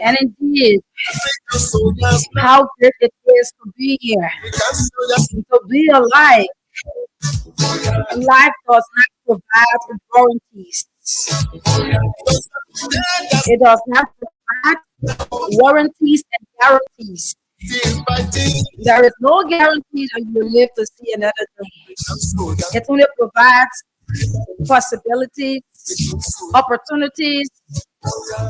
And indeed, how great it is to be here, to be alive. Life does not provide warranties. It does not provide warranties and guarantees. There is no guarantee that you will live to see another day. It only provides possibilities, opportunities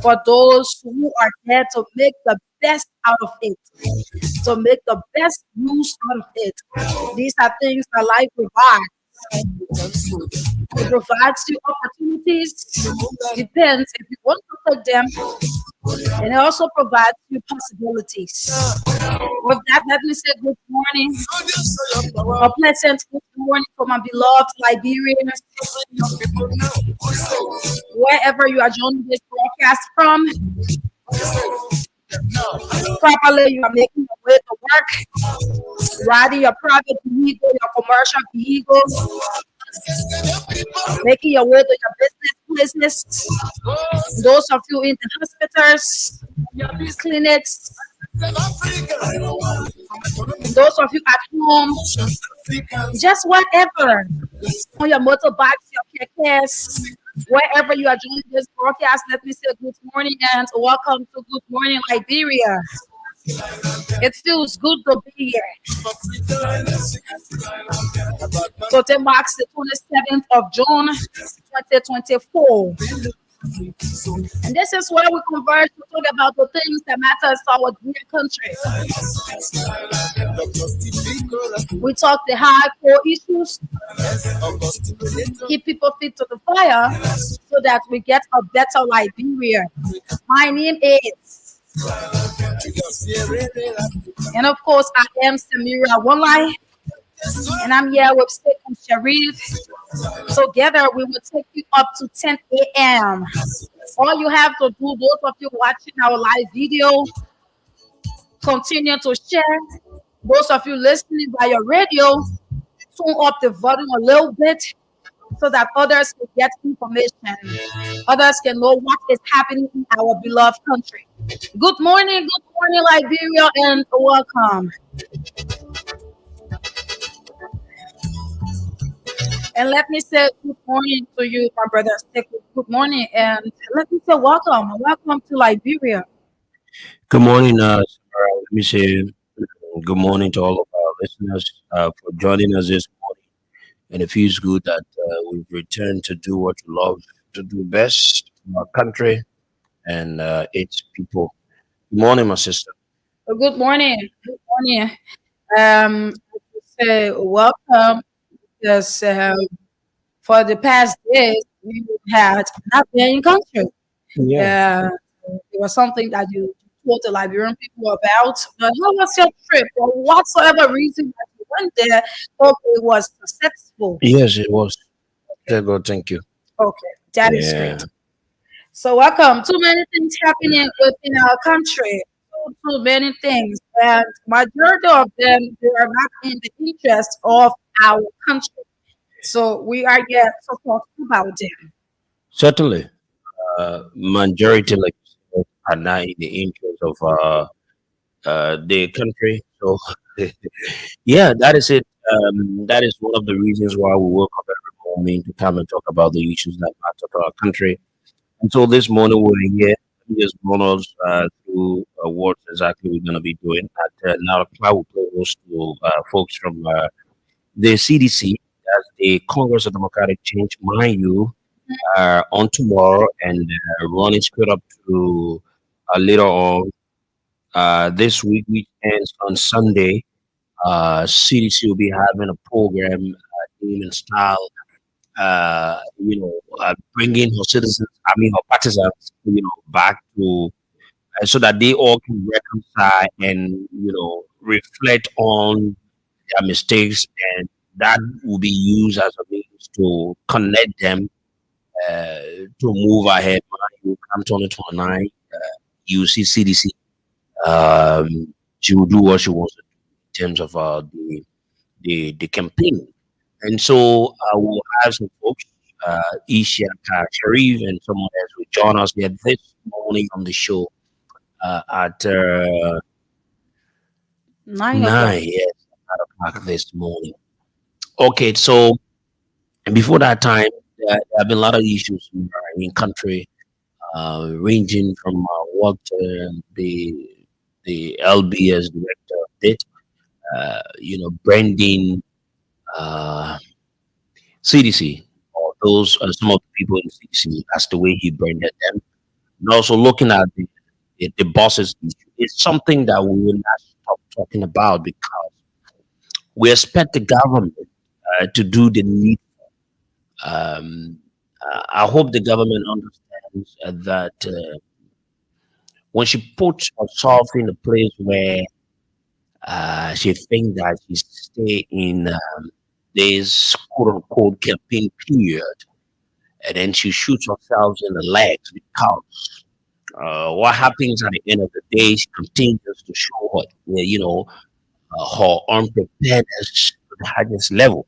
for those who are there to make the best out of it, to make the best use out of it. These are things that life provides. It provides you opportunities, depends if you want to take them, and it also provides you possibilities. With that, let me say good morning, a pleasant good morning for my beloved Liberians, wherever you are joining this broadcast from. Properly, you are making your way to work, riding your private vehicle, your commercial vehicle, making your way to your business places. Those of you in the hospitals, clinics, those of you at home, just whatever, on your motorbikes, your kekes, wherever you are joining this broadcast, let me say good morning and welcome to Good Morning Liberia. It feels good to be here. Today marks the 27th of June, 2024. And this is where we converge to talk about the things that matter to our dear country. We talk the hardcore issues, keep people fit to the fire so that we get a better Liberia. My name is, and of course, I am Samira Wonlai, and I'm here with Stephen Sharif. Together, we will take you up to 10 a.m. All you have to do, those of you watching our live video, continue to share. Those of you listening by your radio, tune up the volume a little bit so that others can get information. Others can know what is happening in our beloved country. Good morning, Liberia, and welcome. And let me say good morning to you, my brothers. Good morning, and let me say welcome. Welcome to Liberia. Good morning, Sarah. Let me say good morning to all of our listeners for joining us this morning. And it feels good that we've returned to do what we love to do best in our country and its people. Good morning, my sister. Good morning. Good morning. I would say welcome because for the past days we had not been in country. Yeah. Uh, it was something that you told the Liberian people about. But how was your trip? For whatsoever reason that you went there, hope it was successful. Yes, it was. Thank God, thank you. Okay, that is great. Yeah. So welcome. Too many things happening within our country. Too many things, and majority of them they are not in the interest of our country. So we are here to talk about them. Certainly. Majority, like you said, are not in the interest of the country. So, yeah, that is it. That is one of the reasons why we woke up every morning to come and talk about the issues that matter to our country. And so this morning we're here. Let me just run us through what exactly we're going to be doing. At 9 o'clock, we'll play host to folks from the CDC, that's the Congress of Democratic Change, mind you, on tomorrow and running straight up to later on this week, which ends on Sunday. CDC will be having a program, theme and style, bringing her citizens, I mean, her partisans, back to so that they all can reconcile and reflect on their mistakes, and that will be used as a means to connect them to move ahead. When you come 2029, you see CDC. She will do what she wants to do in terms of the campaign. And so we'll have some folks, Isha Sharif and someone else will join us here this morning on the show at 9 o'clock. 9, yes, 9 o'clock this morning. Okay, so and before that time, there have been a lot of issues in country, ranging from what the LBS director did, branding uh, CDC, or those some of the people in CDC. That's the way he branded them. And also looking at the bosses issue. It's something that we will not stop talking about because we expect the government to do the need. Um, I hope the government understands that when she puts herself in a place where she thinks that she stay in this quote unquote campaign period, and then she shoots herself in the legs because what happens at the end of the day, she continues to show her, her unpreparedness to the highest level.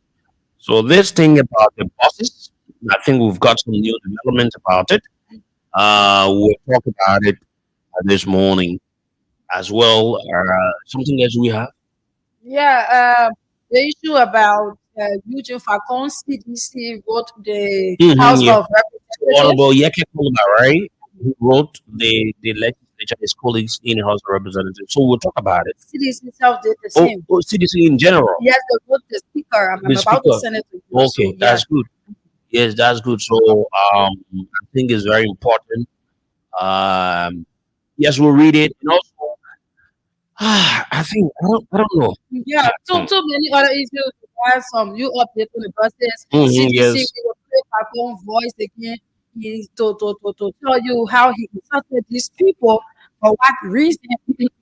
So this thing about the bosses, I think we've got some new developments about it. We'll talk about it this morning as well. Something else we have. Yeah, the issue about Eugene Falcon CDC wrote the House Yeah. of Representatives. Honorable Yeke Kuluma, right? Who wrote the legislature, his colleagues in the House of Representatives. So we'll talk about it. CDC itself did the Oh, same. CDC in general, Yes, they wrote the speaker. I'm the about to speaker. send it to you. So Okay, yeah, that's good. Yes, that's good. So I think it's very important. Um, yes, we'll read it. And also, I think I don't know. yeah. Too many other issues. Require some new update on the buses. CDC Yes. we will play Falcon voice again. To tell you how he insulted these people for what reason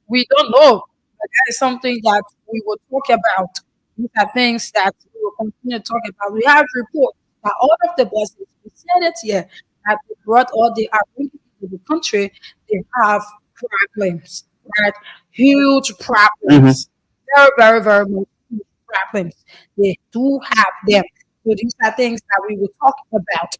we don't know. But that is something that we will talk about. These are things that we will continue to talk about. We have reports that all of the buses, we said it here, that they brought all the identity to the country, they have problems, right? Huge Mm-hmm. problems. Very much huge problems. They do have them. So these are things that we will talk about.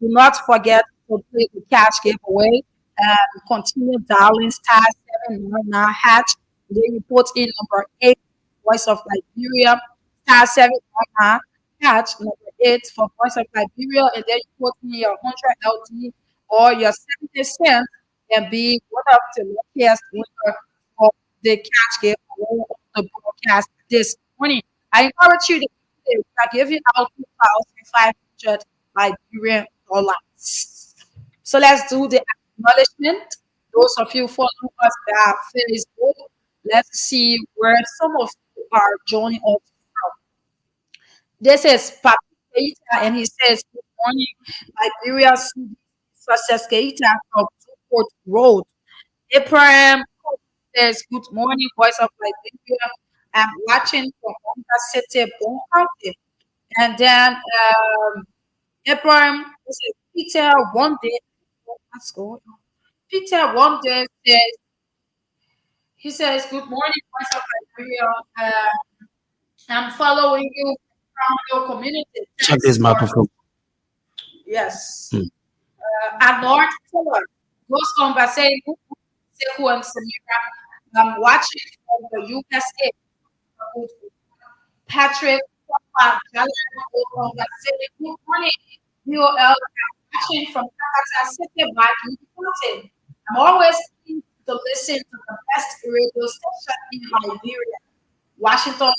Do not forget to play the cash giveaway and continue dialing star 799 hatch. Then you put in number 8, Voice of Liberia, star 799 hatch, number 8 for Voice of Liberia, and then you put in your 100 LD or your 70 cents and be one of the luckiest winner for the cash giveaway of the broadcast this morning. I encourage you to I give you out 2,500 Liberian dollars. So let's do the acknowledgement. Those of you following us via Facebook, let's see where some of you are joining us from. This is Papi Keita, and he says, morning, Liberia City Success Keita from Port Road. Abraham says, good morning, voice of Liberia. I'm watching from Honda City, Bon County. And then Abraham says, Peter one day, let's go. Peter one day says, he says, good morning, voice of Liberia. I'm following you from your community. Check Thanks this for, microphone. yes. Hmm. Anord Taylor goes on by saying, Seku and Samira, I'm watching from the USA. Patrick Jalan goes on by saying, good morning, VOL. I'm watching from Kakata City by Wisconsin. I'm always keen to listen to the best radio station in Liberia. Washington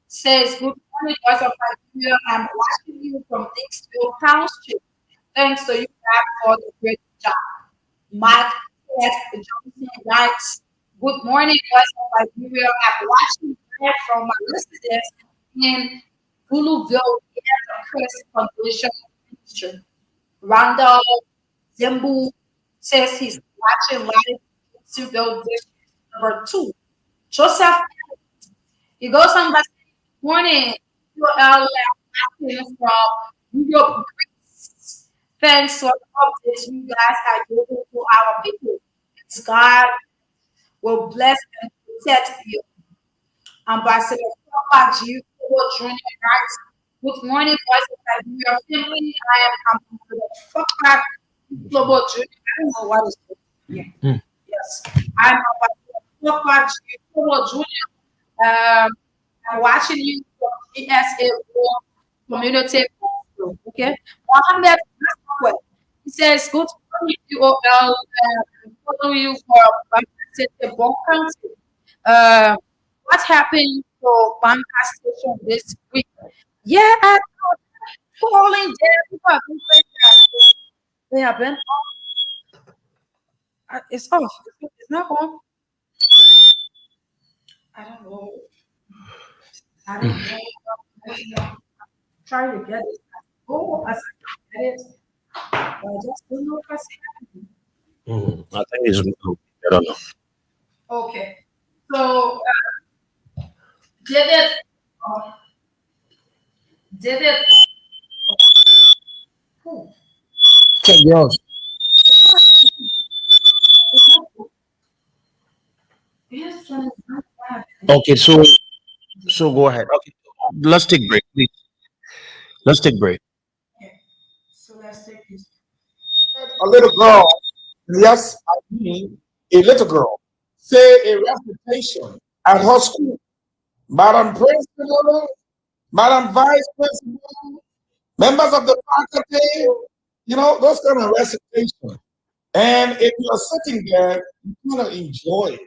says, good morning, voice of Liberia. I'm watching you from Dixville Township. Thanks to you guys for the great job. Mike Johnson writes, good morning, voice of Liberia. I'm watching back from my residence in Louisville, the Chris Foundation Ministry. Randall Zembu says he's watching live in Civil District number 2. Joseph, he goes on by saying, good morning, UL from New York, Greece. Thanks for the updates you guys are giving to our people. God will bless and protect you. Ambassador Papa G. Junior writes, good morning, voice of Liberia family. I am Ambassador Papa Global Junior. I don't know what is it. Yeah. Hmm. Yes. I'm Ambassador Papa G. Global Junior. I'm watching you from GSA Community. Okay. Mohammed Nasser, he says, good morning, UOL. Follow you for City, Bon County. What happened to Banka Station this week? Yeah, I know. Calling there. People have been saying that they have been off. It's off. It's not on. I don't know. I don't know. I'm trying to get it. Oh, as I get it. I just don't know what's happening. I think it's. I don't know. Okay. So, did it? Uh, did it? Who? Check yours. This one is not bad. Okay, so go ahead. Okay, let's take break, please. Let's take break. Okay. So let's take this. A little girl, yes, I mean a little girl, say a recitation at her school. Madam Principal, Madam Vice Principal, members of the faculty, those kind of recitation. And if you're sitting there, you kind of enjoy it.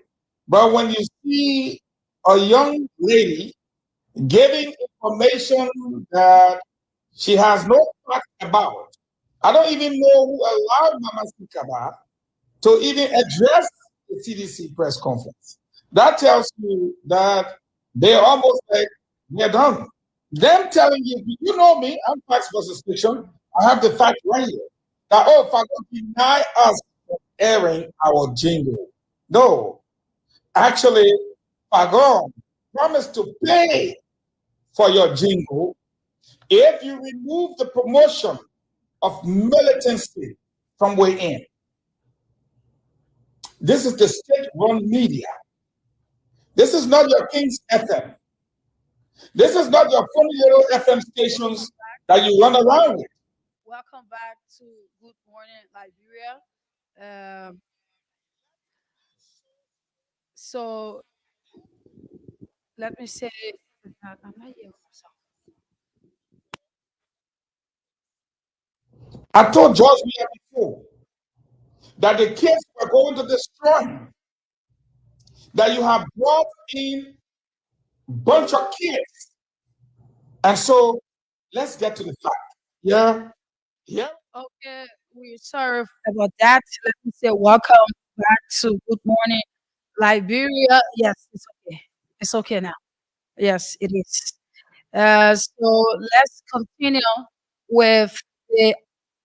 But when you see a young lady giving information that she has no fact about, I don't even know who allowed Mama Sikaba to even address the CDC press conference. That tells you that they're almost like they're done. Them telling you, you know me, I'm facts for suspicion. I have the fact right here. That, oh, Fago deny us from airing our jingle. No, actually, Fago promised to pay for your jingle if you remove the promotion of militancy from within. This is the state-run media. This is not your King's FM. This is not your funny little FM stations that you run around with. Welcome back to Good Morning Liberia. Um, so let me say that I'm not here. I told George Weah before that the kids were going to destroy him, that you have brought in a bunch of kids. And so let's get to the fact. Yeah. Yeah. Okay, we sorry about that. Let me say welcome back to Good Morning Liberia. Yes, it's okay. It's okay now. Yes, it is. So let's continue with the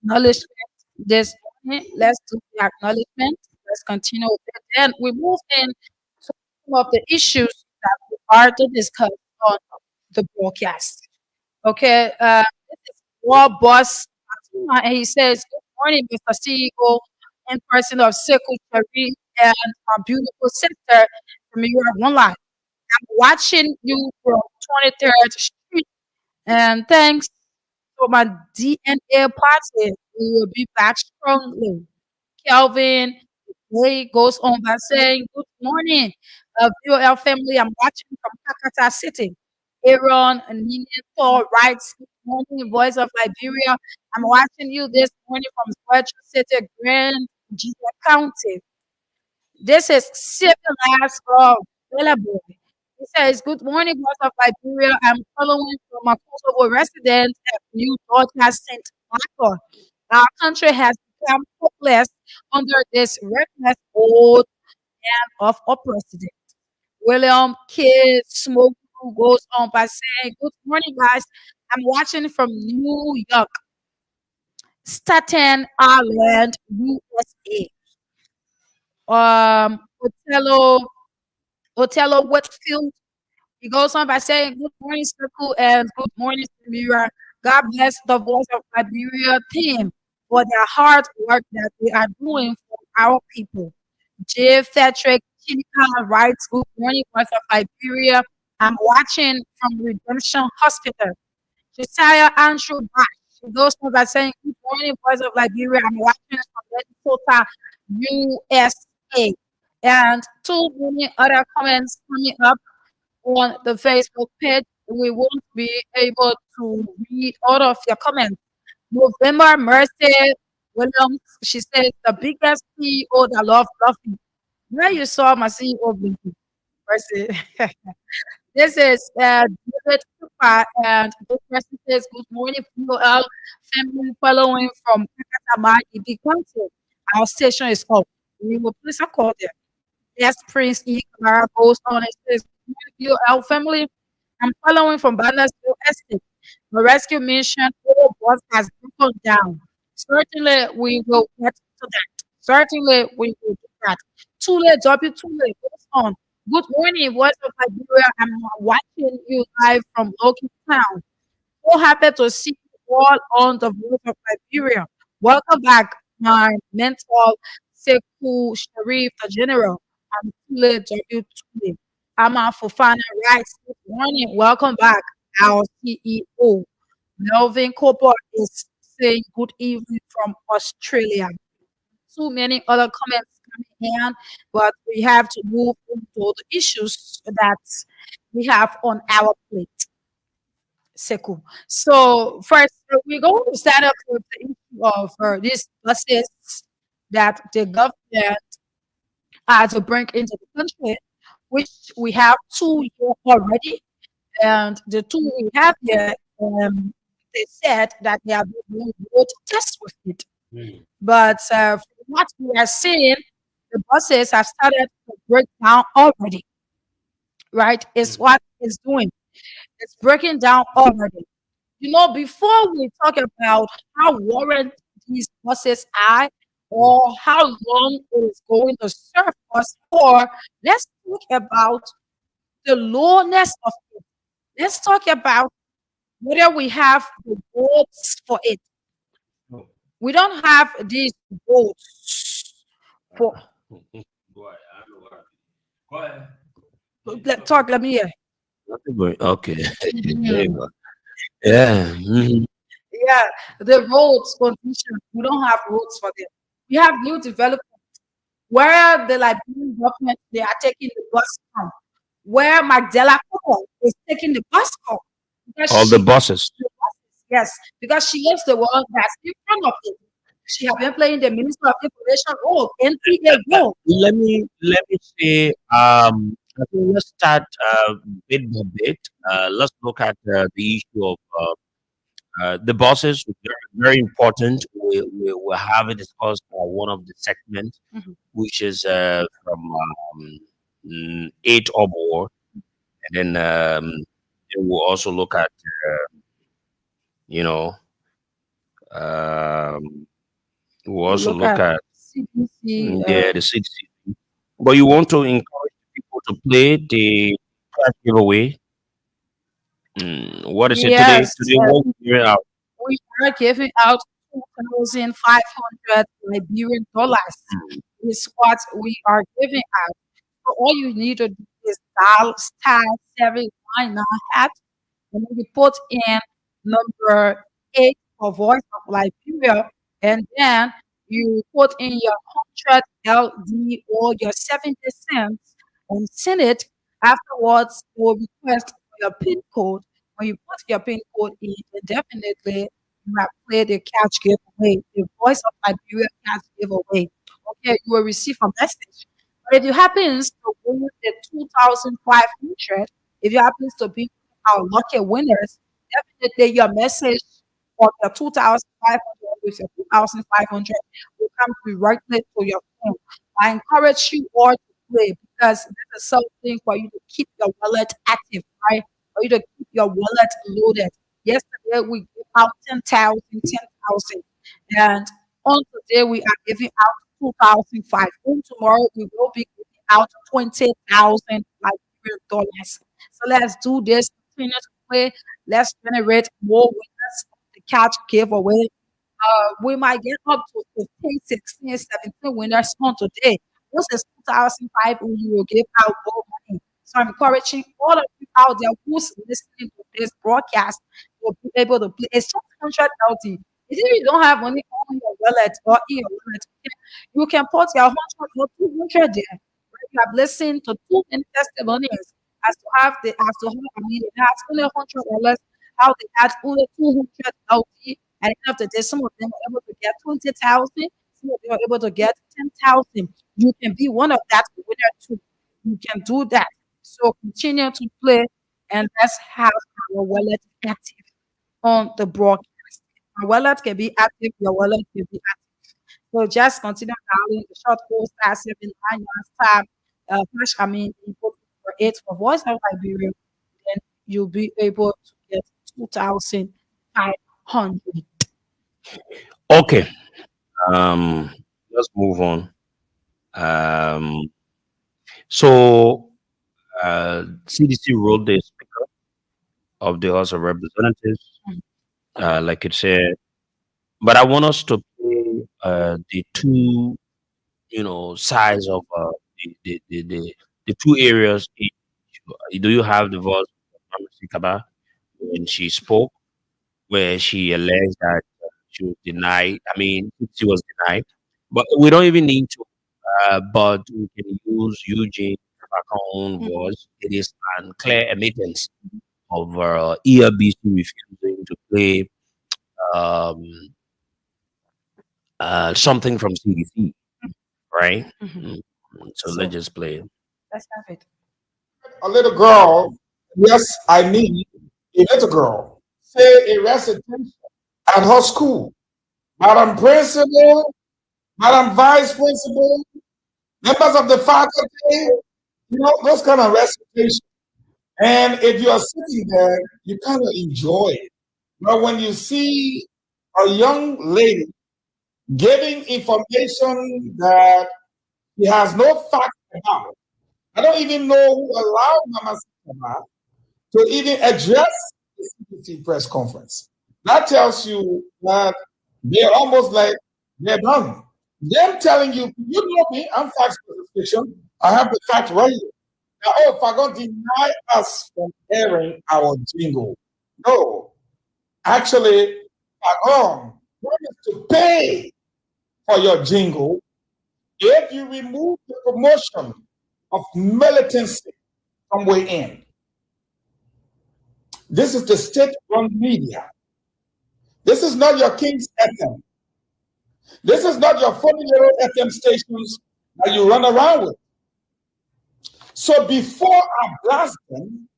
acknowledgement this morning. Let's do the acknowledgement. Let's continue with it. Then we move in to some of the issues that we are to discuss on the broadcast. Okay, this is War Boss Fatima, and he says, "Good morning, Mr. CEO, in person of Sekou Sharif and our beautiful sister, Samira Online. I'm watching you from 23rd Street, and thanks to my DNA party, we will be back strongly." Kelvin, he goes on by saying, "Good morning, VOL family. I'm watching from Kakata City." Aaron Ninito writes, "Good morning, Voice of Liberia. I'm watching you this morning from Squatch City, Grand Gila County." This is civilized of Bellabore. He says, "Good morning, Voice of Liberia. I'm following from a Kosovo resident at New Georgia, St. Michael. Our country has become hopeless under this reckless old man of our president." William K. Smoke goes on by saying, "Good morning, guys. I'm watching from New York, Staten Island, USA. Othello, Whitfield." He goes on by saying, "Good morning, Circle, and good morning, Samira. God bless the Voice of Liberia team for their hard work that they are doing for our people." J. Patrick Chinika writes, "Good morning, Voice of Liberia. I'm watching from Redemption Hospital." Josiah Andrew Bash, he goes on by saying, "Good morning, Voice of Liberia. I'm watching from Minnesota, USA." And too many other comments coming up on the Facebook page. We won't be able to read all of your comments. November Mercy Williams, she says, "The biggest CEO that love laughing." Where you saw my CEO blinking, Mercy. This is David Cooper, and this person says, "Good morning, POL family following from Pakatama, Ibi County. Our station is up. We will please call them." Yes, Prince E. Kamara goes on and says, "Good morning, POL family. I'm following from Bannersville Estate. The rescue mission for bus has broken down. Certainly, we will get to that. Certainly, we will do that. Too late, too late. Goes on. Good morning, Voice of Liberia. I'm watching you live from Loki Town. So happy to see you all on the Voice of Liberia. Welcome back, my mentor, Sekou Sharif, the General. I'm Tule W. Tule. Ama Fofana writes, "Good morning, welcome back, our CEO." Melvin Cooper is saying, "Good evening from Australia." Too many other comments coming in, but we have to move into the issues that we have on our plate. Seku. So first, we're going to start up with the issue of these buses that the government had to bring into the country, which we have two here already, and the two we have here, they said that they are doing road tests with it. But from what we are seeing, the buses have started to break down already, right? It's what it's doing. It's breaking down already. You know, before we talk about how warrant these buses are or how long it is going to serve us for, let's talk about the lowness of it. Let's talk about whether we have the votes for it. We don't have these votes for. Let me hear. Okay. There you Mhm. go. Yeah. Mhm. Yeah, the roads conditions. We don't have roads for them. We have new development where the Liberian government they are taking the bus from. Where Magdala Coco is taking the bus from because All the she bosses. the buses, yes, because she is the one that's in front of it. She has been playing the Minister of Information role, NPA role. Let me say, I think let's start bit by bit. Let's look at the issue of the bosses. Very important. We have it discussed one of the segments, Mhm. which is from 8 or more, and then we'll also look at you know Um, we You also look look at at CDC. the CDC. But you want to encourage people to play the cash giveaway. What is it today? Yes, Today, what we giving out? we are giving out 2,500 Liberian dollars. Is what we are giving out. So all you need to do is dial *719#, and then you put in number 8 for Voice of Liberia, and then you put in your 100 LD or your 70 cents and send it. Afterwards, it will request for your PIN code. When you put your PIN code in, then definitely you have played the catch giveaway, the Voice of Liberia catch giveaway. Okay, you will receive a message. But if you happens to win the 2,500, if you happens to be our lucky winners, definitely your message of your 2,500 with your 2,500 will come directly to your phone. I encourage you all to play because this is something for you to keep your wallet active, right? For you to keep your wallet loaded. Yesterday we gave out 10,000, 10,000, and on today we are giving out 2,005. On tomorrow we will be giving out 20,000 Liberian dollars. So let's do this. Continue to play. Let's generate more winners. The catch giveaway. We might get up to 15, 16, 17 winners on today. This is 2005 we will give out more money. So I'm encouraging all of you out there who's listening to this broadcast to be able to play. It's just 100 LD. If you don't have money on your wallet or in your wallet, you can put your 100 or 200 there. Where you have listened to too many testimonies I mean, it has only $100, how they had only 200 LD. At the end of the day, some of them were able to get 20,000, some of them were able to get 10,000. You can be one of that winner too. You can do that. So continue to play and let's have our wallet active on the broadcast. Our wallet can be active, your wallet can be active. So just continue dialing the short code *791 star hash. I mean, you put for eight for Voice of Liberia, then you'll be able to get 2,500. Okay. Um, let's move on. Um, so CDC ruled the Speaker of the House of Representatives, like it said, but I want us to play the two, sides of the two areas. Do you have the voice of Mama Sikaba when she spoke, where she alleged that she was denied? I mean, she was denied, but we don't even need to. But we can use Eugene Falcone Mhm, voice. It is unclear evidence of ERBC refusing to play um, something from CDC, right? mhm. Mm. So let's So just play it. let's have it. A little girl, yes, I mean a little girl, say a recitation at her school. Madam Principal, Madam Vice Principal, members of the faculty, those kind of recitations. And if you're sitting there, you kind of enjoy it. But when you see a young lady giving information that she has no facts about, I don't even know who allowed Mama Sikama to even address the CDC press conference. That tells you that they're almost like they're done. Them telling you, you know me, I'm facts fiction. I have the fact right here. Now, oh, Fagon deny us from airing our jingle. No, actually, Fagon promised to pay for your jingle if you remove the promotion of militancy from within. This is the state-run media. This is not your King's FM. This is not your 40-year-old FM stations that you run around with. So before I blast them,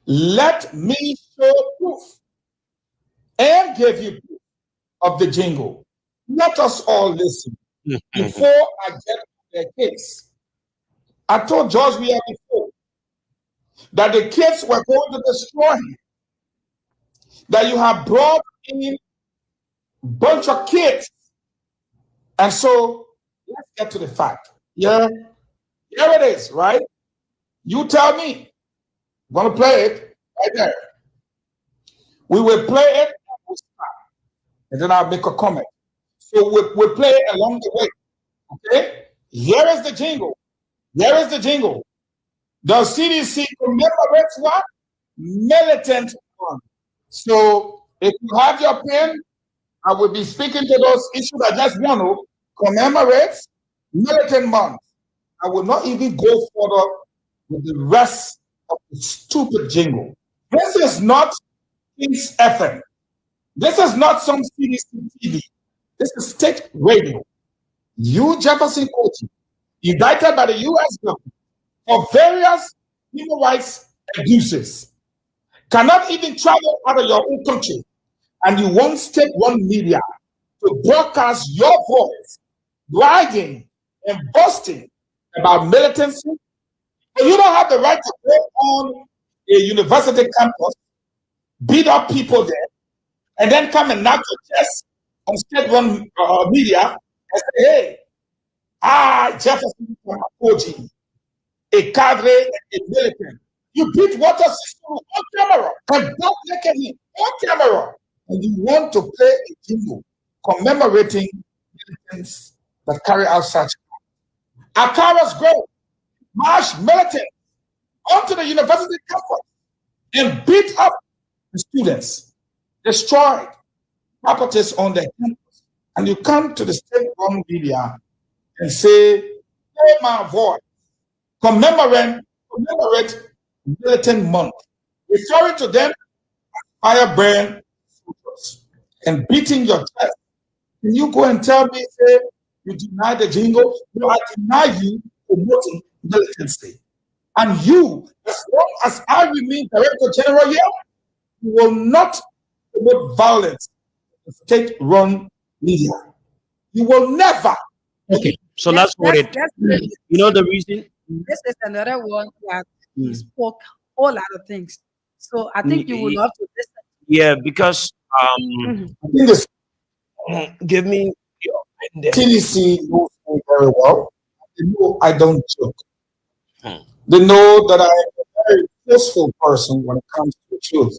let me show proof and give you proof of the jingle. Let us all listen before I get their case. I told George Weah before that the kids were going to destroy him, that you have brought in bunch of kids. And so let's get to the fact. Yeah, here it is, right? You tell me. I'm gonna play it right there. We will play it and then I'll make a comment. So we'll play it along the way. Okay? Here is the jingle. Here is the jingle. The CDC commemorates what? Militant Month. So if you have your pen, I will be speaking to those issues I just want to commemorate Militant Month. I will not even go further with the rest of the stupid jingle. This is not King's FM. This is not some CDC TV. This is state radio. You, Jefferson County, indicted by the U.S. government for various human rights abuses, cannot even travel out of your own country, and you want state-run media to broadcast your voice, bragging and boasting about militancy, but you don't have the right to go on a university campus, beat up people there, and then come and knock your chest on state-run media and say, hey, Jefferson Koji, a cadre, a militant. You beat water system on camera and don't look at him on camera. And you want to play a jingle commemorating militants that carry out such. Akara's Grove, march militants onto the university campus and beat up the students, destroyed properties on their campus. And you come to the state-run media and say, hey, my voice, commemorate Militant Month, referring to them as firebrand soldiers and beating your chest. Can you go and tell me, say, you deny the jingle? No, I deny you promoting militancy. And you, as long as I remain Director General here, you will not promote violence in state-run media. You will never. Okay, so that's what it. You know the reason. This is another one that he spoke a lot of things. So I think you will love to listen. Yeah, because give me your pen there. TDC knows me very well. They know I don't joke. They know that I am a very forceful person when it comes to the truth.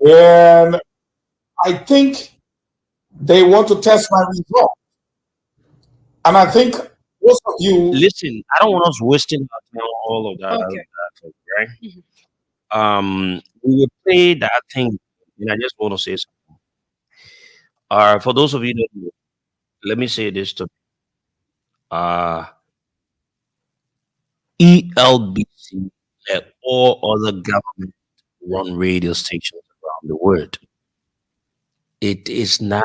And I think they want to test my result. And I think most of you Listen, I don't want us wasting our time on all of that. Okay. Right? We will play that thing, and I just want to say something. For those of you that know, let me say this to ELBC and all other government-run radio stations around the world. It is not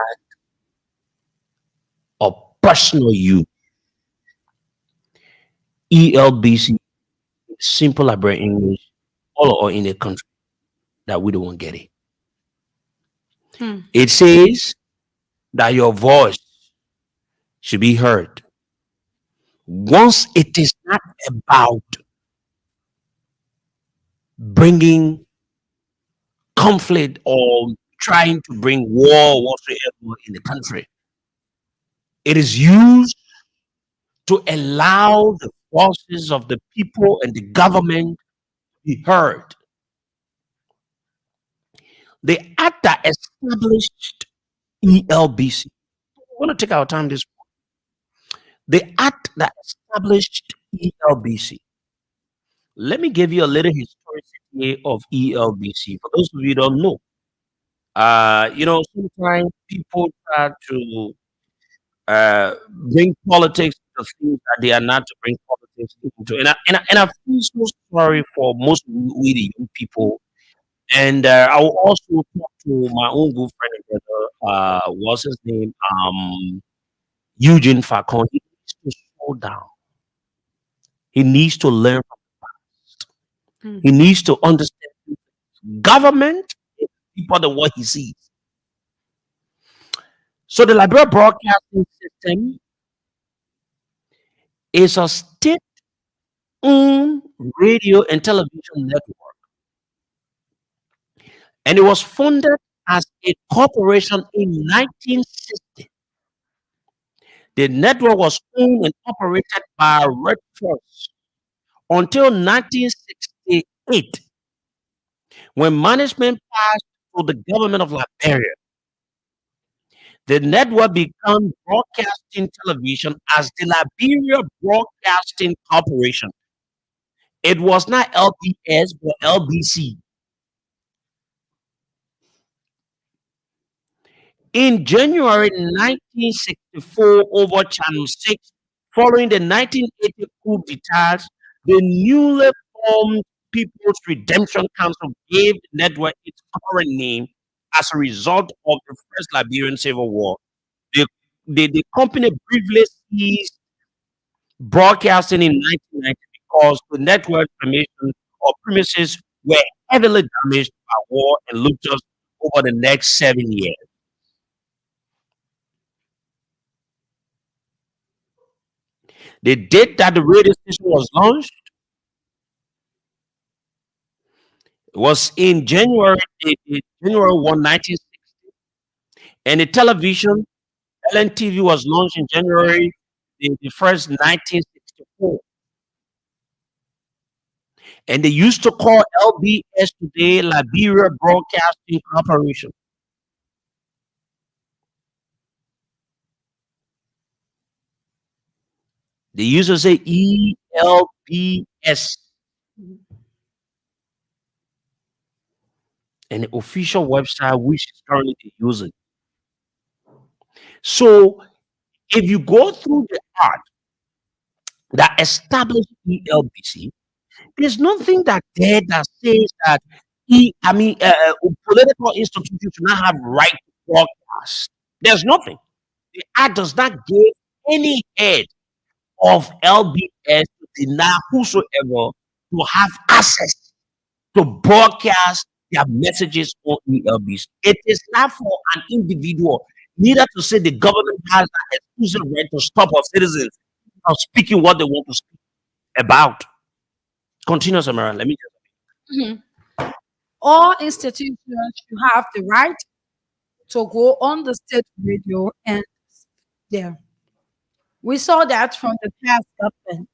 a personal use. ELBC, simple Liberian English, all or in a country that we don't get it. It says that your voice should be heard. Once it is not about bringing conflict or trying to bring war whatsoever in the country, it is used to allow the voices of the people and the government to be heard. The act that established ELBC. We want to take our time this morning. The act that established ELBC. Let me give you a little historicity of ELBC. For those of you who don't know, sometimes people try to bring politics to things that they are not to bring politics into. And I feel so sorry for most of we the young people. And I will also talk to my own good friend and brother, what's his name? Eugene Falcon. He needs to slow down. He needs to learn from the past. He needs to understand government is deeper than what he sees. So the Liberia Broadcasting System is a state-owned radio and television network. And it was funded as a corporation in 1960. The network was owned and operated by Red Force until 1968, when management passed to the government of Liberia. The network began broadcasting television as the Liberia Broadcasting Corporation. It was not LBS but LBC. In January 1964, over Channel 6, following the 1980 coup d'etat, the newly formed People's Redemption Council gave the network its current name as a result of the First Liberian Civil War. The, the company briefly ceased broadcasting in 1990 because the network premises were heavily damaged by war and looters over the next 7 years. The date that the radio station was launched was in January 1, 1960, and the television LNTV was launched in January the 1st, 1964. And they used to call LBS today Liberia Broadcasting Corporation. They used to say ELBS. And the official website which is currently using. So if you go through the art that established ELBC, there's nothing that there that says that political institutions should not have right to broadcast. There's nothing. The act does not give any head of LBS to deny whosoever to have access to broadcast their messages on ELBs. It is not for an individual, neither to say the government has an exclusive right to stop our citizens from speaking what they want to speak about. Continue, Samara. Let me just. Mhm. All institutions should have the right to go on the state radio and there. We saw that from the past government,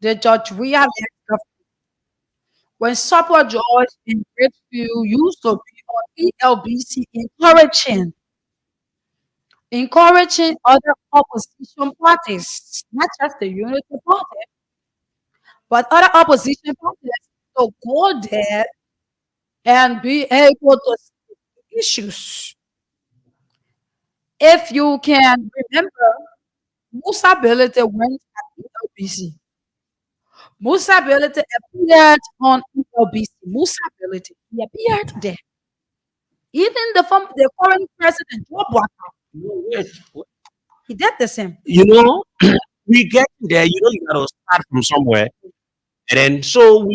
the George Weah led government. When Support George in Greatfield used to be on ELBC encouraging other opposition parties, not just the Unity Party, but other opposition parties to go there and be able to see issues. If you can remember, Musa Ability went at ELBC. Musa Ability appeared on ELBC. Musa Ability, he appeared there. Even the current president, Joe Wait, he did the same. you know, we get there, you got to start from somewhere. And then, so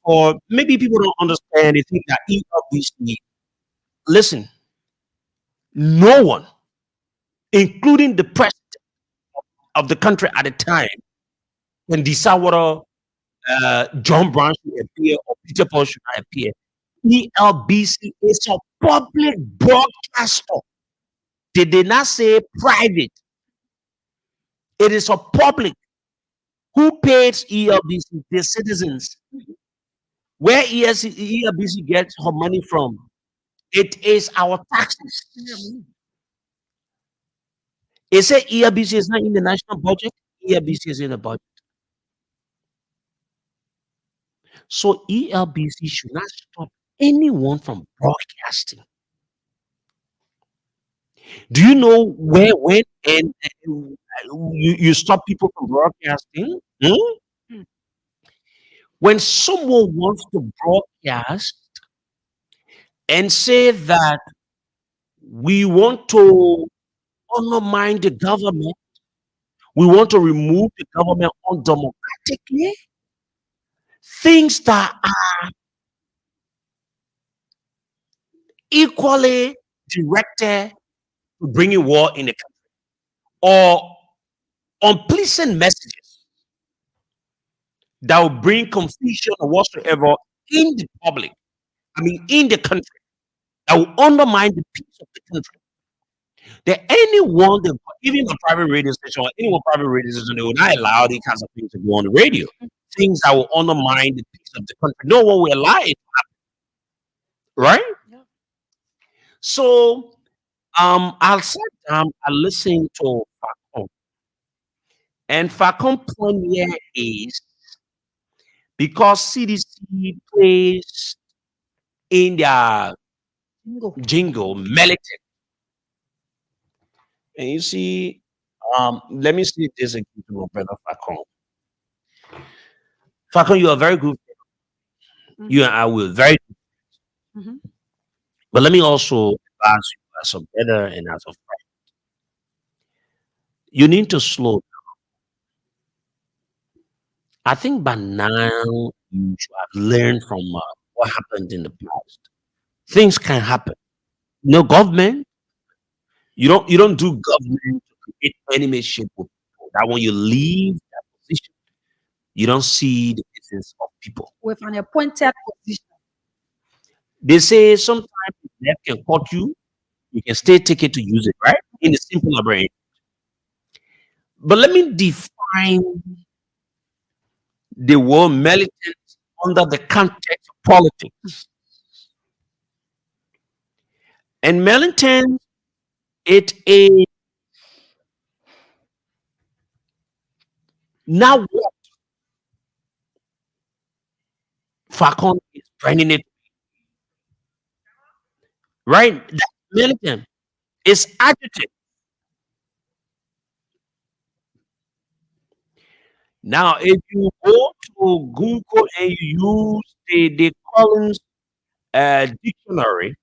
or maybe people don't understand, they think that ELBC, listen, no one, including the president of the country at the time, can decide whether John Brown should appear or Peter Paul should not appear. ELBC is a public broadcaster. They did not say private. It is a public. Who pays ELBC? The citizens. Where ELBC gets her money from? It is our taxes. It said ELBC is not in the national budget. ELBC is in the budget. So ELBC should not stop anyone from broadcasting. Do you know where, when, and you stop people from broadcasting? Hmm. When someone wants to broadcast and say that we want to undermine the government, we want to remove the government undemocratically, things that are equally directed to bringing war in the country, or unpleasant messages that will bring confusion or whatsoever in the public, in the country. that will undermine the peace of the country. That anyone, even a private radio station or anyone private radio station, they will not allow these kinds of things to go on the radio. Things that will undermine the peace of the country. No one will allow it, right? Yeah. So I'll sit down and listen to Facom. And Facom point here is because CDC plays in their Bingo. jingle melody. And you see, let me see this again to Brother Facom. Facom, you are very good. You and I will very good. Mhm. But let me also advise you as a brother and as a friend. You need to slow down. I think by now you should have learned from what happened in the past. Things can happen. No government. You don't do government to create enemyship with people. That when you leave that position, you don't see the business of people. With an appointed position. They say sometimes the left can cut you can still take it to use it, right? In a simple brain. But let me define the word militant under the context of politics. And militant, it is now what Falcon is bringing it, right? That militant is adjective. Now, if you go to Google and you use the Collins dictionary,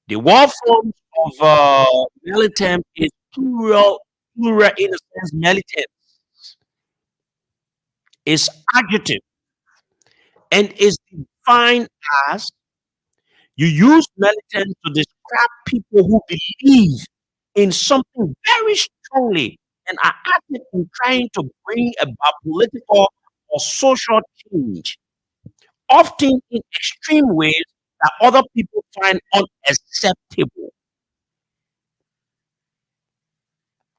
the word forms of militant is plural in the sense militant is adjective and is defined as you use militant to describe people who believe in something very strongly and are active in trying to bring about political or social change, often in extreme ways that other people find unacceptable.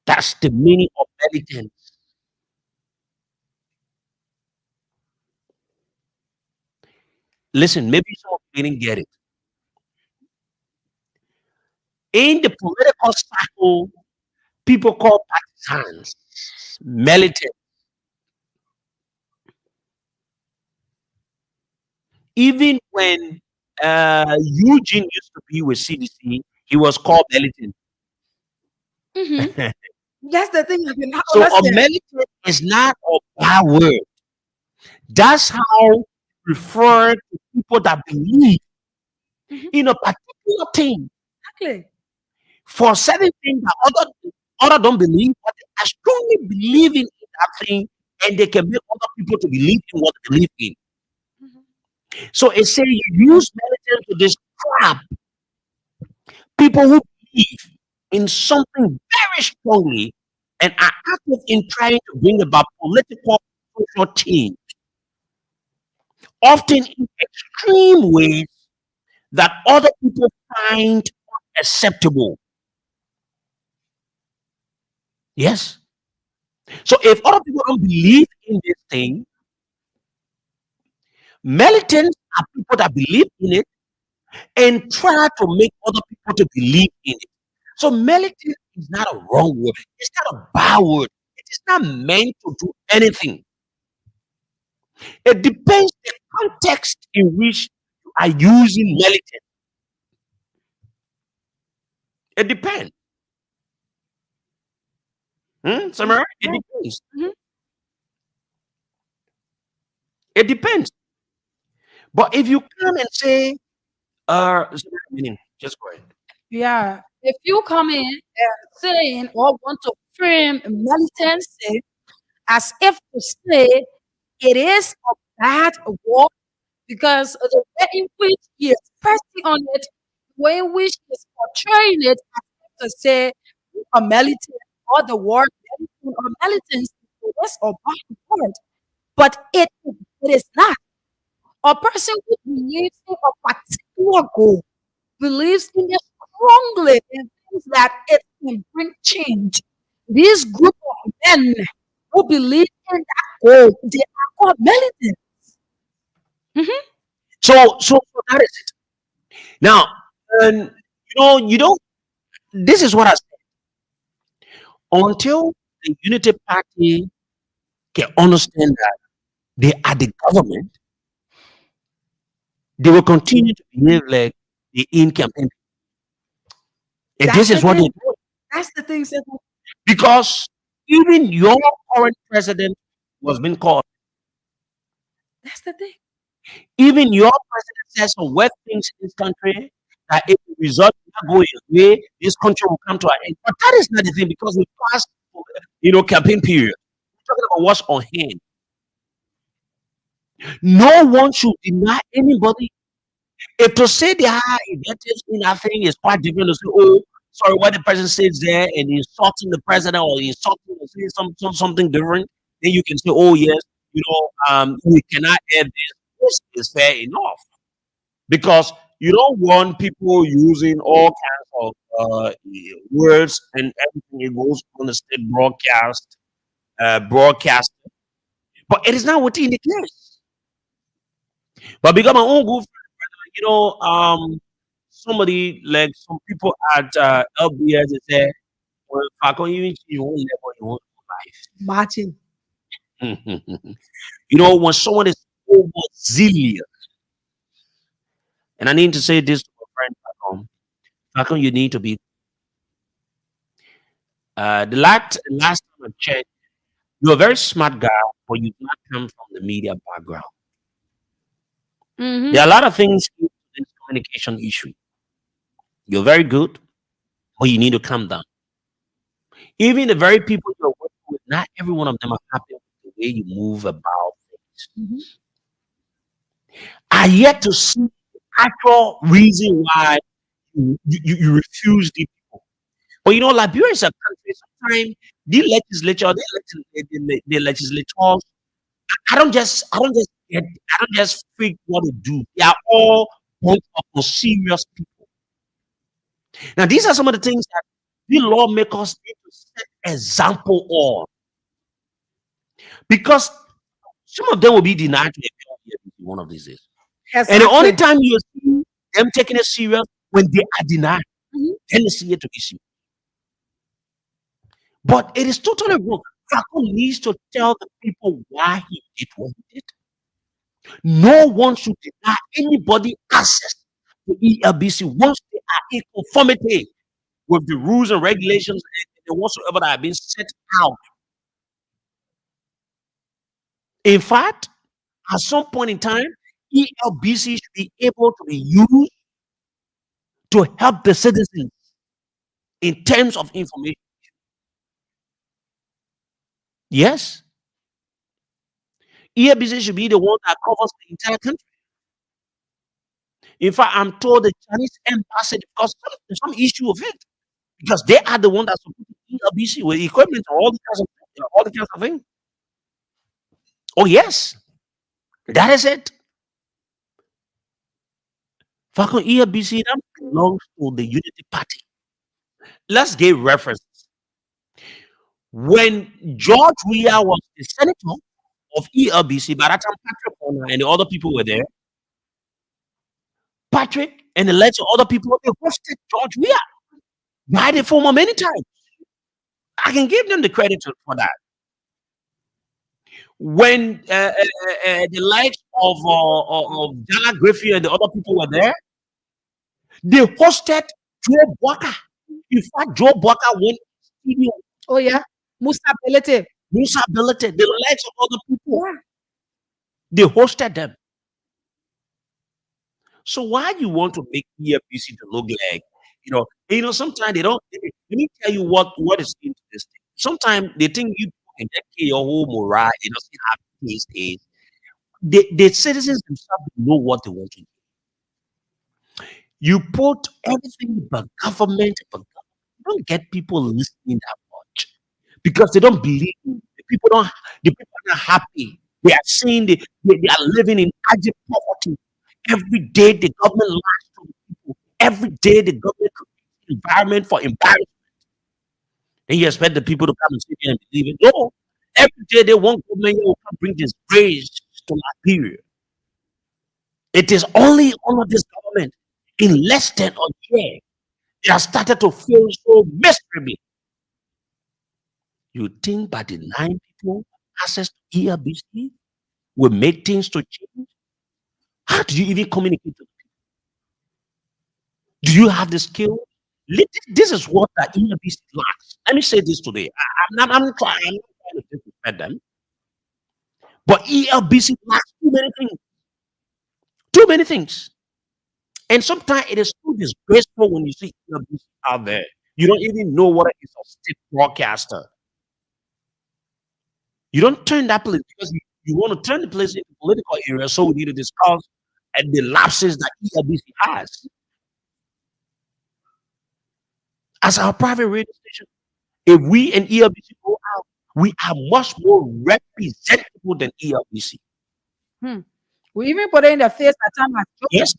That's the meaning of militant. Listen, maybe some of you didn't get it. In the political cycle, people call partisans militant. Even when Eugene used to be with CDC, he was called militant. Mm-hmm. That's the thing. I've been So a understand. militant is not a bad word. That's how refer to people that believe Mhm. in a particular thing. Exactly. For certain things that other don't believe, but they are strongly believing in that thing, and they can make other people to believe in what they believe in. Mhm. So it says you use militant to describe people who believe in something very strongly and are active in trying to bring about political social change, often in extreme ways that other people find acceptable. Yes. So if other people don't believe in this thing, militants are people that believe in it and try to make other people to believe in it. So militant is not a wrong word. It's not a bad word. It is not meant to do anything. It depends the context in which you are using militant. It depends. Samara? It Right. depends. Mhm. It depends. But if you come and say, Samara, meaning, just go ahead. Yeah. If you come in saying or want to frame militancy as if to say it is a bad war because the way in which he is pressing on it, the way in which he is portraying it as if to say a militant or the word militant or militants is a bad word. But it is not. A person who believes in a particular goal, believes in it strongly and thinks that it can bring change. This group of men who believe in that goal, they are called militants. Mhm. So that is it. Now, and you don't. This is what I said. Until the Unity Party can understand that they are the government, they will continue to behave like the in campaign. And That's this the is what they thing. do. That's the thing. Sir. Because even your current president was being called. That's the thing. Even your president says some weird things in this country that if the result is not going your way, this country will come to an end. But that is not the thing because we passed, campaign period. We're talking about what's on hand. No one should deny anybody. If to say they are invectives in that thing is quite different to say, oh, sorry, what the president says there and insulting the president or insulting or saying something different, then you can say, oh yes, we cannot add this. This is fair enough. Because you don't want people using all kinds of words and everything it goes on the state broadcast. But it is not within the case. But because my own good friend, somebody like some people at LBS they say, well, if I can't even see you won't level your own Martin. life. When someone is over zealous, and I need to say this to my friend Falcon, you need to be the last time I checked, you're a very smart guy, but you do not come from the media background. Mm-hmm. There are a lot of things in this communication issue. You're very good, but you need to calm down. Even the very people you're working with, not every one of them are happy with the way you move about things. Mhm. I yet to see the actual reason why you refuse the people. But Liberia is a country. Sometimes the legislature, the legislators, I don't just freak what they do. They are all bunch of serious people. Now, these are some of the things that the lawmakers need to set example on because some of them will be denied to appear one of these days. And the only Exactly. time you see them taking it serious when they are denied, Mhm. then they see it to be serious. But it is totally wrong. Falcon needs to tell the people why he did what he did. No one should deny anybody access to ELBC once they are in conformity with the rules and regulations and whatsoever that have been set out. In fact, at some point in time, ELBC should be able to be used to help the citizens in terms of information. Yes, ELBC should be the one that covers the entire country. In fact, I'm told the Chinese embassy because there's some issue of it because they are the one that support ELBC with equipment and all the kinds of things. Oh yes, that is it. Falcon ELBC that belongs to the Unity Party. Let's give references. When George Weah was the senator of ELBC, by that time Patrick Horner and the other people were there. Patrick and the lots of other people they hosted George Weah by the former many times. I can give them the credit for that. When the likes of Jana Griffey and the other people were there, they hosted Joe Walker. In fact, Joe Walker went to the studio. Oh yeah. Mustability. Musa Belete, the likes of other people, they hosted them. So why you want to make EFPC to look like, sometimes they don't. Let me tell you what is into this thing. Sometimes they think you can take your whole morale, see how these days. The citizens themselves know what they want to do. You put everything but government, you don't get people listening that much because they don't believe you. The people are not happy They are seeing they are living in abject poverty. Every day the government lies to the people. Every day the government creates environment for embarrassment. And you expect the people to come and sit here and believe it. No. Every day they want government to come bring disgrace to Liberia. It is only under this government in less than a year they have started to fail so miserably. You think by denying people access to ERBC will make things to change? How do you even communicate to them? Do you have the skill? This is what the ERBC lacks. Let me say this today. I'm not trying to disrespect them, but ELBC lacks too many things. Too many things. And sometimes it is too disgraceful when you see ELBC out there. You don't even know what is a state broadcaster. You don't turn that place because you want to turn the place into political area, so we need to discuss and the lapses that ELBC has. As our private radio station, if we and ELBC go out, we are much more representable than ELBC. Hmm. We even put it in the face at time as joke. Yes,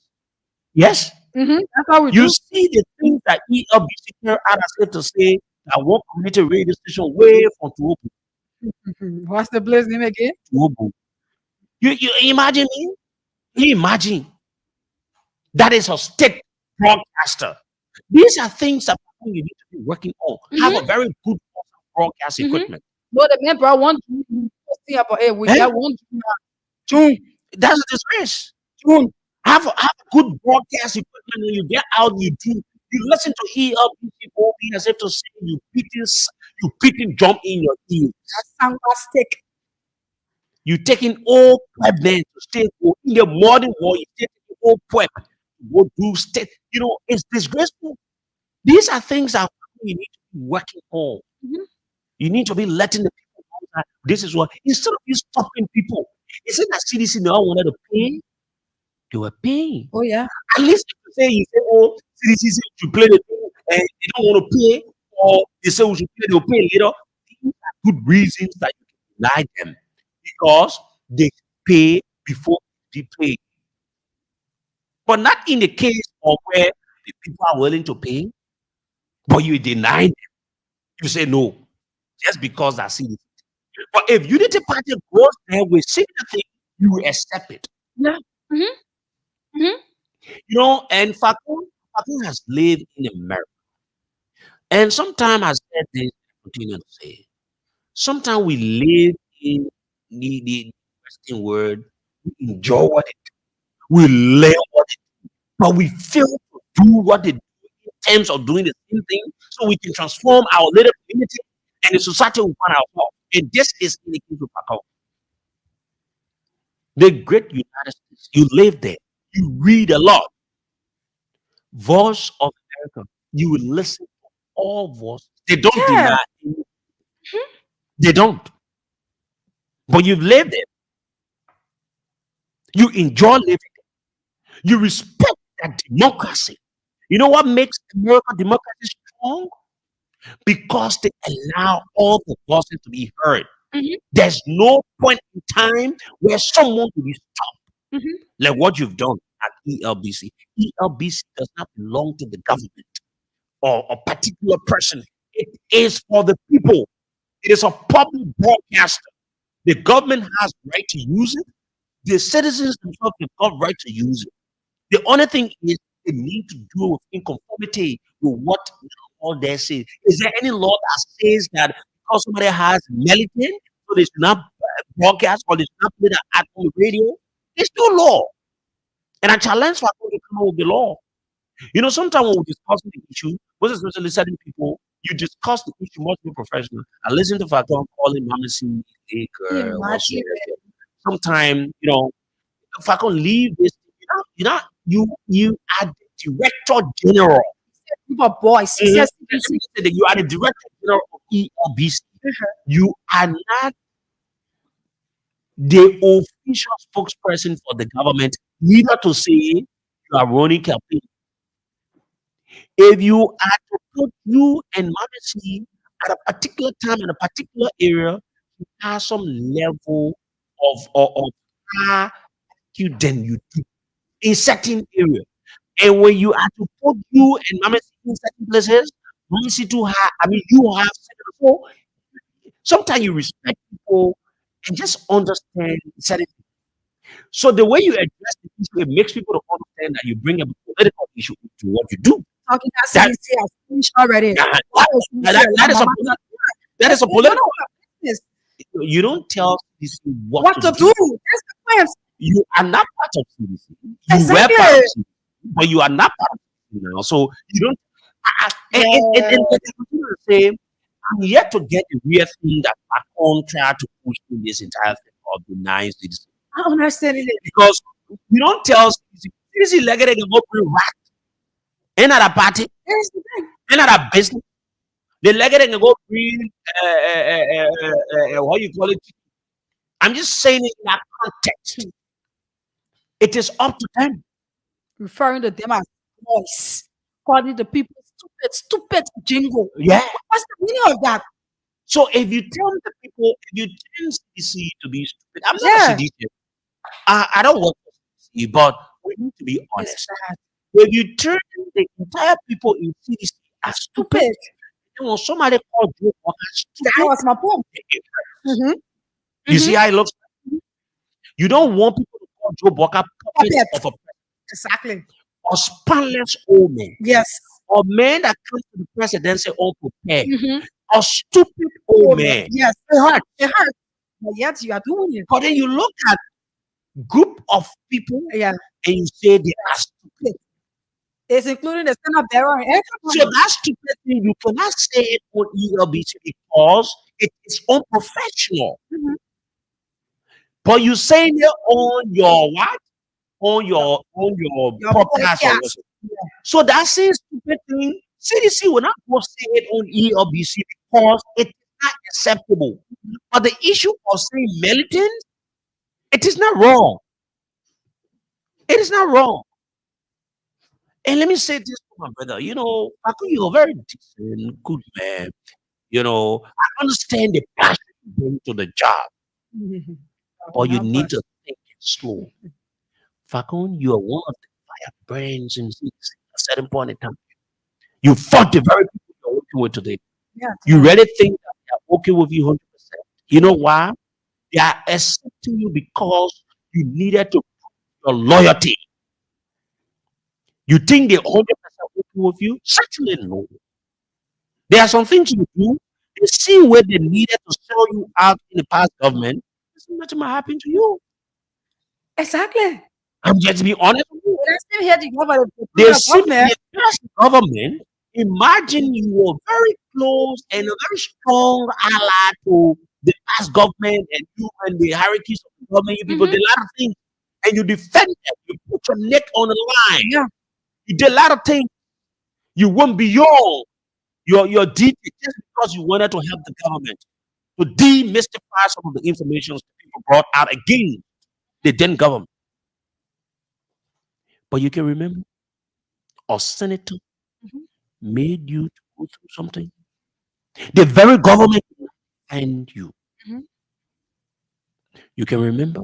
yes. That's how we You do. see the things that ELBC carry out as if to say that one community radio station way from Tuobu. What's the place name again? Tuobu. You imagine me? You imagine that is a state broadcaster. These are things that you need to be working on. Have a very good broadcast equipment. No, the man brought one June. Thing about it. We Eh? got one June. That's a disgrace. June. Have a good broadcast equipment when you get out, you listen to ELBC as if to say you beating drum in your ear. That's fantastic. You taking all prep men to stay in the morning war, you taking all prep to go do state. You know, it's disgraceful. These are things that you need to be working on. You need to be letting the people know that this is what instead of you stopping people, is it that CDC now wanted to pay? They were paying. Oh yeah. At least if you say, oh, CDC say we should play the thing and they don't want to pay, or they say we should play, they'll pay later. These are good reasons that you can deny them because they pay before they pay. But not in the case of where the people are willing to pay, but you deny them. You say no, just because that's CDC. But if Unity Party goes there with similar thing, you will accept it. Yeah. You know, and Fakun has lived in America. And sometimes I said this, I continue to say, sometimes we live in the Western world, we enjoy what it do, we learn what it do, but we fail to do what it do in terms of doing the same thing so we can transform our little community and the society we find ourselves. And this is in the case of Pakistan. The great United States, you live there, you read a lot. Voice of America, you will listen to all voices. They don't Yeah. deny. They don't. But you've lived it. You enjoy living it. You respect that democracy. You know what makes American democracy strong? Because they allow all the voices to be heard. There's no point in time where someone will be stopped. Like what you've done at ELBC. ELBC does not belong to the government or a particular person. It is for the people. It is a public broadcaster. The government has right to use it. The citizens themselves have got right to use it. The only thing is they need to do it in conformity with what the law there says. Is there any law that says that because somebody has melatonin, so they should not broadcast or they should not play that ad on the radio? There's no law. And I challenge for to come up with the law. You know, sometimes when we discuss the issue, most especially certain people, you discuss the issue much more professional. I listen to Faton calling Mama C, Imagine whatsoever. Sometimes, you know, if I can leave this, you are the director general. people boys. Mhm. Yes. Let me say that you are the director general of ELBC. You are not the official spokesperson for the government, neither to say you are running campaign. If you are to put you and Madison at a particular time in a particular area, you have some level of higher you than you do in certain areas. And when you are to put you and Mama in certain places, Mama too high. I mean, you have certain. So sometimes you respect people and just understand certain. So the way you address the issue, it makes people to understand that you bring a political issue to what you do. Talking about That CDC has finished already. that, What is CDC? that is a that is a It's none political. of our business. You don't tell CDC what What to to do. do? That's the point. You are not part of CDC. You were Exactly. part of CDC, but you are not part of CDC now. So you don't. And they continue to say, I'm yet to get the real thing that Macron tried to push in this entire thing of denying CDC. I don't understand it. Because you don't tell CDC, CDC like they can go bring rat. Another party, Here's the thing. another business. They like they can go bring, what you call it. I'm just saying it in that context. It is up to them. Referring to them as voice. Calling the people stupid jingle. Yeah. What's the meaning of that? So if you tell the people, if you tell CDC to be stupid, I'm not Yeah. a CDC. I don't work for CDC, but we need to be It's honest. sad. If you turn the entire people in CDC as stupid, Stupid. then when somebody called Joe Walker That stupid, was my point. you Mm-hmm. see how it looks? You don't want people to call Joe Walker puppet Puppet. of a Exactly. or spineless old man, Yes. or man that comes to the presidency unprepared, Mm-hmm. or stupid old man. Yes. It hurts. It hurts. But yet you are doing it. But then you look at group of people Yeah. and you say they are stupid. It's including the stand up bearer and everybody. So that stupid thing you cannot say it on ELBC because it is unprofessional. Mhm. But you saying it on your what? On your Your podcast. Or podcast. what's it? So that same stupid thing, CDC will not go say it on ELBC because it is not acceptable. But the issue of saying militant, it is not wrong. It is not wrong. And let me say this to my brother. Aku, you're a very decent, good man. I understand the passion you bring to the job, but you need to take it slow. Fakun, you are one of the firebrands in CDC at a certain point in time. You fought the very people you're working with today. Yeah. You really think that they're okay with you 100%. You know why? They are accepting you because you needed to prove your loyalty. You think they're 100% okay with you? Certainly no. There are some things you do. They see where they needed to sell you out in the past government. Nothing might happen to you. Exactly. I'm just being honest with you. When I still here to government, They see the past government. Imagine you were very close and a very strong ally to the past government, and you and the hierarchies of the government, you people did a lot of things, and you defended. You put your neck on the line. Yeah. You did a lot of things. You went beyond your duty just because you wanted to help the government to demystify some of the information people brought out against the then government. But you can remember, a senator made you to go through something. The very government and you. Mhm. You can remember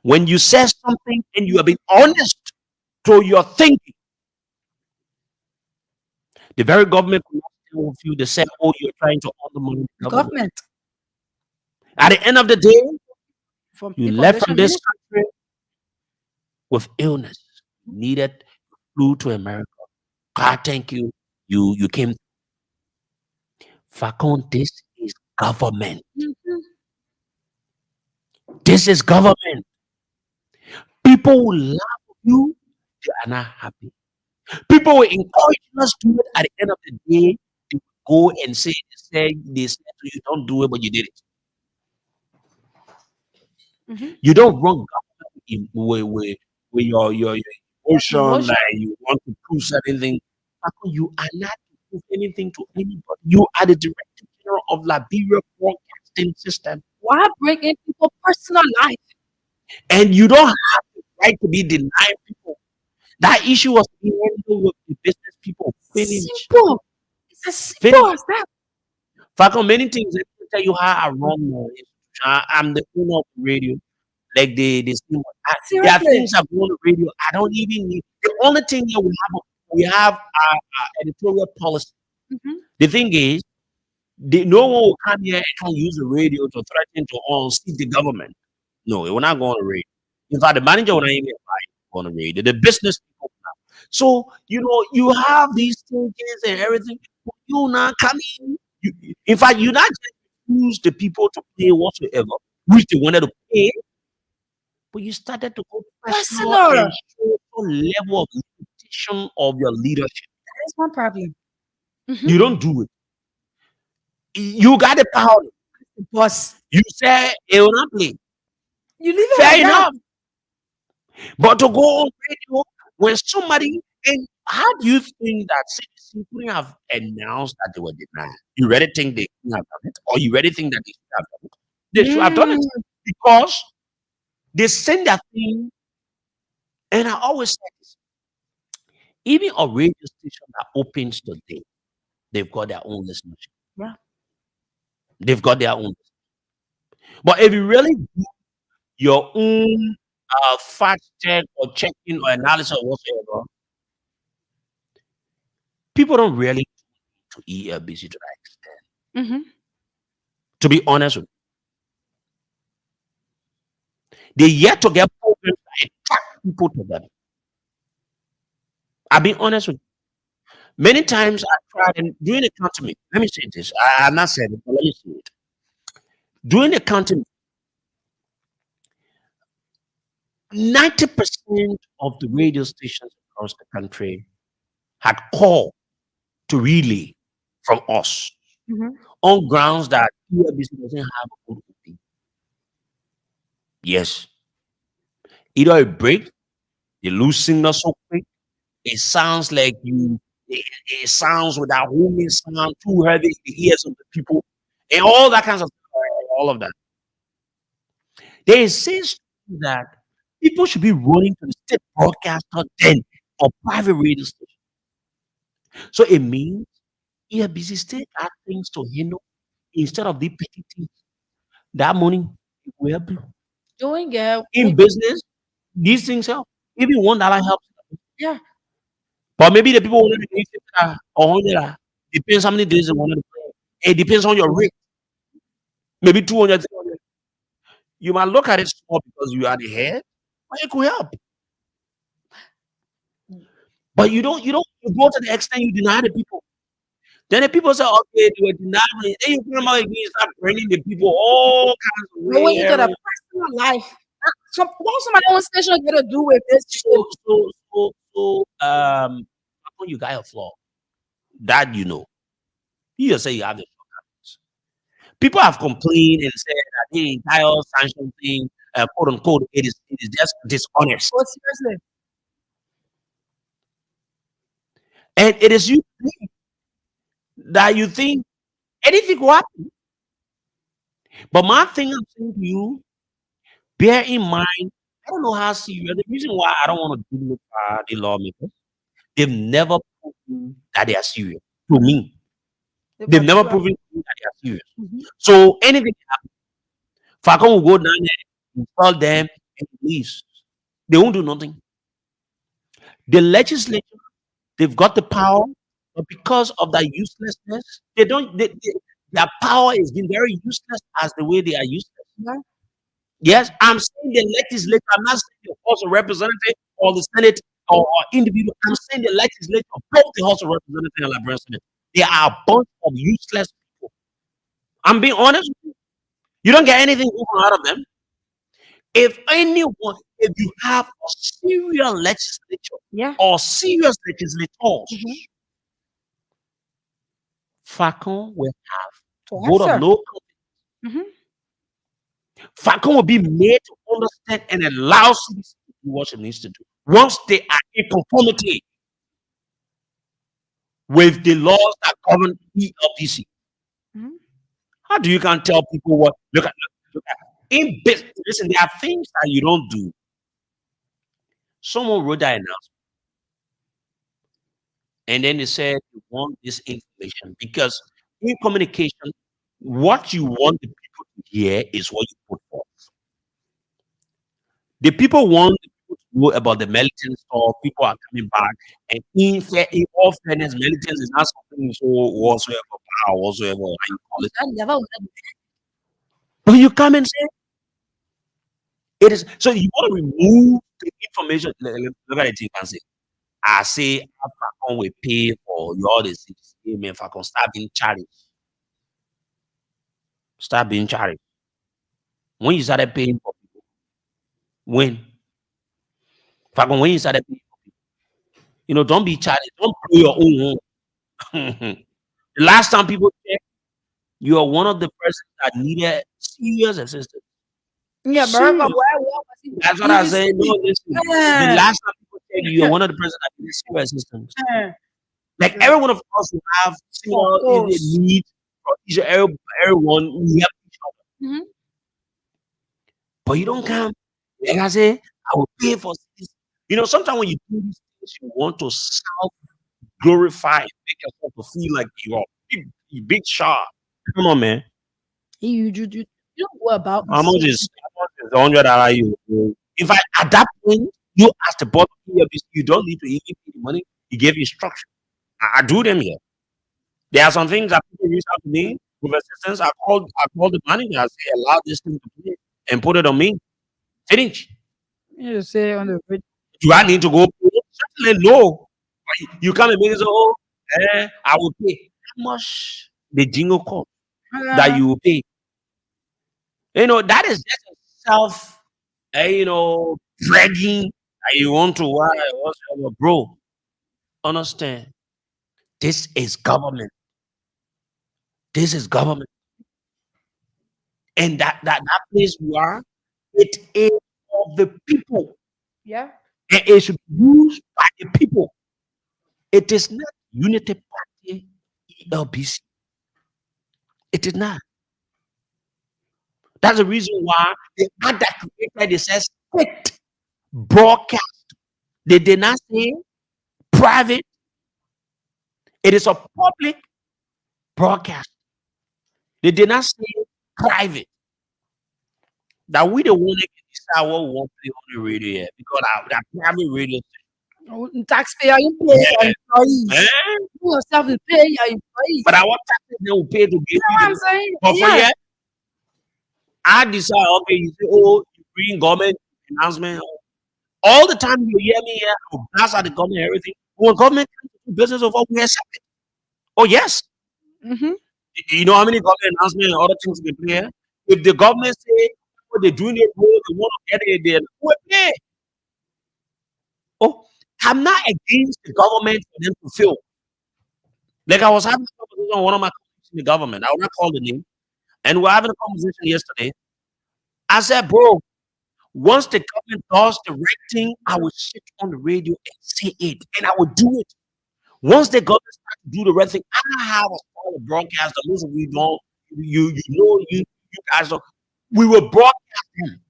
when you said something and you have been honest to your thinking. The very government could not deal with you. They said, "Oh, you're trying to undermine the government." government At the end of the day, from you information left from this ministry. country with illness. You needed flew to America. God, thank you. You came. Facon, this is government. Mhm. This is government. People will laugh at you. They are not happy. People will encourage us to do it. At the end of the day, they will go and say, they said to you, don't do it, but you did it. Mhm. You don't run government with your emotion, Emotion. like you want to prove certain things. Facon, you are not to prove anything to anybody. You are the director general of Liberia broadcasting system. Why bring in people personal life? And you don't have the right to be denying people. That issue was being handled with the business people. Finish. Simple. It's as simple Finish. as that. Falcon, many things, let me tell you how I run my institution. I'm the owner of the radio. Like they say, there are Seriously. things that go on the radio. I don't even need. The only thing that we have our editorial policy. Mhm. The thing is, no one will come here and can use the radio to threaten to unseat the government. No, it will not go on the radio. In fact, the manager will not even go on the radio. The business people. So you have these changes and everything. You not coming. In fact, you not just use the people to pay whatsoever, which they wanted to pay, but you started to go personal Personal. and show some level of limitation of your leadership. That's one problem. Mhm. You don't do it. You got the power. Boss, You say it will not play. you leave it Fair like that. enough. But to go on radio when somebody, and how do you think that CDC couldn't have announced that they were denied? You really think they couldn't have done it? Or you really think that they should have done it? They should have done it Mm. because they send that thing. And I always say this, even a radio station that opens today, they've got their own listenership. Yeah. They've got their own. But if you really do your own fact check or checking or analysis or whatsoever, people don't really to ELBC to that extent. Mhm. To be honest with you, they yet to get programs that attract people to them. I'll be honest with you. Many times I tried and doing the counting. Let me say this. I'm not saying it, but let me say it. Doing the counting, 90% of the radio stations across the country had called to relay from us Mhm. on grounds that ELBC doesn't have a good OP. Yes. Either it breaks, you lose signal so quick, it sounds like it sounds with that homing sound too heavy in the ears of the people, and all that kinds of all of that. There is says that people should be running to the state broadcaster then or private radio station. So it means ELBC state got things to handle instead of the petty things. That money will help you. Doing it. In business, these things help. Even $1 helps. Yeah. But maybe the people wanted to pay 50 or 100. Depends how many days they wanted to pay. It depends on your rate. Maybe 200, 300. You might look at it small because you are the head, but it could help. But you go to the extent you deny the people. Then the people say, okay, they were denied. Then you come out again, start bringing the people all kinds of Going way. into the personal life. What somebody on station got to do with this shit? When you got a flaw, that you just say you have the shortcomings. People have complained and said that the entire sanction thing, quote unquote, it is just dishonest, Oh, seriously. and it is you that you think anything will happen. But my thing I'm saying to you, bear in mind, I don't know how serious. The reason why I don't want to deal with the lawmakers, they've never proven that they are serious. To me, they've never proven to me that they are serious. Mhm. So anything can happen. Falcon will go down there, install them, and leaves. They won't do nothing. The legislature, they've got the power, but because of that uselessness, they don't. Their power has been very useless as the way they are useless. Yeah. Yes, I'm saying the legislature. I'm not saying the House of Representative or the Senate or individual. I'm saying the legislature, both the House of Representative and the Liberia Senate. They are a bunch of useless people. I'm being honest with you. You don't get anything good out of them. If you have a serious legislature Yeah. or serious legislators, Mhm. Falcon will have To vote of answer. no Mhm. Falcon will be made to understand and allow CDC to do what it needs to do. Once they are in conformity with the laws that govern ELPC, Mhm. how do you can tell people what? Look at in business. Listen, there are things that you don't do. Someone wrote that announcement, and then they said you want this information because in communication, what you want the people here is what you put forth. The people want people to know about the militant stuff. People are coming back, and in all fairness, militants is not something so whatsoever, power whatsoever, how you call it. I never would have But you come and say it is. So you want to remove the information. Look at the thing and say, I say, after we pay for your the amen. If I can start being charity, start being charity. When you started paying for people, when when you started paying for people, don't be charity, don't blow your own home. The last time people checked, you are one of the persons that needed serious assistance. yeah, but Serious. That's what I say. No, listen. The last time people checked, you are one of the persons that needed serious assistance. Like every one of us will have similar needs for each everyone. We help each other. Mhm. But you don't come. Like I say, I will pay for this. Sometimes when you do these things, you want to self glorify and make yourself to feel like you are big shot. Come on, man. You don't go about How much is $100 you? In fact, at that point, you ask the bottom here, you don't need to even pay the money. He gave you instruction. I do them here. There are some things that people reach out to me with assistance. I call the manager. I say, allow this thing to play and put it on me. Finish. you say on the video. Do I need to go pay? Certainly no. You come and make it say, oh, I will pay. How much the jingle cost that you will pay? That is just a self, bragging that you want to whatever, bro. Understand? This is government. This is government. And that place you are, it is of the people. Yeah. And it should be used by the people. It is not Unity Party ELBC. It is not. That's the reason why the act that created it says state broadcast. They did not say private. It is a public broadcast. They did not say private. That we the one that can decide what we want to play on the radio here because that private radio Taxpayer, you pay your employees. eh? You yourself will pay your employees. But our taxes they will pay to give You know what I'm saying? But for Yeah. here, I decide, okay, you say, oh, you bring government announcement. All the time you hear me here, I will blast at the government and everything. When government comes to do business of what we accept it. Oh, yes. Mm-hmm. You know how many government announcements and other things we play here? If the government say what they're doing their role, they want to get it, then we pay. Oh, I'm not against the government for them to fail. Like I was having a conversation with one of my colleagues in the government. I will not call the name. And we're having a conversation yesterday. I said, bro, once the government does the right thing, I will sit on the radio and say it, and I will do it. Once the government starts to do the right thing, I have a small broadcaster. Most of you don't, you guys don't. We will broadcast them.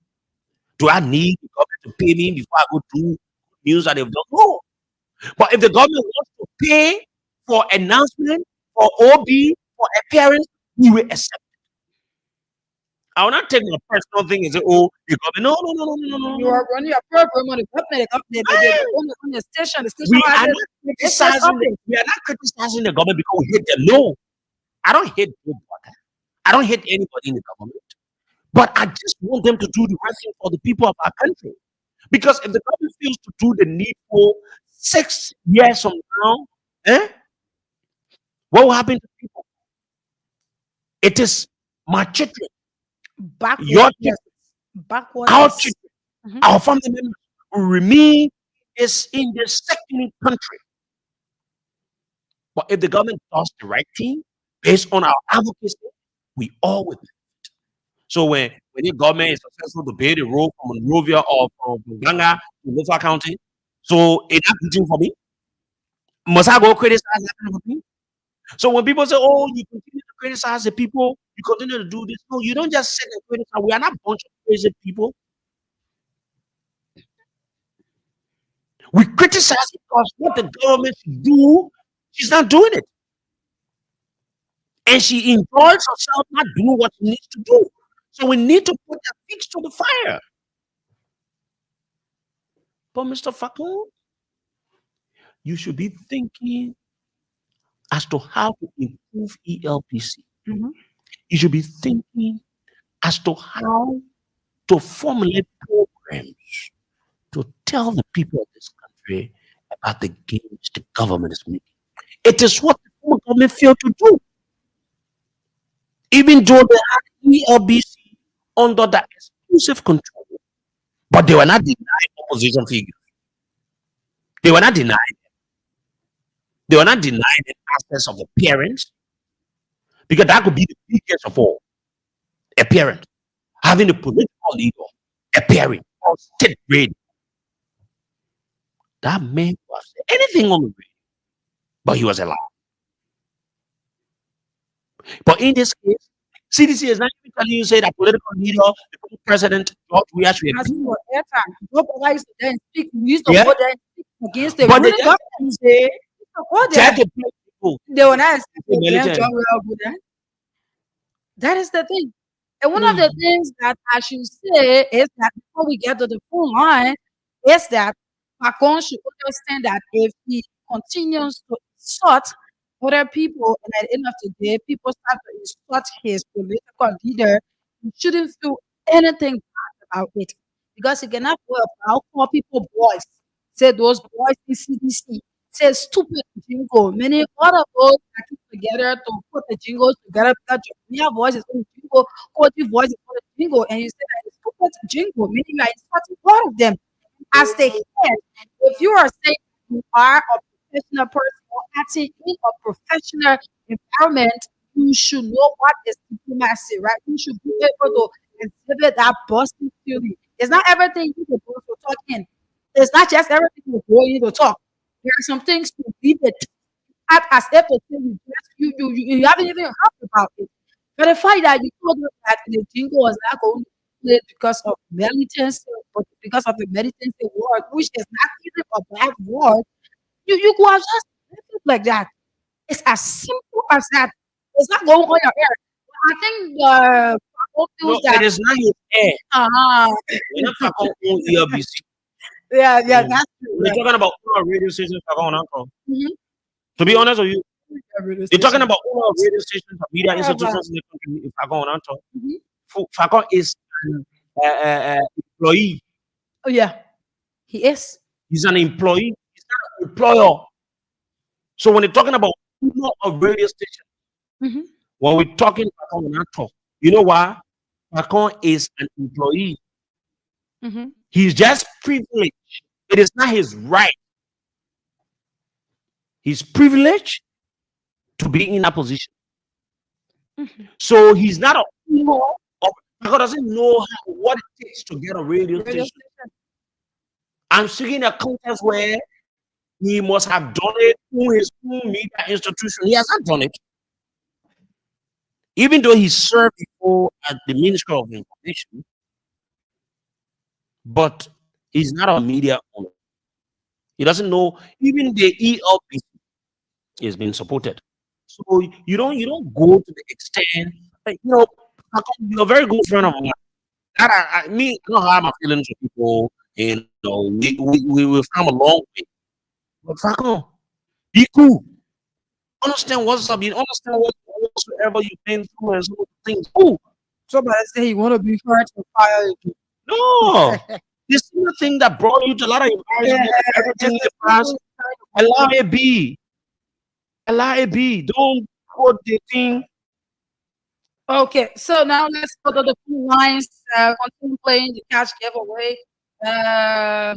Do I need the government to pay me before I go do news that they've done? No. But if the government wants to pay for announcement, for OB, for appearance, we will accept. I will not take my personal thing and say, oh, the government. No. You are running a program on the government, on the station. The station We are has not criticizing. We are not criticizing the government because we hate them. No, I don't hate nobody. I don't hate anybody in the government. But I just want them to do the right thing for the people of our country. Because if the government fails to do the needful 6 years from now, what will happen to people? It is my children, backward, your yes. children, Backward. our Yes. children, Mhm. our family members will remain is in the second country. But if the government does the right thing based on our advocacy, we all will benefit. So when the government is successful to pay the road from Monrovia or from Ganga to Lofa County, so it's not good thing for me. Must I go criticize that kind of thing? So when people say, "Oh, you continue to criticize the people, you continue to do this," no, you don't just sit and criticize. We are not a bunch of crazy people. We criticize because what the government should do, she's not doing it, and she enjoys herself not doing what she needs to do. So we need to put their feet to the fire. But Mr. Facon, you should be thinking as to how to improve ELPC. Mhm. You should be thinking as to how to formulate programs to tell the people of this country about the gains the government is making. It is what the former government failed to do. Even though they had ELBC under the exclusive control, but they were not denied opposition figures. They were not denied. They were not denied the access of the parents, because that could be the biggest of all. A parent having a political leader, a parent on state grade. That man was anything on the radio, but he was alive. But in this case, CDC is not even telling you say that political leader, the president George Weah should As be. we were airtime, nobody used to then speak. We used to Yeah. go there and speak against the But they ruling just government. say We used to go try there. to play people. They were not The expecting militant. John will go there. That is the thing. And one of the things that I should say is that before we get to the full line, is that Macron should understand that if he continues to insult other people, and at the end of the day, people start to insult his political leader, he shouldn't feel anything bad about it. Because he cannot go about call people boys. Say those boys in CDC. Say stupid jingle. Many other those that keep together to put the jingles together because your voice is on the jingle, Cody's voice is on the jingle, and you say that it's stupid jingle, meaning you are insulting all of them. As they head, if you are saying you are a professional person or acting in a professional environment, you should know what is diplomacy, right? You should be able to exhibit that Boston theory. It's not everything you can do to talk in. It's not just everything you go to talk. There are some things to leave it act as if the thing you haven't even heard about it. But the fact that you told us that the jingle was not going to play because of militancy, but because of the militancy word, which is not even a bad word, you could have just left it like that. It's as simple as that. It's not going on your ear. I think the Paco No, feels it that is not his air. We're not talking on ELBC. yeah, Mm. that's true. We're talking about our radio stations. Mhm. To be honest with you, Radio you're talking station. about all our radio stations, media Yeah, but institutions in the country. mhm. Fakon is an employee. Oh yeah, he is. He's an employee. He's not an employer. So when you're talking about owner of radio station, Mhm. when we're talking Fakon, you know why? Fakon is an employee. Mhm. He's just privileged. It is not his right. He's privileged to be in a position. Mhm. So he's not a owner of. Fakon doesn't know what it takes to get a radio Radio station. station. I'm seeing a context where he must have done it through his own media institution. He has not done it. Even though he served before at the Ministry of Information, but he's not a media owner. He doesn't know even the ELP is being supported. So you don't go to the extent, you're a very good friend of mine. I don't have my feelings with people, we've come a long way. But Falcon, be cool. Understand what's up. You understand whatsoever you've been through and some of the things. Cool. Somebody say he want to be hurt to fire you. No. This is the thing that brought you to a lot of embarrassment and everything in the past. Allow it be. Allow it be. Don't put the thing. Okay, so now let's go to the two lines. Continue playing the cash giveaway. Uh,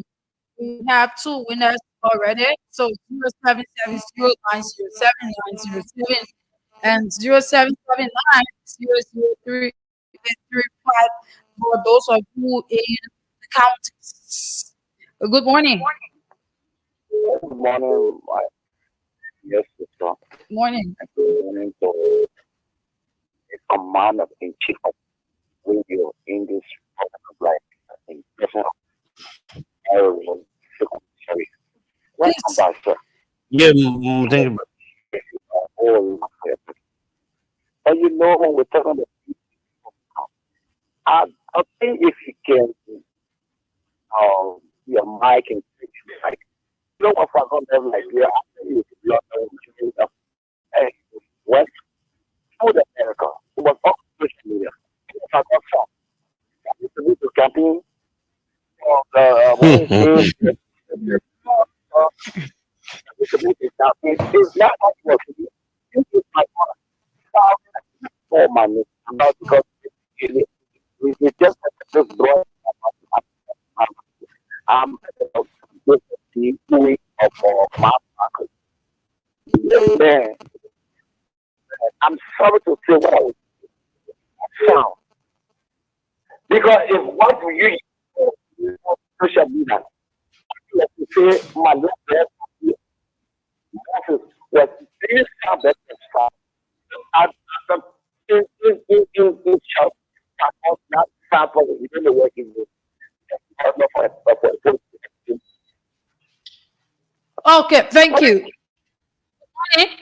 we have two winners already. So 0770907907 and 0779003835 for those of you in the counties. Good morning. Good morning. Yes, sir. Morning. Good morning to the commander in chief of radio in this Republic of life. In person of Aaron, Secretary. Welcome Please. back, sir. Yeah, thank you. All but you know when we're talking about I think if you can, your mic and like, you know what, for example, like, yeah, I think you hey, West South America, it was all social media. It was about Trump. I used to do the campaign, when he said, used to make this campaign. It's not much work to do. This is my thousand for money. About because we just just brought just the way of my market. Man, I'm sorry to say what I was sound. Because if what do you use social media, you have to say my left Moses was this Sabbath and in shop not sample within the working group. Okay, thank you. Morning.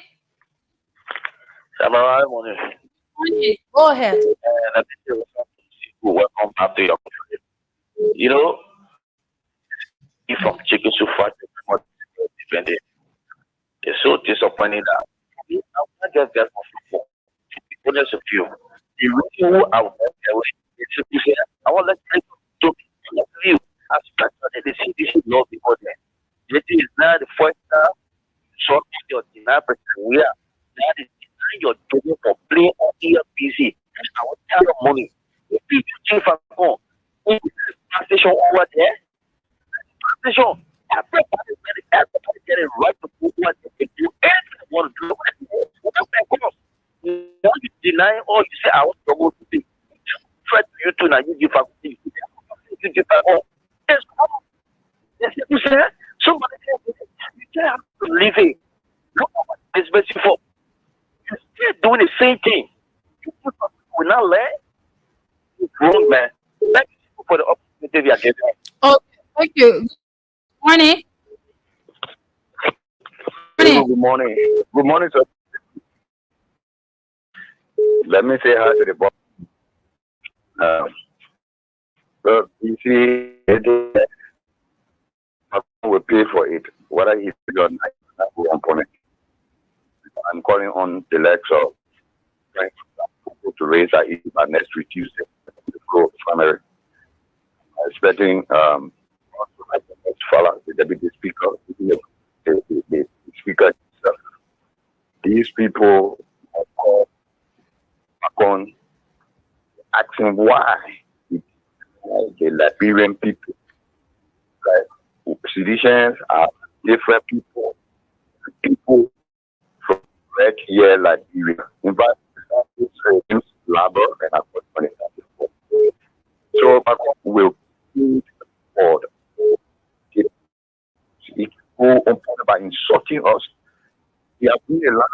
Samurai morning. Morning. Go ahead. And I think you welcome back to your country. You know, if from chicken to fat, much depending. It's so disappointing that I want just get for honest with you. The reason who I want away is simply say I want to you as structured the CDC law before then. This is not the first time short your deny percent we are that is denying your doing for playing on EFBC. I want tell of money. If you chief and go in the station over there, station everybody getting right to do what they can do and they want to do what now you deny or you say I want to go to the try to you too now you give up you give up all yes you say somebody you just have to leave it look at what it's basic for you're still doing the same thing you will not learn it's wrong man thank you for the opportunity we are getting Okay, thank you. Morning. hello Morning. good morning sir let me say hi to the boss so you see will pay for it, whether he's or not. I'm calling on the legs of trying to raise our issue by next week Tuesday to go primary. Expecting also like the next fella, the deputy speaker, the speaker itself. These people are called on asking why the Liberian people, like citizens are different people, people from right here, Liberia. In fact, it's labor and Afghanistan. So, will need board. It go on by insulting us. We have been a lot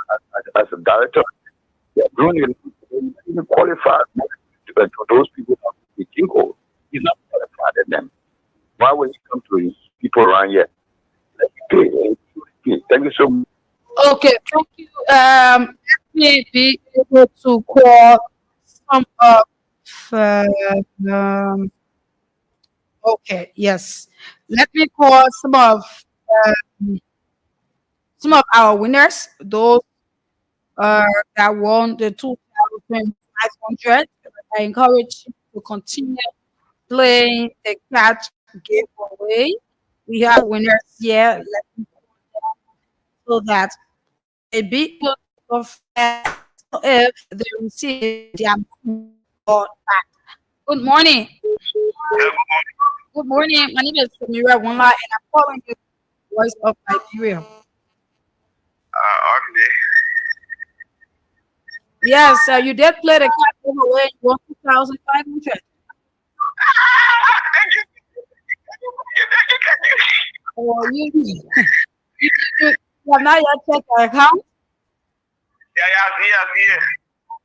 as a director. We are doing a qualified to those people that we think of. He's not qualified at them. Why would he come to his people around here? Thank you so much. Okay, thank you. Let me be able to call some of uh, um, okay, yes. Let me call some of our winners, those that won the 2,500. I encourage you to continue playing the catch giveaway. We have winners here. Let me so that they may be able to confirm if they receive their money or not. Good morning. Good morning. My name is Samira Wanga, and I'm calling you the voice of Liberia. Yes, you did play the cat giveaway. You won 2,500. Or you have not yet checked your account.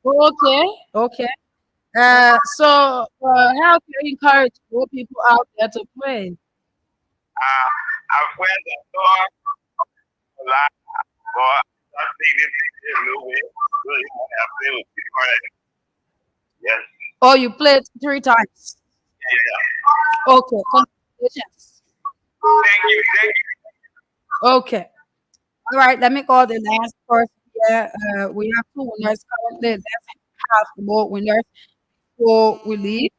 Okay, okay. How can you encourage more people out there to play? Oh, you played 3 times. Okay, congratulations. Thank you. Okay. All right, let me call the last person here. We have two winners currently. Let's have more winners before we leave.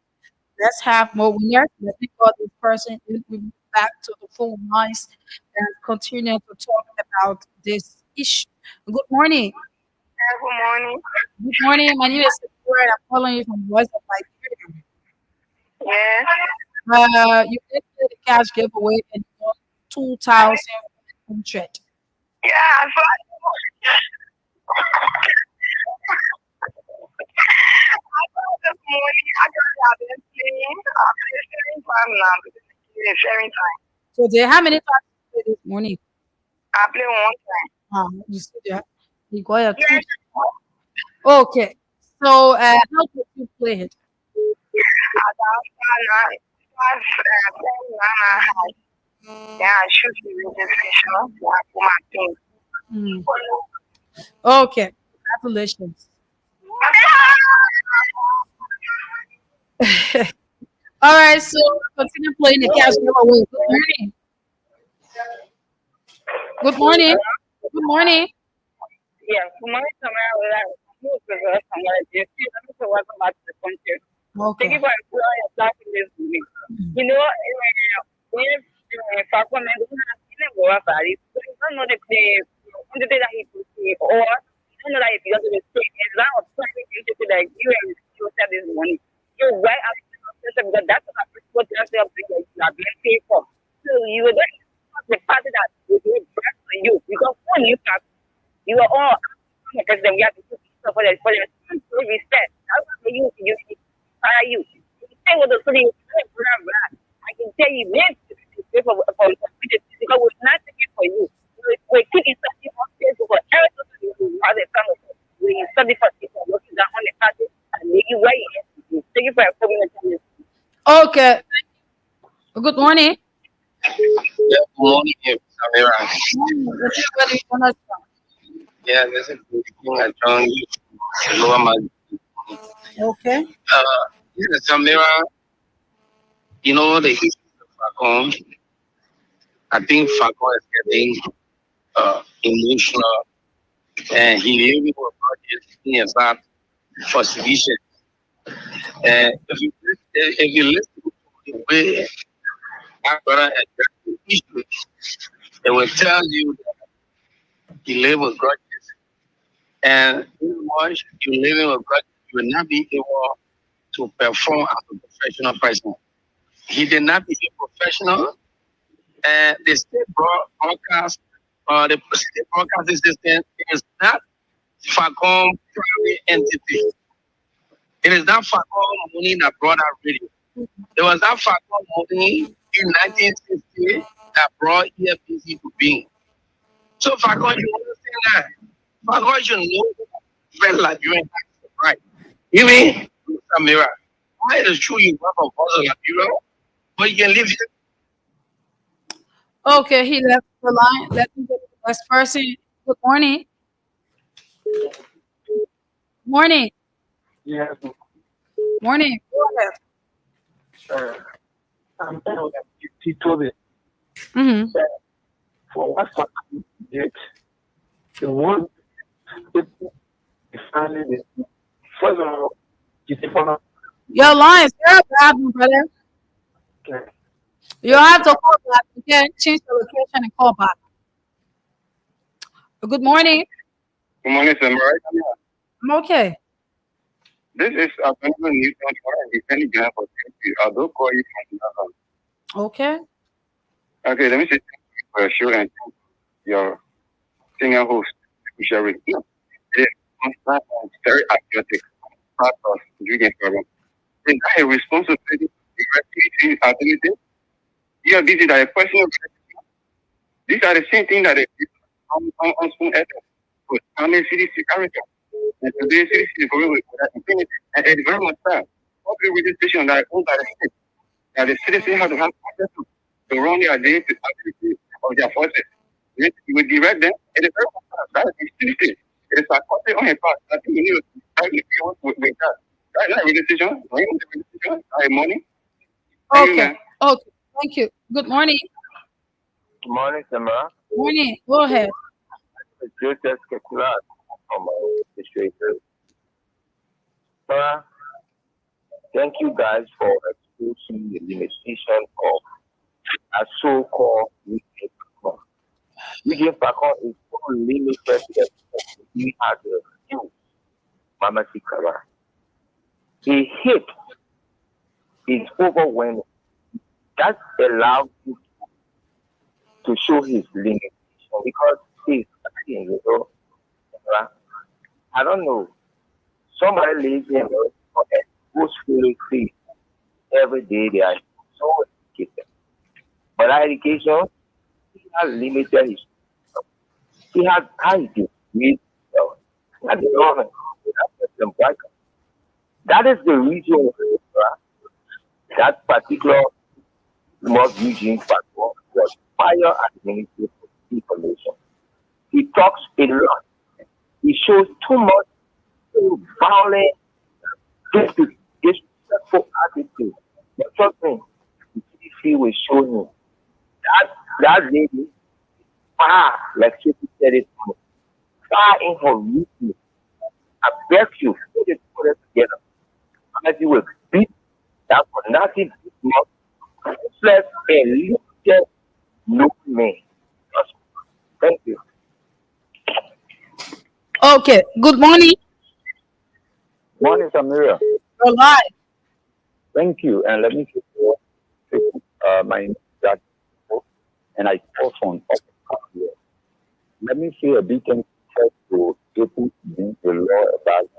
Let's have more winners. Let me call this person. Then we move back to the phone lines and continue to talk about this issue. Good morning. Good morning. Good morning. My name is Sarah. I'm calling you from Voice of Liberia. Yes. You did the cash giveaway and you won 2,100. Yeah, I thought this morning I got been playing. I'm sharing time now. Sharing time. So, there, how many times you played this morning? I play one time. You see that? You got your Yes. two. Okay. So, how did you play it? I got five. Yeah, I should be registration. Yeah, for my thing. Mm. Okay. Congratulations. All right. So, continue playing the cash giveaway. Good morning. Good morning. Good morning. Yeah, for my camera, I move the rest of my day. I'm not sure what about the country. Thank Okay. you for your time this week. You know, if I come and go up, I don't know the day that he could see, or I don't know that if you have to mistake. And that was something interesting that you and you said this morning. You're right after because that's what you have been paid for. So you were the party that would be best for you because when you start, you are all because then we have to put stuff for the reset. That's what you inspire you. You say what the city is I can tell you this for because we're not taking for you. We're keeping something on Facebook for everything you have a family. When you study for people looking down on the party and make you where you are. Thank you for coming to Okay. Good morning. Yeah, good morning, Samira. Where do you want us from? Yeah, this is the thing I joined you. Lower my, Okay. yeah, Samira, you know, the issue of Falcon. I think Falcon is getting emotional and he really was not just thinking about for solution. And if you listen to the way our brother addressed the issue, it will tell you that he live with grudges. And once you living with grudges, you will not be able to perform as a professional person. He did not become professional, and the state broadcast the state broadcasting system is not Falcon private entity. It is not Falcon money that brought out radio. It was not Falcon money in 1960 that brought EFBC to being. So Falcon, you understand that? Falcon should know very Liberian taxes, right? You mean, Samira, why is it true you work for Liberia, but you can live here? Okay. He left the line. Let me get the next person. Good morning. Morning. Yes, Morning. Go ahead. I'm telling you, he told it Mm-hmm. for what Falcon did, the one people finally did. First of all, you say for now, Your line is very bad, my brother. okay. You have to call back. Okay. Change the location and call back. Good morning. Good morning, Samara. I'm okay. This is a Benjamin Newton for a defending guy for safety. I'll do call you from Okay. Okay, let me say thank you for your show and your senior host, Sherry. It is constant and very athletic part of drinking program. Is that a responsibility directly to ability? Yeah, this is a question of these are the same thing that they did on school ethics with Army CDC character. And today CDC is going with that infinity. And it's very much sad. Public registration that owned by the state. Now the citizen have to have access to run their day to activity of their forces. You will direct them. It is very much sad. That is CDC. It is a country on a part. I think we need to with that. Right now, registration, when the registration, money. Okay. Okay. Thank you. Good morning. Good morning, Samara. Morning. Go ahead. It's Joseph Kekula from Administrator. Sarah, thank you guys for exposing the limitation of a so-called weekend platform. Weekend platform is so limited that he has a huge Mama Sikara. The hit is overwhelming. That allows you to show his limitation because he's studying, I don't know. Somebody lives in who's feeling free every day. They are so educated. But that education, he has limited his. He has high degree. That's the government. That is the reason why that particular small Eugene platform was fire administrative information. He talks a lot. He shows too much violent, disrespectful attitude. But trust me, the CDC will show you that lady far, like she said it, far in her weakness. I beg you, put it together. And you will beat that for nothing this month. Let's a limited no man. Thank you. Okay. Good morning. Morning, Samira. You're live. Thank you. And let me say, my name is Jack, and I call from here. Let me say a big thank you to people being the law about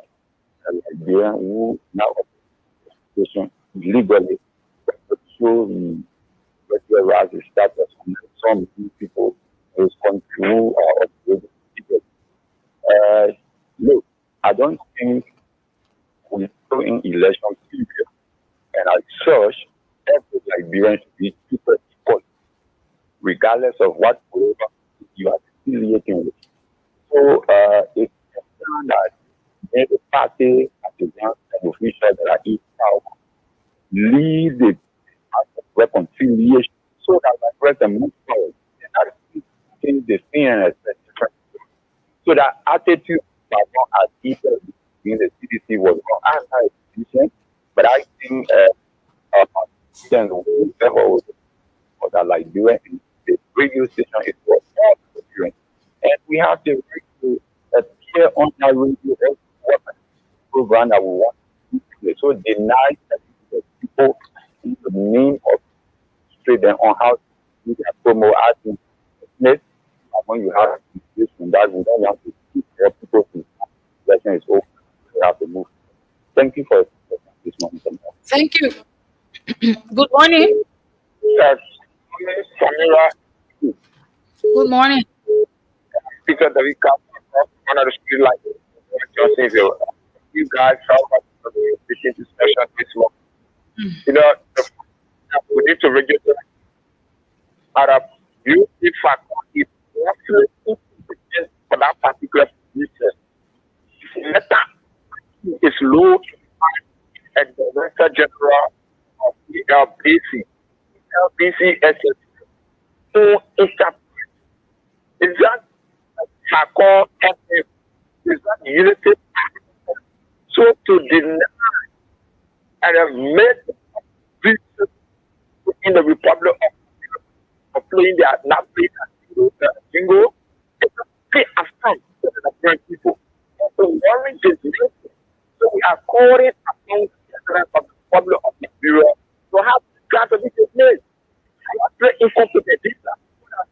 Liberia who now education legally show the regular the status and some people respond to look, I don't think we go in election period and I search every Liberian to be super equal, regardless of what political you are affiliating with. So it's that every party at the ground and officials that are in power lead the path of reconciliation so that the president moves forward. And that is things the CNS so that attitude was not as equal in the CDC was not anti-institution, but I think then the level for that Liberia and the radio station is what all Liberians. And we have the right to appear on that radio what program that we want to do. So deny that people in the name of straight them on how to do their promo acting business. And when you have this and that, we don't want to keep people to election is over. We have to move. Thank you for this morning. Thank you. Good morning. Yes, Samira, Good morning. Speaker David one of the street lights. You guys have this discussion this morning. You know, we need to register Arab. You, in fact, if you for that particular position, is low at the Director General of the LBC. LBC so it's that Hakon FM, is that unity. So to deny and have made this in the Republic of playing their not playing jingle, it's a pay aside to the different people. So warrant is so we are calling upon the Republic of Liberia to have strategy to play. Very incompetent leader.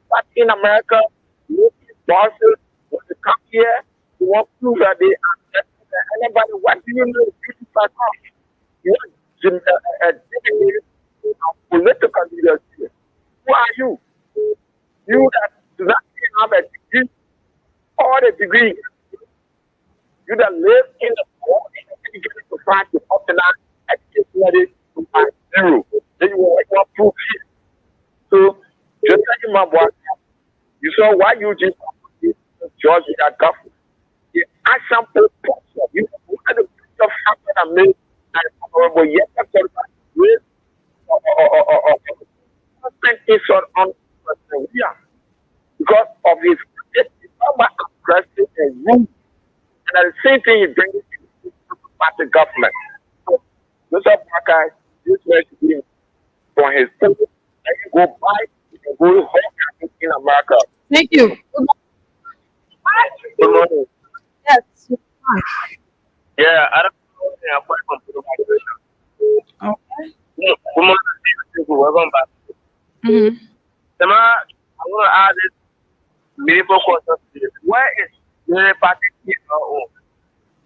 But in America, bosses when they come here, they want to prove that they are anybody. What do you know? Beauty platform. You are political leaders here. Who are you? You that do not have a degree or a degree. You that live in the poor and educated society, optimize education to find zero. Then you want to prove it. So, just like my boy, you saw why you just George that government. The action proposal, you know, what are the stuff happened and made and honorable yes, with short on yeah, because of his aggressive and rude. And at the same thing, he brings it to the government. So, Mr. Parker, this way to be for his people, and you go buy, you can go home in America. Thank you. Good morning. Yes. Yeah, I don't know. I'm quite comfortable. Okay. Good morning. Welcome back. Mm-hmm. I want to add this meaningful question to this. Where is the party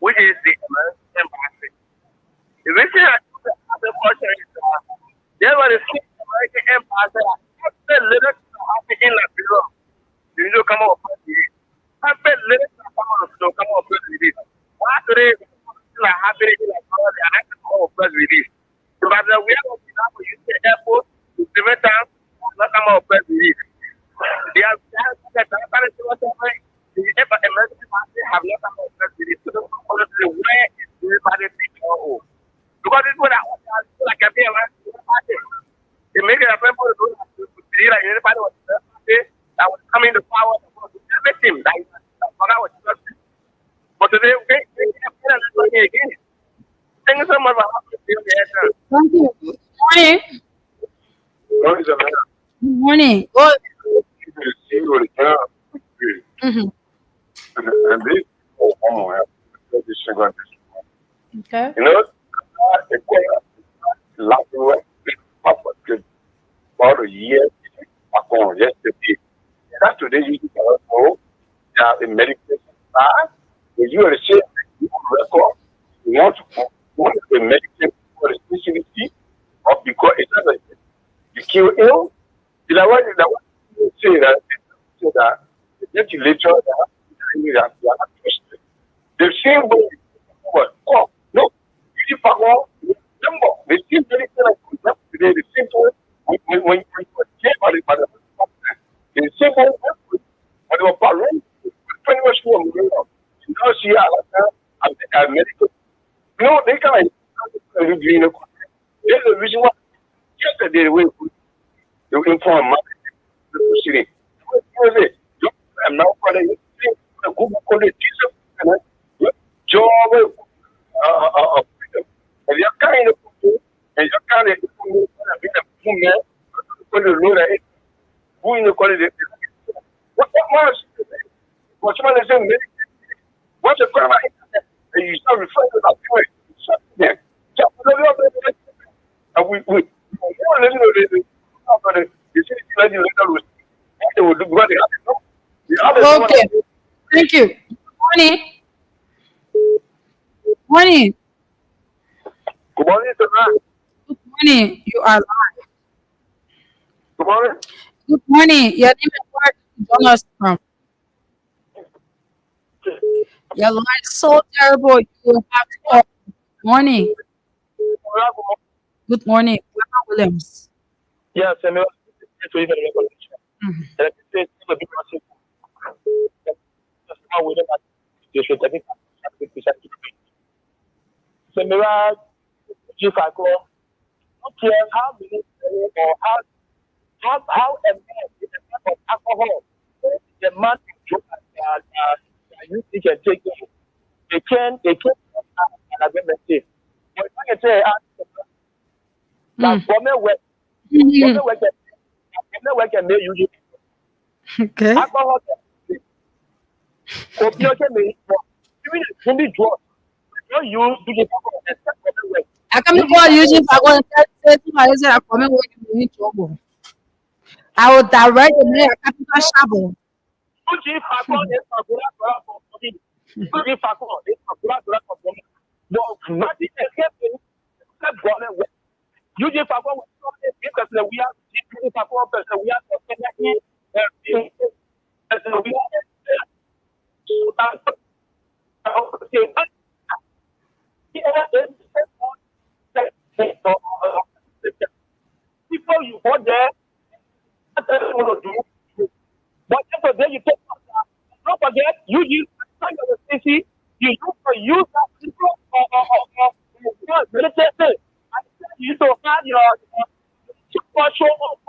which is the American embassy? The reason I put the question is there was a American embassy that little to happen in Liberia. You know, come up with it. Happen little to come up with it. Why today like happening in Liberia and I can come up with it? But we have to use the airport to prevent them not come up with it. They have the American embassy have not come up with it. So where is everybody thinking? Because it's what I want to like a beer, they make it a people to do like anybody was that was coming to power the team. But today, they again. Thank you so much for having me. Thank you. Good morning. Good morning. Good. Mm-hmm. And this, Okay. you know, about a year ago, yesterday. That's today you cannot know that the medication side, if you are the same record, you want the medication for the specialty, or because it's not like you kill ill. Did I want to say that the ventilator that they are not trusted. The same way, oh, no, you didn't number, the same medication like today, the same way. When you came out of the simple but they were parents, pretty much more. Now she has medical. No, they can't do there's a reason why yesterday we inform the proceeding. I'm now for the Google college job and you're kind of and you're kind of who in the college what more what's one of them what's a crime and you start referring to that and we Okay. Thank you. Good morning. Morning. Good morning, sir. Good morning. You are live. Good morning. Good morning. Your name and where you join us from. Your line is so terrible. You will have to call. Morning. Good morning. Grandma Williams. Yes, I know. Mhm. Samira, if I go, don't care how many or how a man is a type of alcohol, the man you can take it. They can an agreement. But I can say, Mm. for me, Mhm. work can make you Okay. alcohol. Opiate me, even if you need drugs, don't use to get alcohol. I come to call you if I want to say to my husband, I'm coming when you in trouble. I will direct the mayor capital shovel. People you go there, that's what you want to do. But then today you take don't forget you use kind of the city, you use that people or military. You to have your for show up.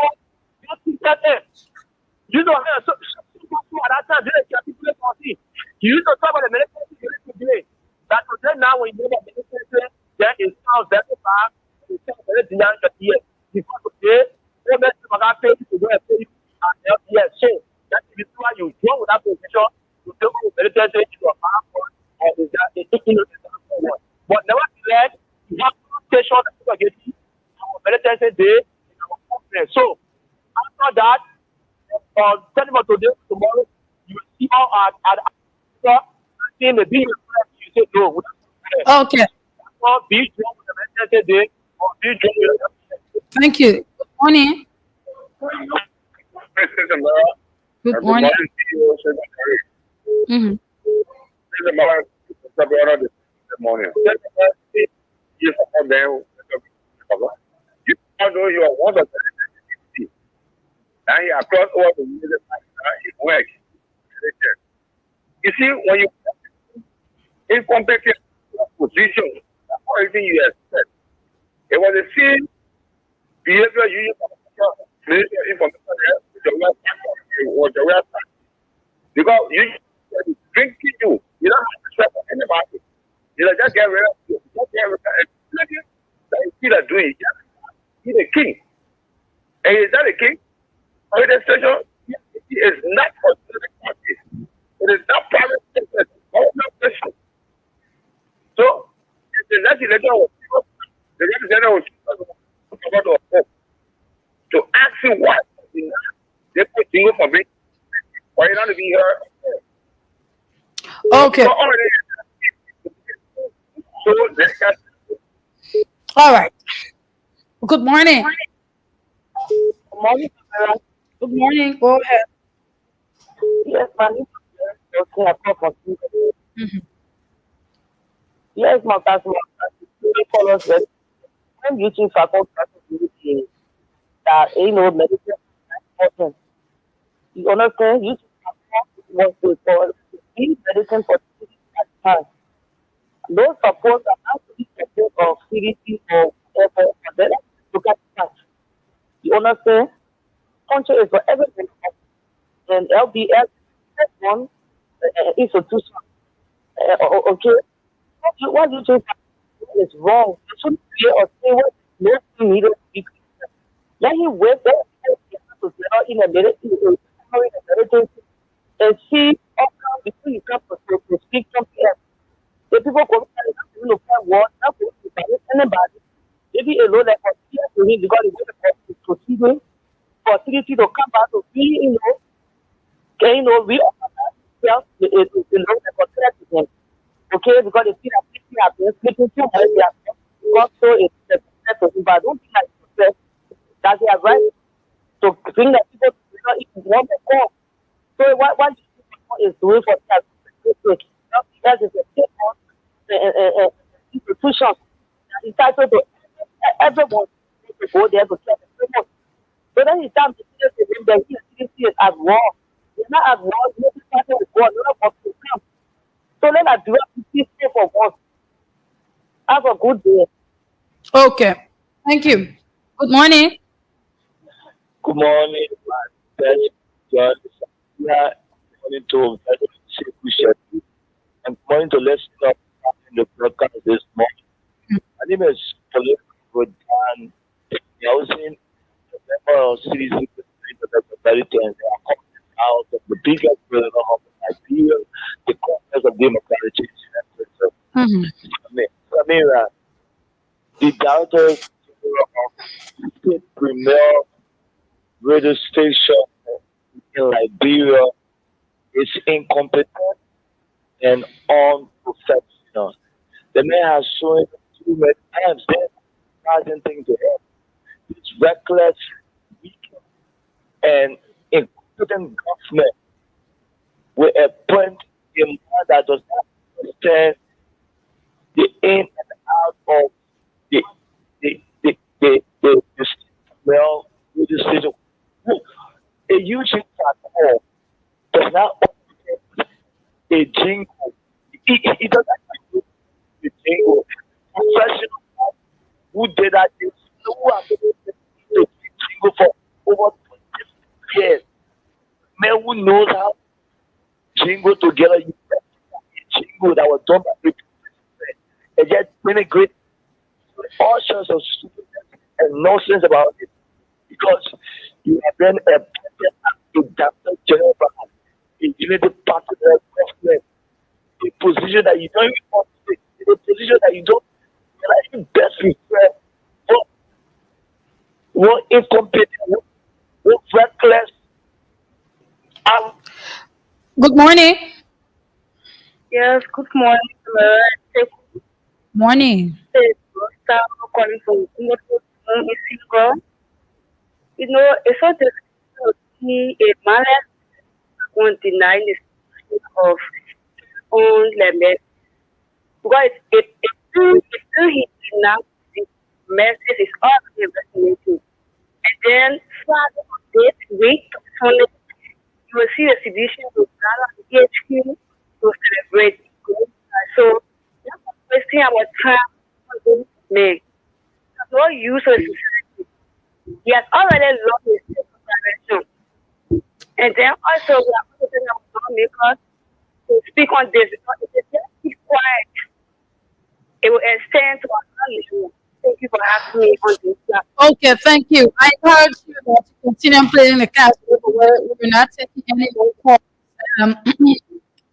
You know, so at that time, people see. You used to talk about the military today. That today now, when you know the military, there is sounds very bad. It sounds very young here. Because today, all that you have paid to go and pay and LPS. So that's the reason why you join with that position. You take the military to your passport, and is that a taking it forward. But nevertheless, you have to station that people get our military day in our conference. So after that, tell about today, tomorrow, you will see how at seeing the big you say no. Okay. Or be drunk with the military day, or be drunk with Thank you. Good morning. Good morning. Mm-hmm. You know you are one of the and you across all the music it works. You see, when you incompetent position, that's everything you expect. It was the same behavior you use information with the website. Because you drinking you don't have to stress on anybody. You know, just get rid of you. Just get rid of it. That is still doing. He's a king. And is that a king? Radio station is not for the party. It is not private business. Government. So, the legislature was to ask you what they put you for me. Why you not to be here? Okay. All right. Good morning. Good morning, Sarah. Good morning. Go ahead. Yes, my name is okay. I come from Mm-hmm. Yes, my customer. You call us that when you choose faculty that medical is important. You understand? You choose what they call medicine for at time. Those support are not to be support of CDC or whatever, but then look at that. You understand? Country is for everything. And LBS one institution. Okay, what you think is wrong? You shouldn't say or say what is most needed to be clear. Let him wait there to get in a military and see outcome before you come to speak something else. The people come and not to look at what, not to look at anybody. Maybe a low level to him because he was proceeding for authority to come back to be, we offer ourselves the loan and contract to them. Okay, because they feel that people have been sleeping too much, they have also it's a to but I don't think like success that they are right to bring the people together if one more call. So what you is doing for that because it's a state institution that is entitled to everyone to go there to get the framework. So then he starts to him that he is at war. It's not at war, maybe starting with war, none of us will come. So let us do it for once. Have a good day. Okay. Thank you. Good morning. Good morning, my best John. Yeah, morning to and morning to listen up in the broadcast this morning. My name is Political Dan Housing, the member of CDC Prosperity, and they are coming out of the biggest president of Liberia, the Congress of Democratic Mm-hmm. Samira, the director of state premier radio station in Liberia is incompetent and unprofessional. The man has shown too many times that hasn't thing to him. It's reckless, weak, and incompetent government will appoint a man that does not understand the in and out of the well with the station. A huge platform does not open a jingle. It doesn't have a jingle. Professional who did that thing, who are the jingle Jingo for over 20 years. Man who knows how Jingo together, you Jingo that was done by people. And yet, many great all sorts of stupid and nonsense about it because you have been appointed as a director general in unity party government, a position that you don't even want to take, a position that you don't like best refer for one incompetent, one reckless, and Good morning. Yes, good morning. Take Morning. start calling from Singapore in Singapore. It's so difficult to see a man on denying the situation of own limit. Because if he denies the message is already resonating. And then Friday of this week, Sunday, you will see the exhibition with Ghana HQ to celebrate. So that's the question I was trying to make. No use of society. He has already lost his direction. And then also we are also talking about lawmakers to speak on this because if they just keep quiet, it will extend to another level. Thank you for having me on this platform. Okay, thank you. I encourage you that to continue playing the cards. We're not taking any more calls. Um,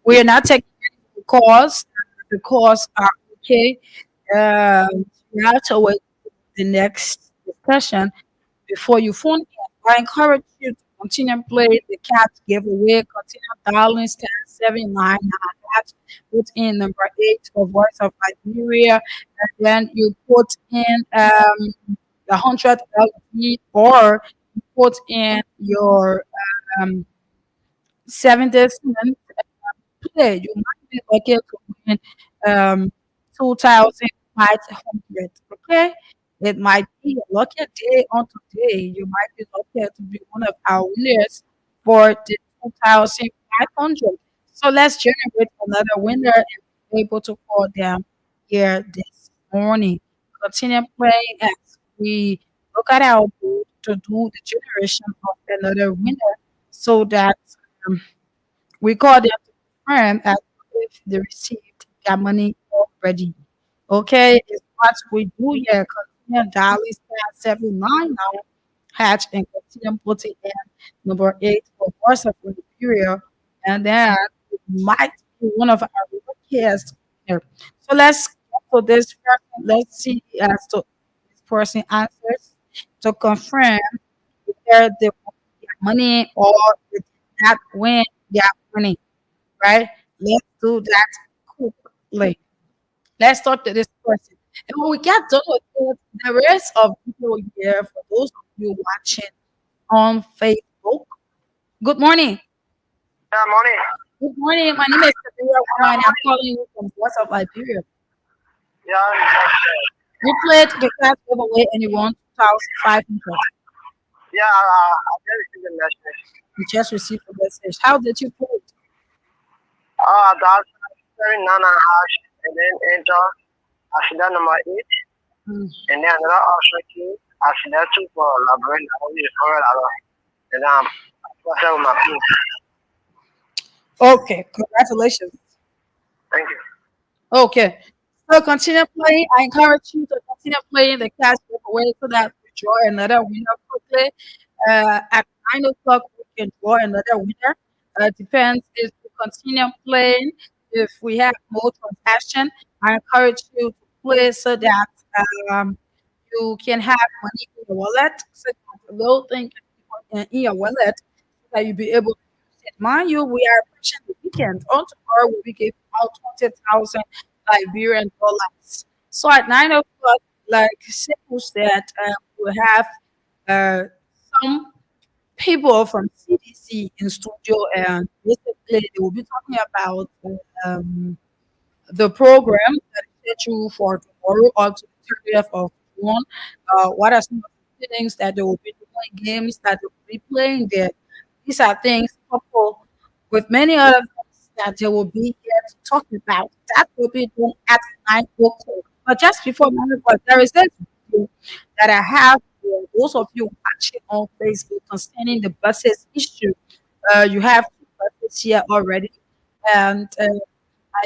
we are not taking any more calls. The calls are okay. You have to wait for the next discussion before you phone in. I encourage you to continue playing the cat giveaway. Continue dialing *799 cat. Put in number 8 for Voice of Liberia, and then you put in the 100 LP, or you put in your 70 cents play. You might be lucky to win 2,500. Okay, it might be a lucky day on today. You might be lucky to be one of our winners for the 2,500. So let's generate another winner and be able to call them here this morning. Continue playing as we look at our board to do the generation of another winner so that um, we call them to confirm as if they received their money already. Okay, it's what we do here. Continue dialing *799 hatch and continue putting in number 8 for Voice of Liberia, and then it might be one of our luckiest here. So let's go to this person. Let's see as to this person answers to confirm whether they won their money or they did not win their money. Right? Let's do that quickly. Let's talk to this person. And when we get done with it, the rest of people here, for those of you watching on Facebook, good morning. yeah, money. Good morning. My name is Kabiria Wine. I'm calling you from Voice of Liberia. Yeah, You played the class giveaway and you won 2,500. yeah, I just received the message. You just received the message. How did you play it? That's very nana hash and then enter accident number 8 Mm. and then another option key accident 2 for labyrinth only for a lot and what's up with my pin. Okay, congratulations. Thank you. Okay. So continue playing. I encourage you to continue playing the cash giveaway so that we draw another winner quickly. At 9 o'clock, we can draw another winner. Depends if we continue playing. If we have more transaction, I encourage you to play so that um, you can have money in your wallet. So that the little thing can be in your wallet so that you'll be able to use it. Mind you, we are approaching the weekend. On tomorrow, we'll be giving out 20,000 Liberian dollars. So at 9 o'clock, like Sekou said, we'll have uh, some people from CDC in studio, and basically they will be talking about um, the program that is scheduled for tomorrow or to the 30th of June. What are some of the things that they will be doing, games that they will be playing there? These are things coupled with many other things that they will be here to talk about. That will be done at 9 o'clock. But just before 9 o'clock, there is this video that I have for those of you watching on Facebook concerning the buses issue. You have two buses here already, and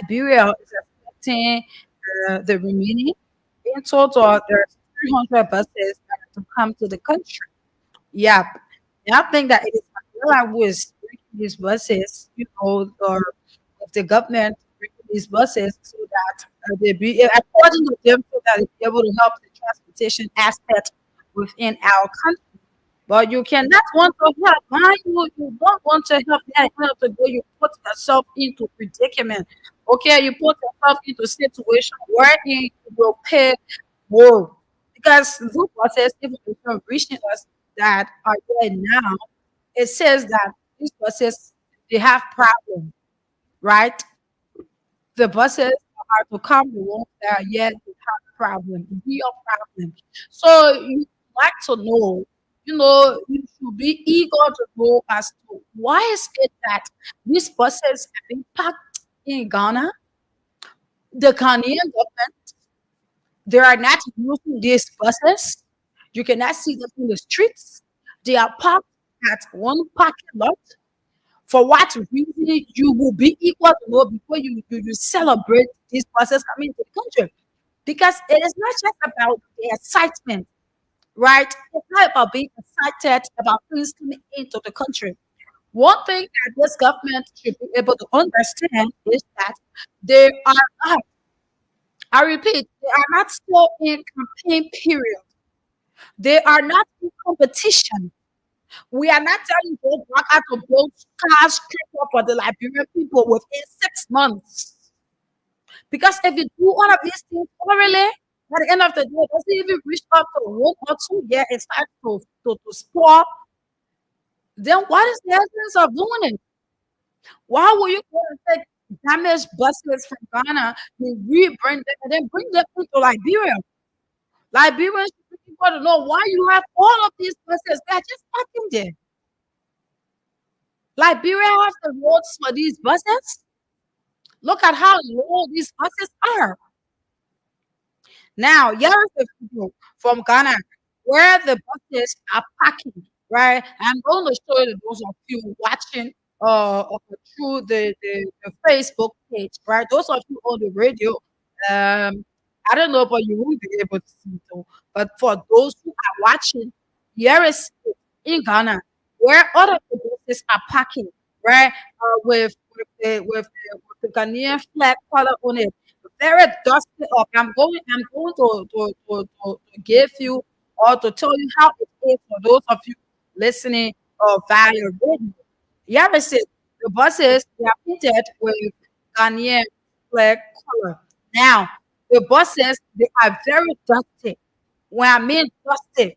Liberia is expecting the remaining. In total, there's 300 buses that are to come to the country. Yep. And I think that it is Mandela who is bringing these buses, or of the government bringing these buses so that they be according to them so that they be able to help the transportation aspect within our country. But you cannot want to help. Why you don't want to help that help to go, you put yourself into predicament. Okay, you put yourself into a situation where you will pay more. Because those buses, even if you're reaching us that are there now, it says that these buses they have problems, right? The buses are to come the ones that are yet to have problem, real problem. So you like to know, you should be eager to know as to why is it that these buses have been packed in Ghana, the Ghanaian government, they are not using these buses. You cannot see them in the streets. They are parked at one parking lot. For what reason you will be equal to know before you celebrate these buses coming to the country? Because it is not just about the excitement, right? It's not about being excited about things coming into the country. One thing that this government should be able to understand is that they are not, I repeat, they are not still in campaign period. They are not in competition. We are not telling go back out to build skyscraper for the Liberian people within 6 months. Because if you do all of these things thoroughly, at the end of the day, it doesn't even reach up to 1 or 2 years, it starts to spoil. Then what is the essence of doing it? Why will you go and take damaged buses from Ghana and bring them and then bring them into Liberia? Liberians should want to know why you have all of these buses. They are just parking there. Liberia has the roads for these buses. Look at how low these buses are. Now, here is the video from Ghana where the buses are parking, right? I'm going to show you those of you watching through the Facebook page, right? Those of you on the radio, I don't know, but you won't be able to see it though. But for those who are watching, here is it in Ghana where other buses are parking, right? With the Ghanaian flag color on it, very dusty up. I'm going to give you or to tell you how it is for those of you listening via radio. Yeah, I said the buses they are painted with Ghanaian flag color. Now the buses they are very dusty. When I mean dusty,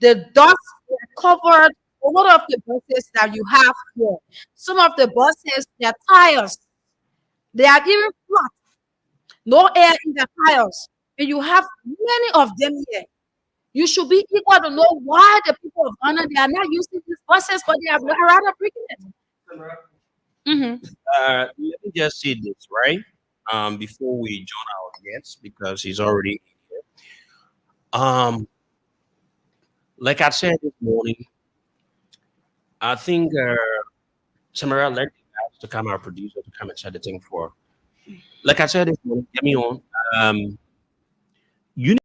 the dust is covered a lot of the buses that you have here. Some of the buses, their tires, they are even flat, no air in the tires, and you have many of them here. You should be equal to know why the people of Ghana they are not using these buses, but they are rather breaking it. Mm-hmm. Let me just say this, right? Before we join our guest, because he's already here. Like I said this morning, I think Samara let the guys to come, our producer, to come and set the thing for. Like I said this morning, get me on. You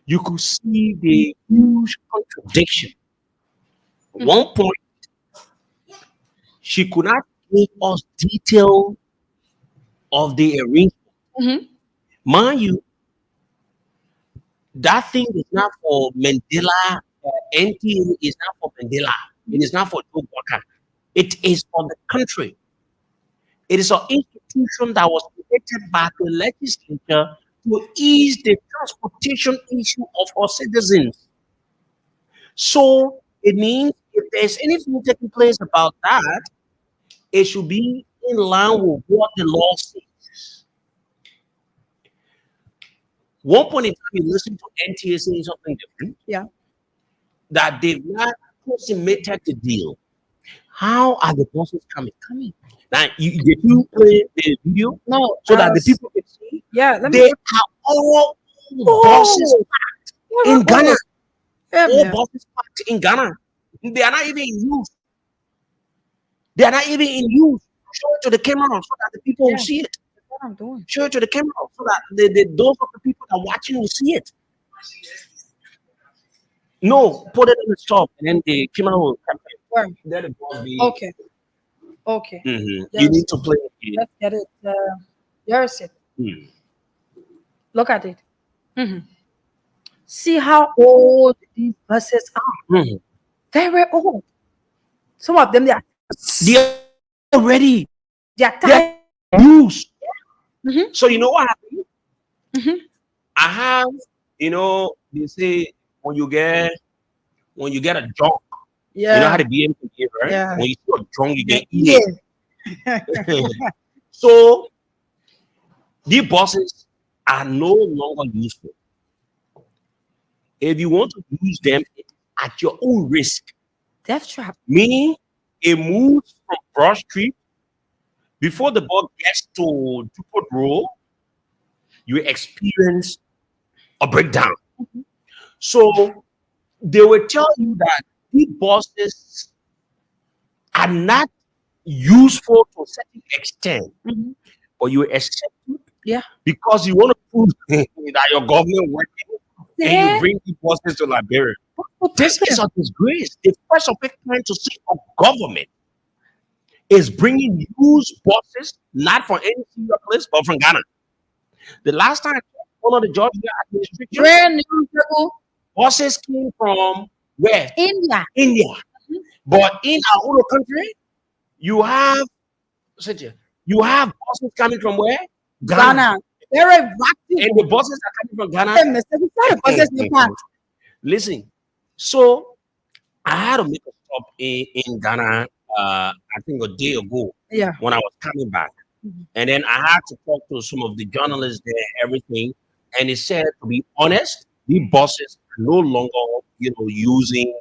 you could see the huge contradiction. One point, she could not give us detail of the arrangement. Mm-hmm. Mind you, that thing is not for Mandela. NTA is not for Mandela. It is not for Joe Walker. It is for the country. It is an institution that was created by the legislature to ease the transportation issue of our citizens. So it means if there's anything taking place about that, it should be in line with what the law says. One point in time, you listen to NTA saying something different. Yeah. That they've not consummated the deal. How are the bosses coming? Now, did you play the video No. so that the people can see? Yeah. Let They me. are all bosses packed in Ghana. Yeah, All man. bosses packed in Ghana. They are not even in use. They are not even in use. Show it to the camera so that the people will see it. That's what I'm doing. Show it to the camera so that those of the people that are watching will see it. No, put it in the stop and then the camera will come in. Where? Let the boss be. Okay. Okay. You Yes. need to play it. Let's get it. Here's it. Mm. Look at it. Mhm. See how old these buses are. Mhm. Very old. Some of them, They are already they are they tired. are used. Mhm. So you know what happened? Mhm. I have, they say when you get a drunk, you know how Yeah. the BM can give, right? Yeah. When you see a drunk, you get Yeah. eaten. So these buses are no longer useful. If you want to use them, it's at your own risk. Death trap. Meaning, it moves from Broad Street before the bus gets to Dupont Road, you experience a breakdown. So they will tell you that these buses are not useful to a certain extent, Mhm. but you accept it Yeah. because you want to prove that your government working and you Yeah. bring the buses to Liberia. What This is person? a disgrace. The first of its kind to see a government is bringing used buses, not from any single place, but from Ghana. The last time one of the Georgia administration, Brand new people. buses came from where? India. India. Mhm. But in our own country, you have you have buses coming from where? Ghana. Ghana. Very And active. the buses are coming from Ghana. Hey, Mr. We saw the buses in the park. Listen, so I had to make a stop in Ghana, I think a day ago Yeah. when I was coming back. Mhm. And then I had to talk to some of the journalists there, everything. And they said, to be honest, the buses are no longer, using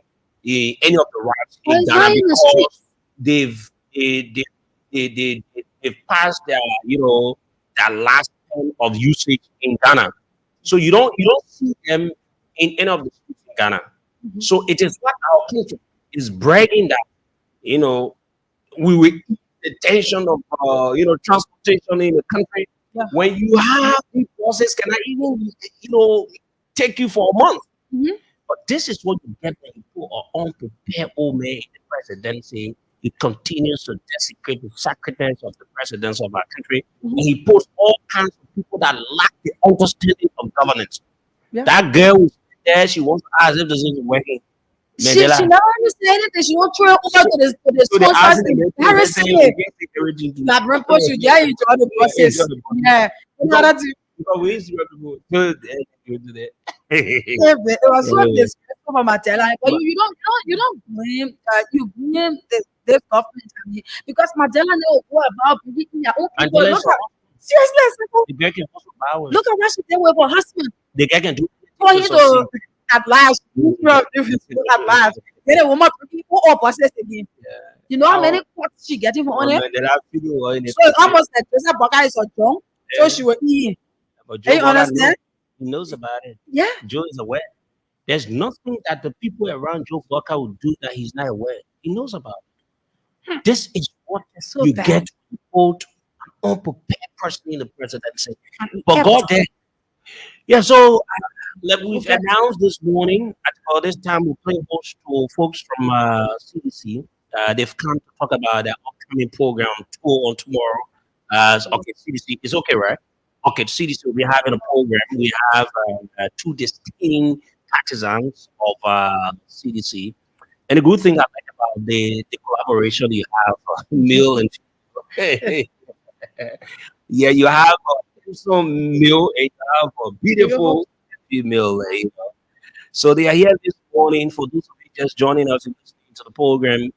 any of the routes Well, in it's Ghana not in the street. because they've passed their last term of usage in Ghana. So you don't see them in any of the streets in Ghana. Mhm. So it is what our country is bragging that we will ease the tension of transportation in the country Yeah. when you have these buses cannot even take you for a month. Mhm. But this is what you get when you put an unprepared old man in the presidency. He continues to desecrate the sacredness of the presidents of our country, and he puts all kinds of people that lack the understanding of governance. Yeah. That girl was there; she wants to ask if this is working. She Mandela. never understand it. She won't throw it over to the So they sponsors ask them, and they embarrass say, it. "Get security to Like, bro, push you. Yeah, you draw the Yeah, buses. enjoy the buses. Yeah. You know that too. Because we used to have people do that. Yeah, but it was so Yeah. disgraceful for Mandela. But you don't blame you blame this government I mean, because Mandela know what about beating their own people. Mandela Look is at seriously, simple. the guy can also power. Look at what she did with her husband. The guy can do For him to at last, at last, then a woman people all buses again. You know how many cuts she getting for on it? So it's almost like Joseph Baka is a drunk, so she will eat. But Do you Joe Biden understand? he knows about it. Yeah. Joe is aware. There's nothing that the people around Joe Walker will do that he's not aware. He knows about it. This is what So you bad. get to hold an unprepared person in the presidency. And But kept- God there. Yeah, so Like we've Okay. announced this morning, at about this time, we're playing host to folks from CDC. They've come to talk about their upcoming program tour on tomorrow. Okay, CDC is okay, right? Okay, CDC will be having a program. We have two distinct partisans of CDC. And the good thing I like about the collaboration, you have male and female. Yeah, you have some male and you have a Beautiful. beautiful female. So they are here this morning. For those of you just joining us and listening to the program, good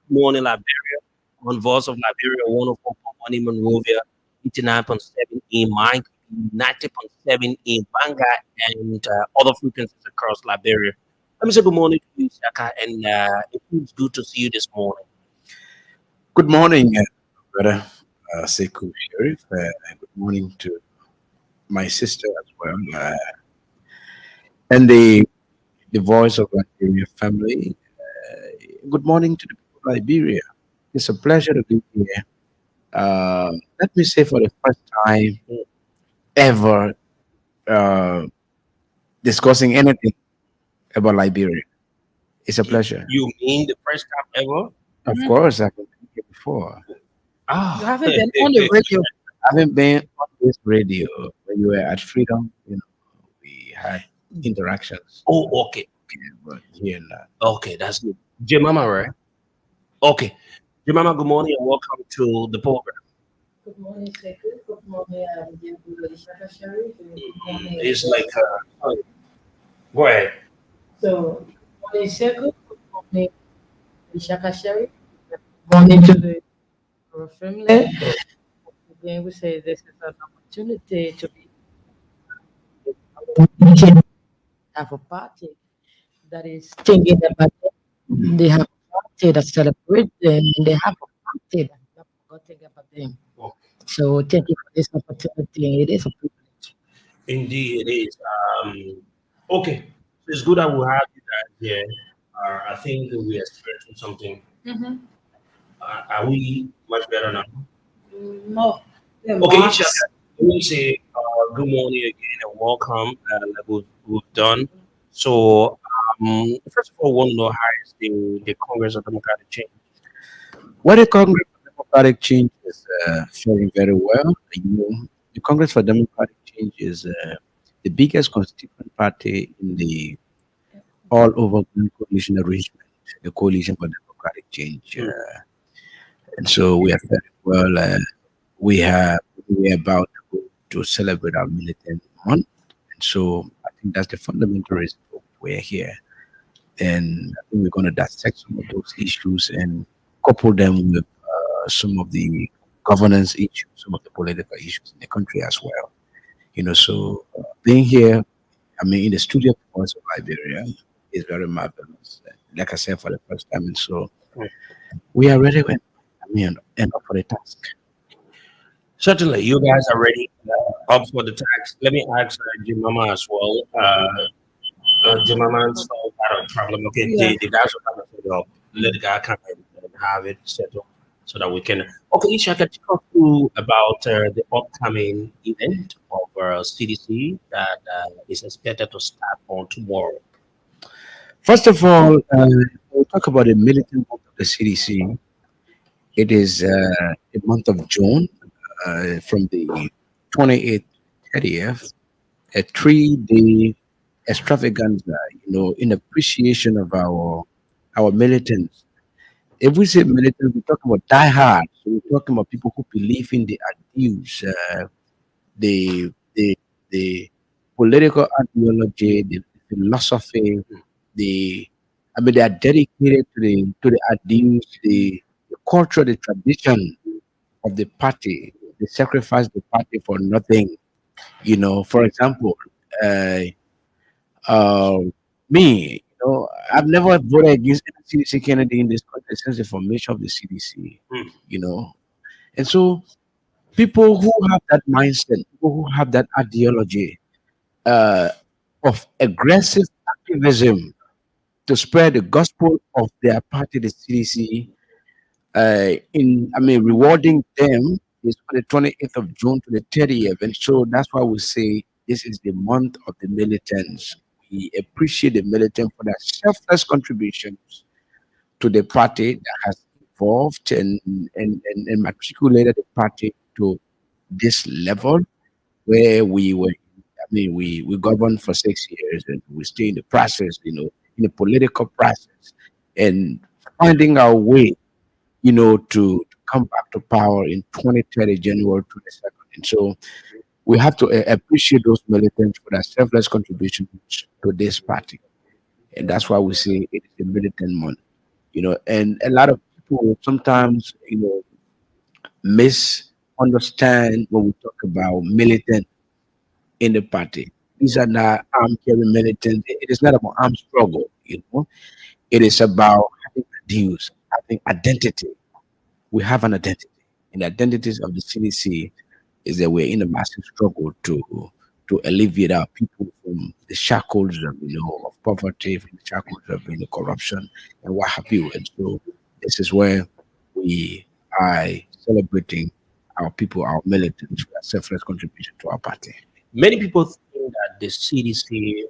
morning, Liberia, on Voice of Liberia, 104.1 in Monrovia, 89.7 in Mike, 90.7 in Banga, and other frequencies across Liberia. Let me say good morning to you, Shaka, and it feels good to see you this morning. Good morning, brother Sekou Sharif. And good morning to my sister as well, and the voice of Liberia family. Good morning to the people of Liberia. It's a pleasure to be here. Let me say for the first time ever uh, discussing anything about Liberia. It's a pleasure. You mean the first time ever? Of course, I've been here before. You Ah, haven't been on the radio. I haven't been on this radio when you were at Freedom. We had interactions, oh, okay. but here now. Okay, that's good. Jemama, right? Okay. Jemama, good morning and welcome to the program. Good morning, Sekou. Good morning, everybody. Shaka Sharif. Good morning. It's like, go ahead. So, good morning, Sekou. Good morning, Shaka Sharif. Good morning to the our family. Again, we say this is an opportunity to be have a party that is thinking about them. They have a party that celebrates them, and they have a party that not forgetting about them. So, thank you for this opportunity. It is a privilege. Indeed, it is. Okay, so it's good that we have you guys here. I think we are experiencing something. Mm-hmm. Are we much better now? No. The Okay, marks. Isha, let me say good morning again and welcome. Like we've done. So, first of all, we want to know how is the Congress of Democratic Change? What the Congress for Democratic Change is faring very well. The Congress for Democratic Change is the biggest constituent party in the all over coalition arrangement, the Coalition for Democratic Change. And so we are very well. We are about to go to celebrate our militant month. And so I think that's the fundamental reason we're here. And I think we're going to dissect some of those issues and couple them with some of the governance issues, some of the political issues in the country as well. So being here, I mean, in the studio performance of Liberia is very marvelous. Like I said, for the first time, and so we are ready. And up for the task. Certainly, you guys are ready up for the tax. Let me ask Jimama as well. Jimama solved that problem. Okay, Yeah. the guys will come and set it up. Let the guy come and have it settled so that we can. Okay, Isha, can you talk through about the upcoming event of CDC that is expected to start on tomorrow? First of all, we'll talk about the militant month of the CDC. It is the month of June, from the 28th to 30th, a 3-day extravaganza, in appreciation of our militants. If we say militant, we're talking about diehard. So we're talking about people who believe in the ideals, the the the political ideology, the philosophy, the they are dedicated to the ideals, the culture, the tradition of the party. They sacrifice the party for nothing. For example, uh, uh, me, I've never voted against any CDC candidate in this country since the formation of the CDC. Hmm. And so people who have that mindset, people who have that ideology uh, of aggressive activism to spread the gospel of their party, the CDC, rewarding them is on the 28th of June to the 30th. And so that's why we say this is the month of the militants. We appreciate the militants for their selfless contributions to the party that has evolved and matriculated the party to this level where we were. I mean, we governed for 6 years and we stay in the process, in the political process and finding our way, to come back to power in 2030, January 22nd. And so we have to appreciate those militants for their selfless contributions to this party. And that's why we say it is a militant month, and a lot of people sometimes, misunderstand when we talk about militant in the party. These are not armed carrying militants. It is not about armed struggle. It is about having ideals, having identity. We have an identity. And the identities of the CDC is that we're in a massive struggle to alleviate our people from the shackles of poverty, from the shackles of corruption and what have you. And so this is where we are celebrating our people, our militants, for their selfless contribution to our party. Many people think that the CDC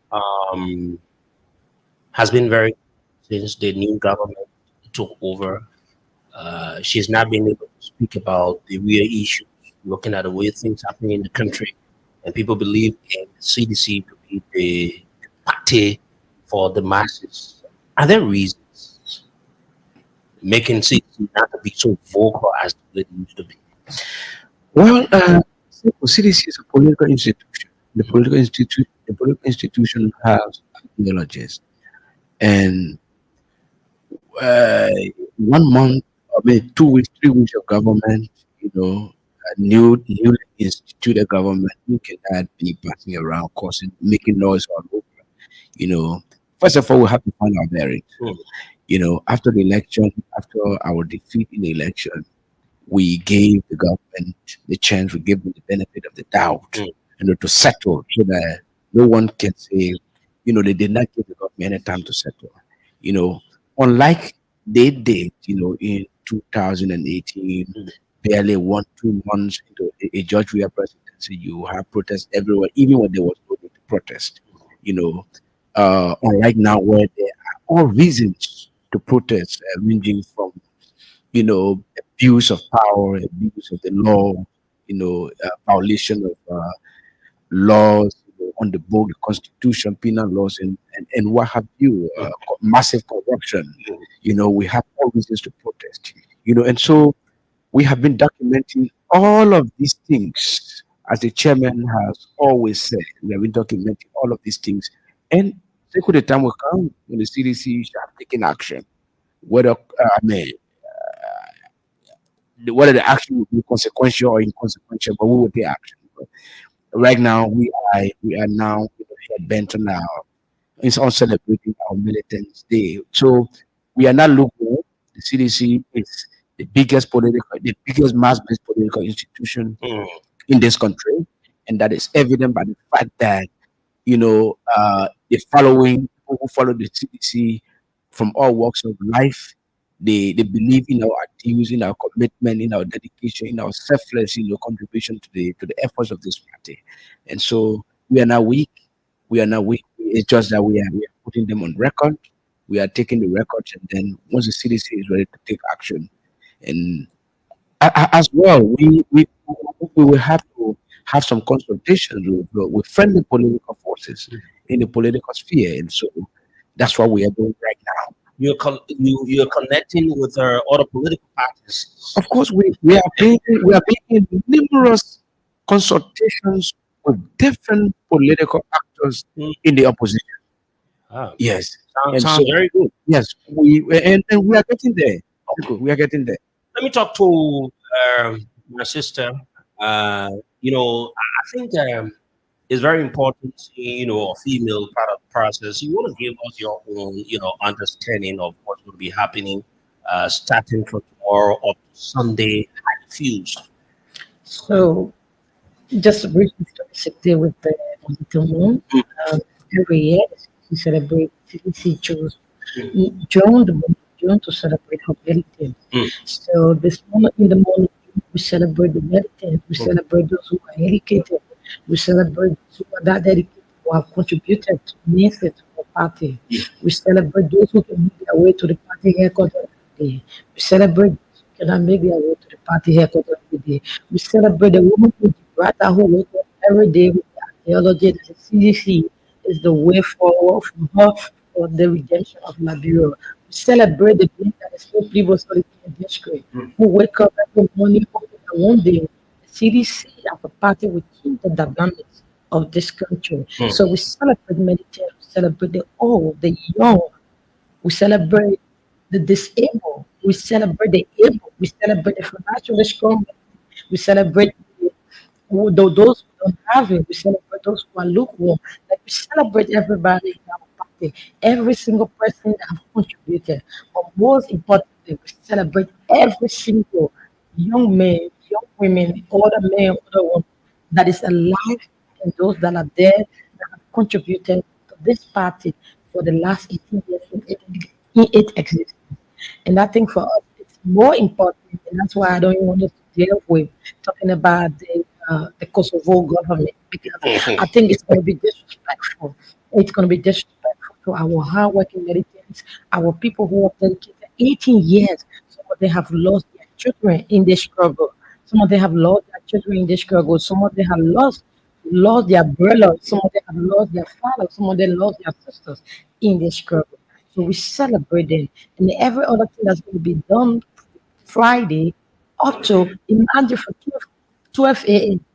has been very since the new government took over. She's not been able to speak about the real issues, looking at the way things happening in the country, and people believe in the CDC to be the party for the masses. Are there reasons making CDC not to be so vocal as it used to be? Well, CDC is a political institution. The political institution has ideologies, and uh, 1 month, I mean, 2 weeks, 3 weeks of government, a newly instituted government, you cannot be passing around, causing, making noise all over. You know, First of all, we have to find our bearings. After the election, after our defeat in the election, we gave the government the chance, we gave them the benefit of the doubt, to settle so that no one can say, they did not give the government any time to settle. You know, Unlike they did, in 2018, barely 1, 2 months into a George Weah presidency, you have protests everywhere, even when there was no need to protest. You know, Unlike now, where there are all reasons to protest, ranging from abuse of power, abuse of the law, violation of laws on the book, the constitution, penal laws, and what have you, massive corruption. We have all reasons to protest. And so we have been documenting all of these things, as the chairman has always said. We have been documenting all of these things, and the time will come when the CDC shall have taken action. Whether whether the action will be consequential or inconsequential, but we will take action. But right now, we are now bent on our it's on celebrating our Militants Day. So we are not looking. The CDC is the biggest mass-based political institution in this country, and that is evident by the fact that the following people who follow the CDC from all walks of life, they believe in our ideals, in our commitment, in our dedication, in our selfless, contribution to the efforts of this party. And so we are not weak. We are not weak. It's just that we are putting them on record. We are taking the records, and then once the CDC is ready to take action, and as well, we will have to have some consultations with friendly political forces in the political sphere, and so that's what we are doing right now. You're connecting with other political parties. Of course, we are making numerous consultations with different political actors in the opposition. Ah, Yes, sounds, and sounds so very good. yes, and we are getting there. We are getting there. Let me talk to my sister. I think it's very important, a female part of the process. You want to give us your own, understanding of what's going to be happening, starting from tomorrow up to Sunday. How it feels. So, just a brief history with the little moon. Every year, we celebrate CDC choose June, the month of June, to celebrate her birthday. So, this moment in the morning, we celebrate the militants, we celebrate those who are educated, We celebrate those who are that dedicated, who have contributed immensely to the party. We celebrate those who can make their way to the party headquarters every day. We celebrate those who cannot make their way to the party headquarters every day. We celebrate the women with the brother who wake up every day with the ideology that the CDC is the way forward for her for the redemption of Liberia. We celebrate the day that the still people solitary district who wake up every morning hoping that one day the CDC as a party will change the dynamics of this country. So we celebrate meditation, we celebrate the old, the young, we celebrate the disabled, we celebrate the able, we celebrate the financially strong, we celebrate those who don't have it. We celebrate those who are lukewarm. Like we celebrate everybody in our party, every single person that have contributed. But most importantly, we celebrate every single young man, young women, older men, older women that is alive and those that are dead that have contributed to this party for the last 18 years in its existence. And I think for us, it's more important, and that's why I don't even want us to deal with talking about the Kosovo government because I think it's going to be disrespectful. It's going to be disrespectful to our hardworking militants, our people who have dedicated 18 years. Some of them have lost their children in this struggle. Some of them have lost their children in this struggle. Some of them have lost their brothers. Some of them have lost their fathers. Some of them lost their sisters in this struggle. So we celebrate them. And every other thing that's going to be done Friday up to imagine for 12 a.m.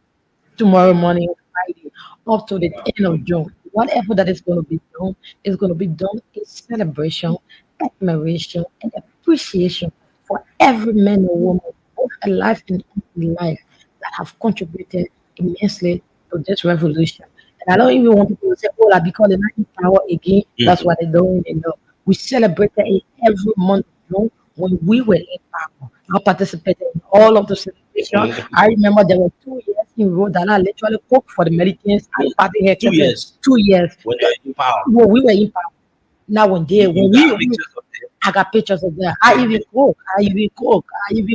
tomorrow morning, Friday, up to the end of June. Whatever that is going to be done is going to be done in celebration, admiration, and appreciation for every man and woman, both alive and in life, that have contributed immensely to this revolution. And I don't even want people to say, oh, like, because they're not in power again, that's what they're doing. You know, we celebrated it every month of June when we were in power. I participated in all of the celebration. I remember there were 2 years in row that I literally cooked for the militants at party headquarters. 2 years. when they're in power. Well, we were in power. Now when they You when got we pictures of them. I got pictures of that. I even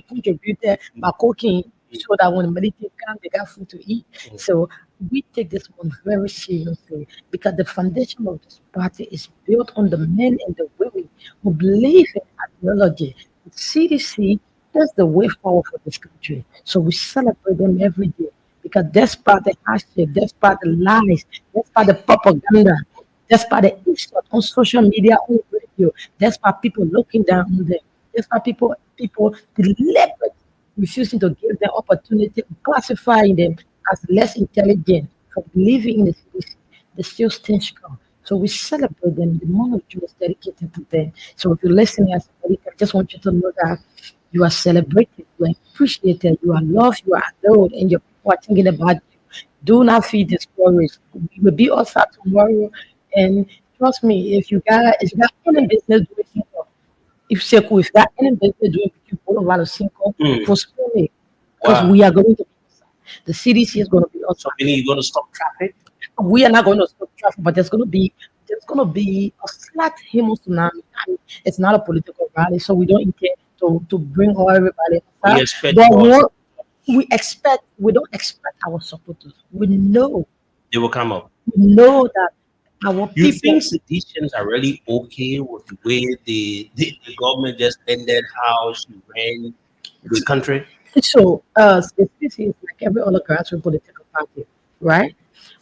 contributed by cooking so that when the military come, they got food to eat. So we take this one very seriously because the foundation of this party is built on the men and the women who believe in ideology. The CDC is the way forward for this country. So we celebrate them every day because despite the hardship, despite the lies, despite the propaganda, despite the insult on social media, on radio, despite people looking down on them, despite people deliberately refusing to give them opportunity, classifying them as less intelligent for believing in the CDC, they still stand strong. So we celebrate them. The month of June is dedicated to them. So if you're listening as a I just want you to know that you are celebrated, you are appreciated, you are loved, you are adored, and your people are thinking about you. Do not feel discouraged. We will be outside tomorrow, and trust me, if you got any business doing something, if Seku, if you got any business doing between Boulevard of Cinco, postpone it because Wow. we are going to be outside. The CDC is going to be So outside. meaning you're going to stop traffic? We are not going to stop traffic, but there's going to be a slight human tsunami. I mean, it's not a political rally, so we don't intend to bring all everybody We outside. expect But yours. what we don't expect our supporters. They will come up. We know that our You people. think citizens are really okay with the way the government just ended how she ran this country? So, this is like every other grassroots political party, right?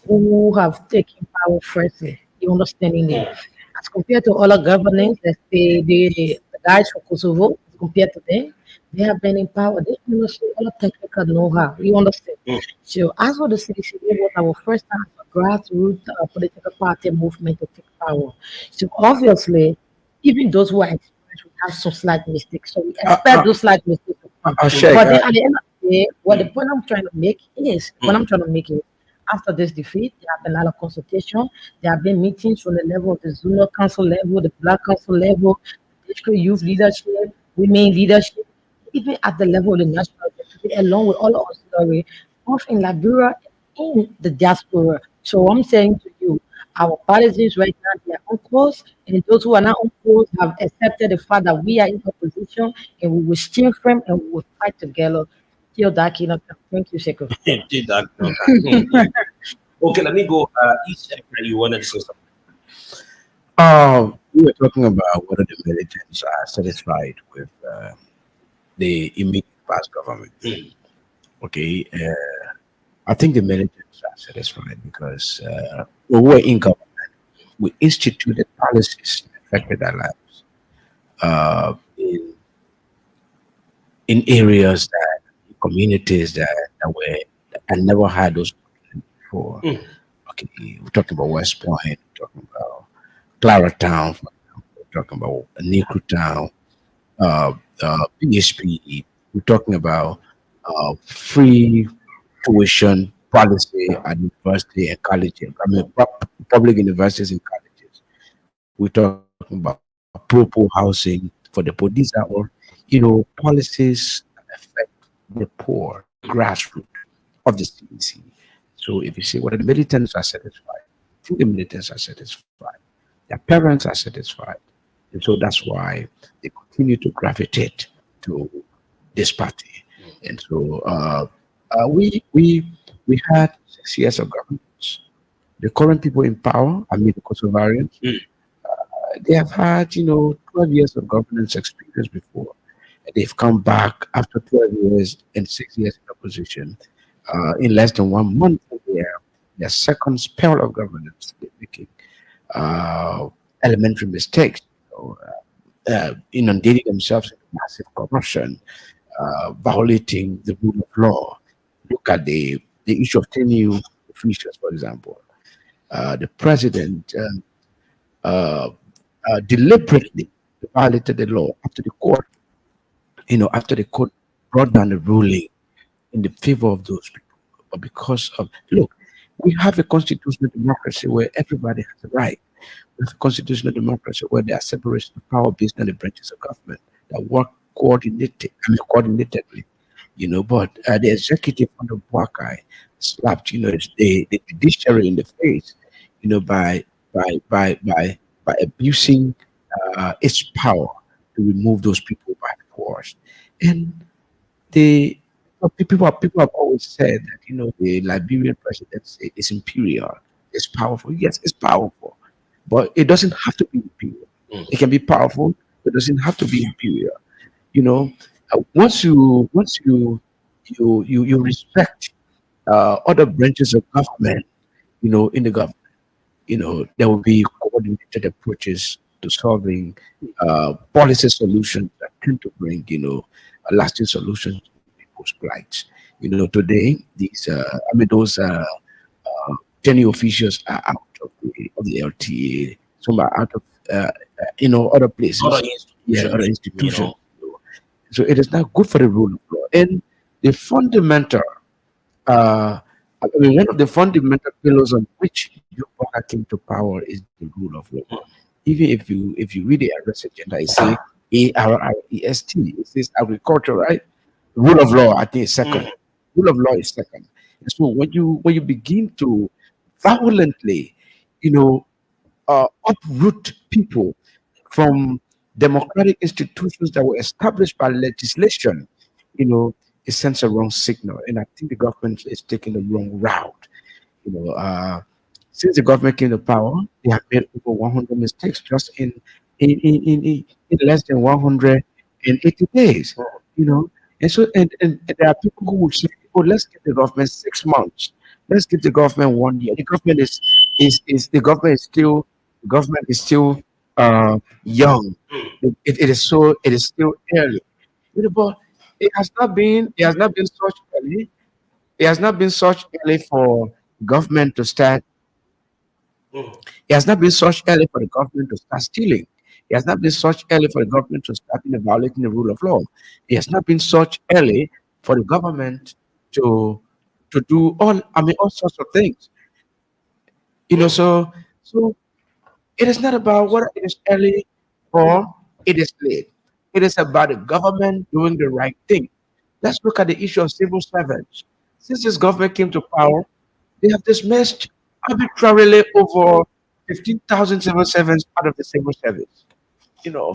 Who have taken power firstly. You understanding it? As compared to other governments, let's say the guys from Kosovo, as compared to them, they have been in power. They understand all the technical know-how. You understand? So, as for the CDC, it was our first time as a grassroots political party movement to take power. So, obviously, even those who are experienced will have some slight mistakes. So, we expect those slight mistakes to come. Sheikh, But then at the end of the day, what the point I'm trying to make is, what I'm trying to make is, after this defeat, there have been a lot of consultation. There have been meetings from the level of the Zulu Council level, the Black Council level, district youth leadership, women leadership, even at the level of the national executive, along with all of us, both in Liberia and in the diaspora. So I'm saying to you, our partisans right now, they are uncles, and those who are not uncles have accepted the fact that we are in opposition and we will stand firm and we will fight together Theodaki, no, thank you, Sekou. Did that, no, okay, let me go. Each sector you wanted to say something. We were talking about whether the militants are satisfied with the immediate past government. Okay, I think the militants are satisfied because we were in government. We instituted policies that affected their lives in areas that communities that were that never had those before. Okay, we're talking about West Point, we're talking about Claratown, for example, we're talking about Necru Town, PHP. We're talking about free tuition policy at university and colleges. I mean, public universities and colleges. We're talking about pro housing for the poor. These are all, policies that affect the poor, the grassroots of the CDC. So if you say whether the militants are satisfied, I think the militants are satisfied. Their parents are satisfied. And so that's why they continue to gravitate to this party. And so we had 6 years of governance. The current people in power, I mean the Kosovarians, they have had 12 years of governance experience before. And they've come back after 12 years and 6 years in opposition. In less than 1 month, their second spell of governance, they're making uh, elementary mistakes. Inundating themselves in massive corruption, violating the rule of law. Look at the issue of tenure officials, for example. The president uh, deliberately violated the law after the court brought down the ruling in the favor of those people. But because of, look, we have a constitutional democracy where everybody has a right. We have a constitutional democracy where there are separation of power based on the branches of government that work coordinatedly. But the executive under Buakai slapped, the judiciary in the face, by abusing its power to remove those people by force. And the people have always said that the Liberian presidency is imperial, it's powerful. Yes, it's powerful, but it doesn't have to be imperial. It can be powerful, but it doesn't have to be imperial. You know, once you respect other branches of government, in the government, there will be coordinated approaches to solving policy solutions that tend to bring, lasting solutions to people's plights. Today, those tenure officials are out of the LTA. Some are out of, other places. Other Yeah, other institutions, institutions. So it is not good for the rule of law. And the fundamental, one of the fundamental pillars on which Yoruba came to power is the rule of law. Even if you read the arrest agenda, it says ARREST. It says agriculture, right? Rule of law, I think, is second. Rule of law is second. And so when you begin to violently, you know, uproot people from democratic institutions that were established by legislation, you know, it sends a wrong signal. And I think the government is taking the wrong route. You know, since the government came to power, they have made over 100 mistakes just in less than 180 days. You know, and so and there are people who will say, "Oh, let's give the government 6 months. Let's give the government 1 year." The government is still young. It is still early. But it has not been such early. It has not been such early for government to start. It has not been such early for the government to start stealing. It has not been such early for the government to start violating the rule of law. It has not been such early for the government to do all sorts of things. So it is not about whether it is early or it is late. It is about the government doing the right thing. Let's look at the issue of civil servants. Since this government came to power, they have dismissed arbitrarily over 15,000 civil servants out of the civil service, you know,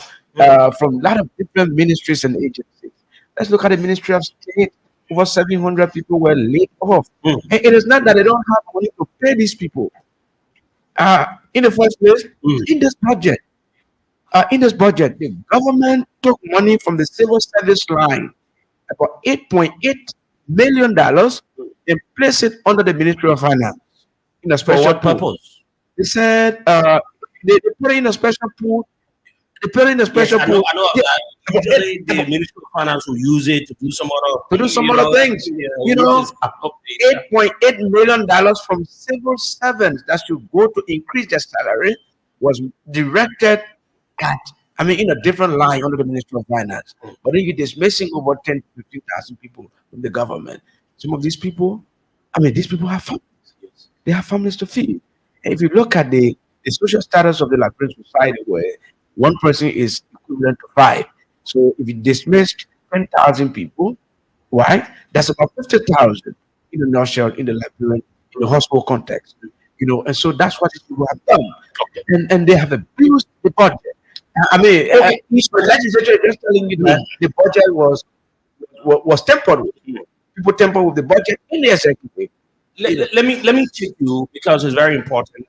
from a lot of different ministries and agencies. Let's look at the Ministry of State. over 700 people were laid off. Mm. And it is not that they don't have money to pay these people. In the first place, Mm. in this budget, the government took money from the civil service line, about $8.8 million, and placed it under the Ministry of Finance in a For special what pool. purpose? They said they put it in a special pool. They put it in a Yes, special I know. pool. I know Yeah, that. Usually, the Ministry of Finance will use it to do some other, to do some other things. You which know, is appropriate. $8.8 million from civil servants that should go to increase their salary was directed at, I mean, in a different line under the Ministry of Finance. But then you're dismissing over 10 to 15,000 people from the government. Some of these people, I mean, these people have families. They have families to feed. And if you look at the social status of the Liberian society, where one person is equivalent to five. So if you dismissed 10,000 people, why? That's about 50,000 in a nutshell in the Liberian, in the hospital context. And so that's what these people have done. And they have abused the budget. I mean, each legislature is just telling you that the budget was tempered with. People temper with the budget in the executive. Let me take you because it's very important.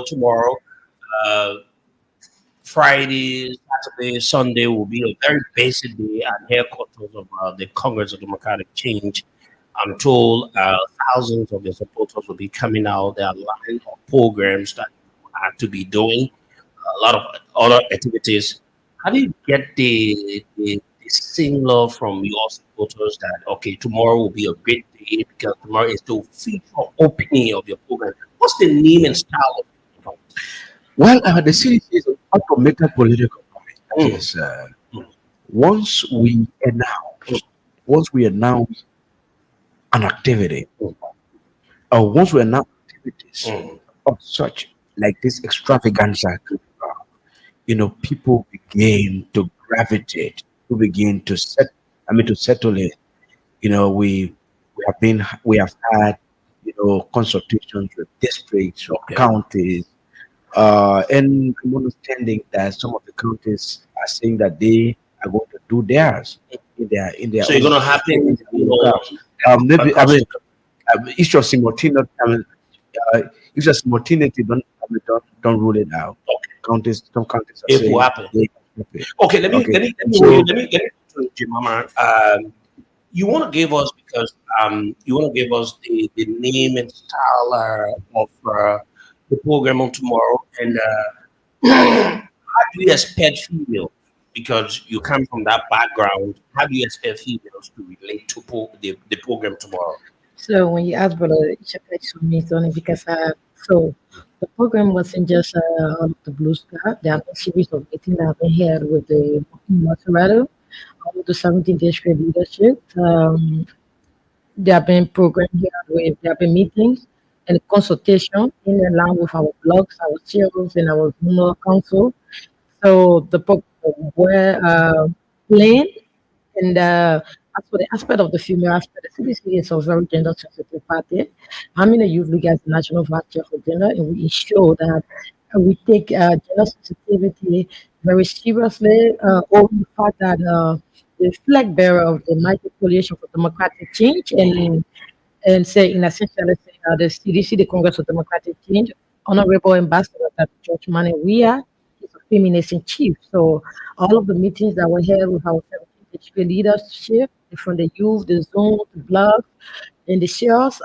Tomorrow, uh, Friday, Saturday, Sunday will be a very basic day at headquarters of the Congress of Democratic Change. I'm told thousands of the supporters will be coming out. There are line of programs that are to be doing, a lot of other activities. How do you get the signal from your supporters that, okay, tomorrow will be a great day because tomorrow is the official opening of your program? What's the name and style of it? Well, the CDC is an automated political party. That Mm. is, once we announce an activity, or once we announce activities Mm. of such like this extravaganza, people begin to gravitate, to begin to to settle in. We have had consultations with districts or Okay. counties, and I'm understanding that some of the counties are saying that they are going to do theirs in their So it's own going to happen, locales. Maybe across it's your simultaneous. If your simultaneity don't rule it out. Some counties are it will saying happen. they can do it. Okay, let me Okay, let me let me so let me to Jimama. You want to give us because you want to give us the name and style of the program on tomorrow, and how do you expect females? Because you come from that background, how do you expect females to relate to the program tomorrow? So when you ask brother, it's for me, it's only because so the program wasn't just on the blue sky. There are a series of meetings that have been held with the Maserado, all of the 17th district leadership. There have been programs here with there have been meetings and consultation in line with our blogs, our chairs, and our zonal council. So the program were planned and as for the aspect of the female aspect, the CDC is a very gender sensitive party. I'm in a youth league as the national vice chair for gender, and we ensure that we take gender sensitivity very seriously. Over the fact that the flag bearer of the mighty coalition for democratic change and say in essentially say the CDC, the Congress of Democratic Change, Honorable Ambassador that George Mane we are, he's a feminist in chief. So all of the meetings that were held with our 17th HQ leadership, from the youth, the zone, the blog, and the shares,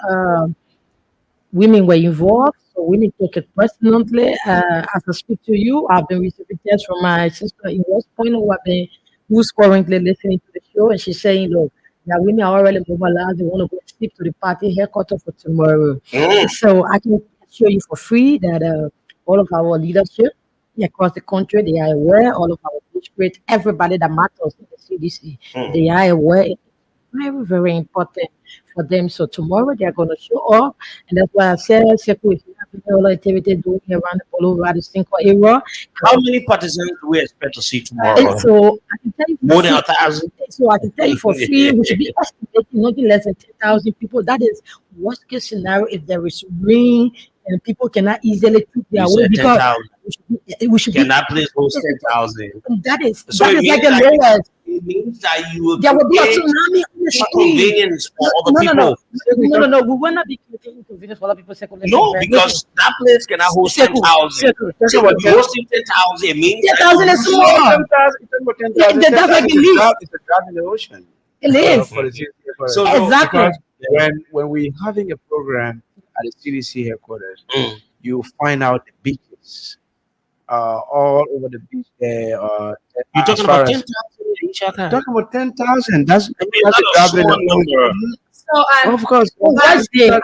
women were involved. So women take it personally. As I speak to you, I've been receiving texts from my sister in West Point who's currently listening to the show, and she's saying, look, that women are already mobilized. They want to go speak to the party headquarters for tomorrow. Mm. So I can assure you for free that all of our leadership across the country, they are aware, all of our district, everybody that matters in the CDC, Mm. they are aware. It's very, very important for them. So tomorrow they are going to show up. And that's why I said, Sekou, if you have any other activity doing around all over the Cinco area, How many partisans do we expect to see and tomorrow? so I can tell you More for than free. 1,000. So I can tell you for free, we should be estimating nothing less than 10,000 people. That is worst case scenario if there is rain and people cannot easily keep You their way said because 10,000. we should be Can that place host 10,000? that is So that it is like means the like lowest. it means that you will There will be a create tsunami on the street. inconvenience for other No, people. no. We will not be creating inconvenience for other people. No, because that place cannot host 10,000. So if you're hosting 10,000, it means 10,000 is small. That's like the least. It's a drop in the ocean. It is. For the city. So Exactly. Because when we're having a program at the CDC headquarters, you find out the beaches all over the beach there. you're talking about 10,000 each other. Talking about 10,000. That's I mean, that's a small number. So, of course. Wednesday on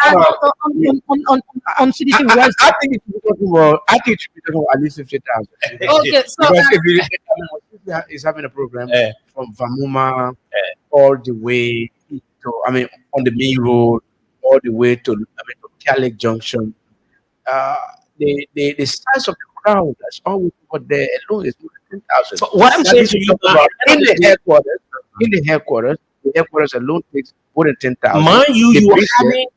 CDC Wednesday. I think it should be talking about. I think it should be talking about at least 50,000. okay, so Because if it's having a program from Vamuma all the way to, on the main road, all the way to, to Calic Junction, the size of the crowd that's always over there alone is more than 10,000. But what I'm saying to you about in the headquarters alone takes more than 10,000. Mind you, you're having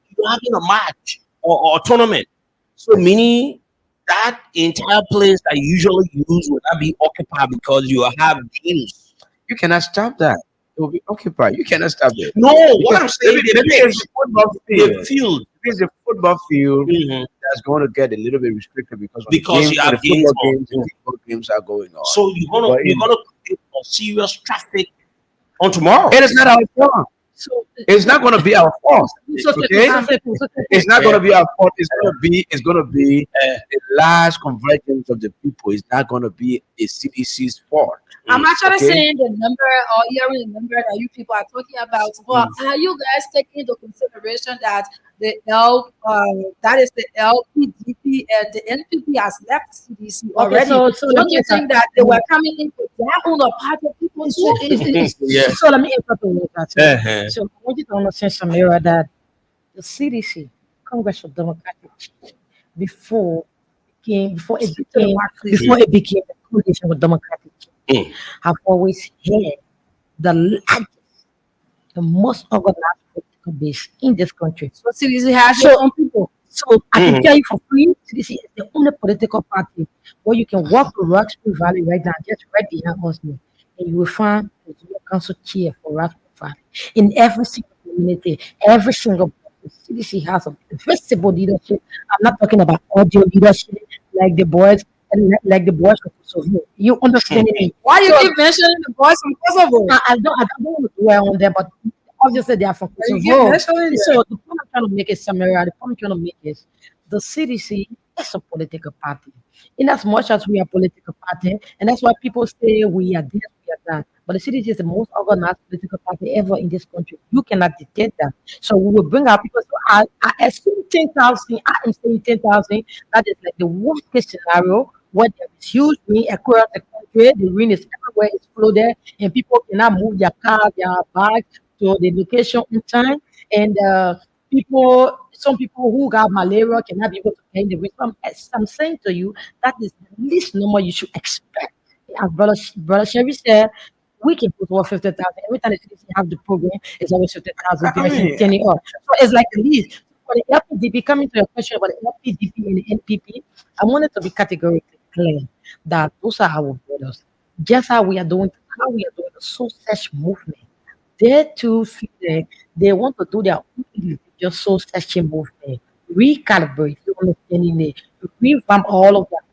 a match or a tournament. So meaning that entire place that you usually use will not be occupied because you have games. You cannot stop that. It will be occupied. You cannot stop it. No, what I'm saying is the football field. the field. Because the football field that's going to get a little bit restricted because You have games football games are going on. So you're gonna create a serious traffic on tomorrow. It is not our fault. So it's not going to be our fault. Okay? It's not going to be our fault. It's going to be a large convergence of the people. It's not going to be a CDC's fault. I'm actually saying the number or hearing the number that you people are talking about. But are you guys taking into consideration that the that is the LPDP and the NPP has left CDC already? Okay, so don't you think that they were coming in with their own part of people too? So let me interrupt you with that. So I want you to understand, Samira, that the CDC, Congress of Democratic Change, before it became the coalition with Democratic Change, have always had the largest, the most organized political base in this country. So CDC has its own people. So I can tell you for free, CDC is the only political party where you can walk to Roxbury Valley right now, just right behind us here, and you will find the council chair for Roxbury Valley. In every single community, every single CDC has a visible leadership. I'm not talking about audio leadership like the boys from Kosovo. You understand me? Why you keep mentioning the boys from Kosovo? I don't want to dwell on them, but obviously they are from Kosovo. So the point I'm trying to make is, Samira, the point I'm trying to make is the CDC is a political party. In as much as we are a political party, and that's why people say we are this, we are that. But the CDC is the most organized political party ever in this country. You cannot dictate that. So we will bring our people. So I assume 10,000. I am saying 10,000. That is like the worst case scenario where there is huge rain across the country. The rain is everywhere, it's flooded, and people cannot move their cars, their bags to the location in time. And some people who got malaria cannot be able to gain the wisdom. As I'm saying to you, that is the least number you should expect. As Brother Sherry said, we can put over 50,000. Every time the CDC have the program, it's always 50,000. So it's like the least. For the LPDP, coming to your question about the LPDP and the NPP, I wanted to be categorically clear that those are our brothers. Just how we are doing the soul search movement. They too feel like they want to do their own individual soul searching movement, recalibrate, you understanding it, revamp all of that,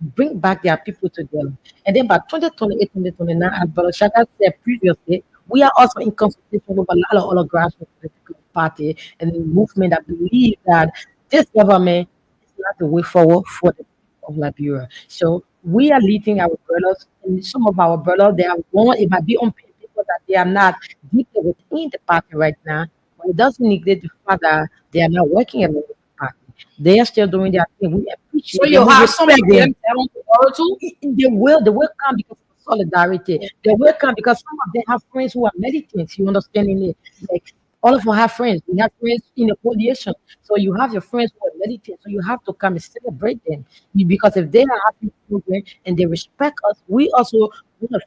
bring back their people together. And then by 2028, 2029, as Brother Shaka said previously, we are also in consultation with a lot of other grassroots political party and the movement that believe that this government is not the way forward for the people of Liberia. So we are leading our brothers, and some of our brothers, they are one, it might be on paper that they are not deeply within the party right now, but it doesn't negate the fact that they are not working along with the party. They are still doing their thing. We appreciate so you have some of them that want to borrow too? They will come because of solidarity. They will come because some of them have friends who are militants. You understand me? Like all of us have friends. We have friends in the coalition. So you have your friends who are militants. So you have to come and celebrate them. Because if they are happy program and they respect us, we also will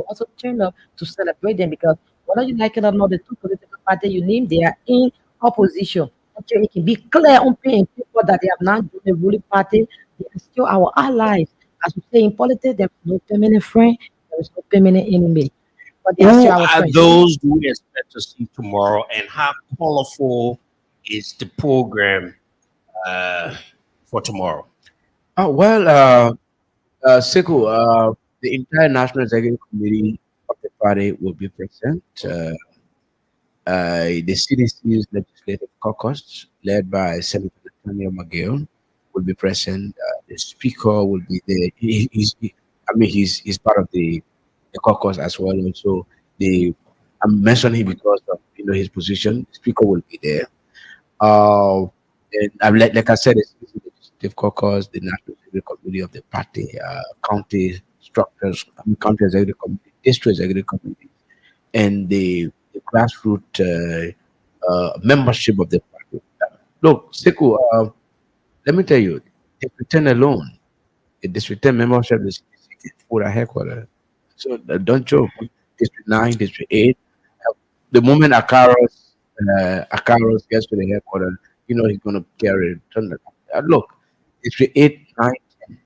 also turn up to celebrate them, because whether you like it or not, the two political parties you name, they are in opposition. Actually, it can be clear on paper that they have not joined the ruling party. They are still our allies. As we say in politics, there is no permanent friend, there is no permanent enemy. but they are Who still our are friends. those who we expect to see tomorrow, and how colorful is the program for tomorrow? Oh well, Sekou, the entire National Executive Committee of the party will be present. The CDC's Legislative Caucus, led by Senator Nathaniel McGill, will be present. The Speaker will be there. He's part of the caucus as well. Also, the I'm mentioning him because of his position. The Speaker will be there. Uh, and like I said, it's the Legislative Caucus, the National Executive Committee of the party, county structures, county executive committee, district executive committee, and the grassroots membership of the party. Look, Sekou, let me tell you, if we turn alone, the district 10 membership is for a headquarter. So don't joke. District 9, District 8. The moment Akaros gets to the headquarters, he's going to carry it. Look, District 8, 9, 10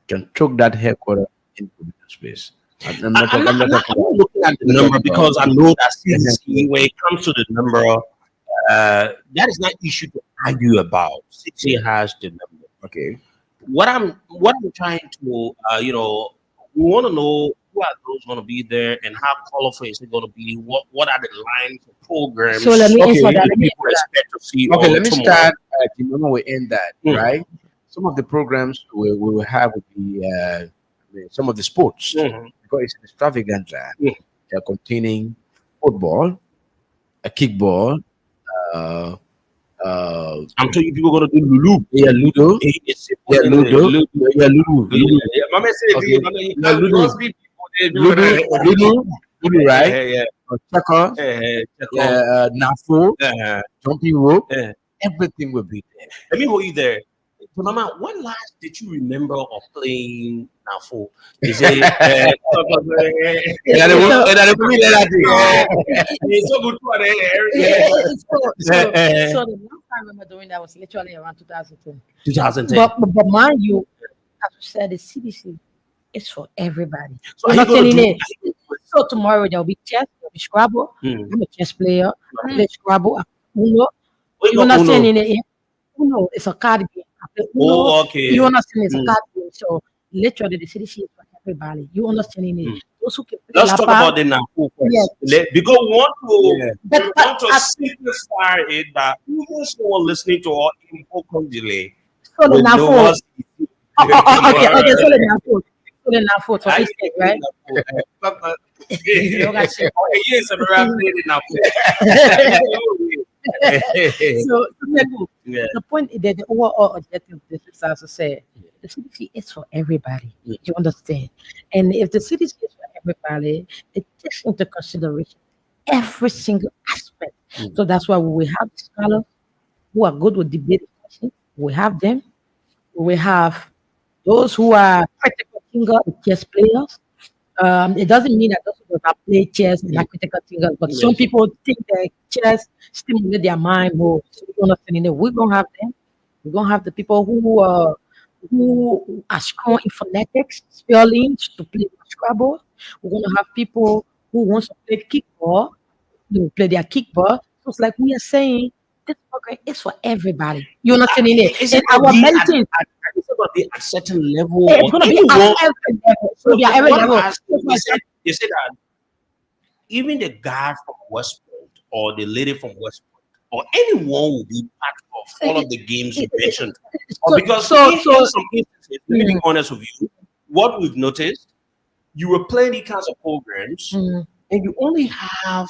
can choke that headquarter into the space. I'm not talking I'm not about. looking at the number because I know that CDC, when it comes to the number, that is not issue to argue about. CDC has the number. Okay. What I'm trying to we want to know who are those going to be there and how colorful is it going to be. What are the lines of programs? So let me answer that. that Let me people answer that. expect to see. Okay, on let me tomorrow? start. The moment we end that, Mm. right? Some of the programs we will have will be some of the sports Mhm. because it's an extravaganza Mm. containing football, a kickball, uh, I'm telling you, people are going to do Lulu. yeah, Ludo, It's yeah, Ludo, Lulu. yeah, Ludo, Yeah, Ludo, yeah. Mama said, okay, yeah, you Ludo, must be people they do Ludo, that. Ludo, Ludo, Yeah, right? yeah, Checkers, yeah. Check yeah, on. Nafo, jumping rope, Yeah. everything will be there. Let me hold you there. So, Mama, when last did you remember of playing Nafo? Is it? Yeah, they will- and they will be there that It's so good for So the last time I remember doing that was literally around 2010. 2010. But mind you, as you said, the CDC is for everybody. So We're are you not gonna telling do? it. So tomorrow there'll be chess, there'll be Scrabble. Hmm. I'm a chess player. I play Scrabble. I play Uno. Wait, You no, understand Uno. it? Uno is a card game. I play Uno. Oh, okay. You understand it's a Hmm. card game. So literally the CDC is for everybody. You understanding it? Hmm. Those who can play Let's talk Lapa, about the Nafo first. yes. Because we want to Yeah. we want to simplify it that even someone listening to our info delay So the will know Nafo. what's Okay, so the Nafo. So the Nafo for I instance, right? You got shit. Yes, I'm around playing Nafo. So Sekou, Yeah. the point is that the overall objective of this is also say the CDC is for everybody. Mm. You understand? And if the CDC is for everybody, it takes into consideration every single aspect. Mm. So that's why we will have scholars who are good with debate discussion. We have them. We have those who are critical thinker, the chess players. It doesn't mean that those who do not play chess and not critical thinkers, but some Yes. people think that chess stimulate their mind more. So we're gonna send in there. We're gonna have them. We're gonna have the people who are strong in phonetics, spelling to play Scrabble. We're gonna have people who wants to play kickball. They will play their kickball. So it's like we are saying this program is for everybody. You understand it? Is And it gonna our be medicine is it gonna be at certain level it's or gonna be anyone? at every level. It's gonna be at every What I'm level. asking, That's why they said that even the guy from West Point or the lady from West Point or anyone will be part of all of the games you mentioned. Or because in some instances, let me be honest with you, what we've noticed, you were playing these kinds of programs Mm. and you only have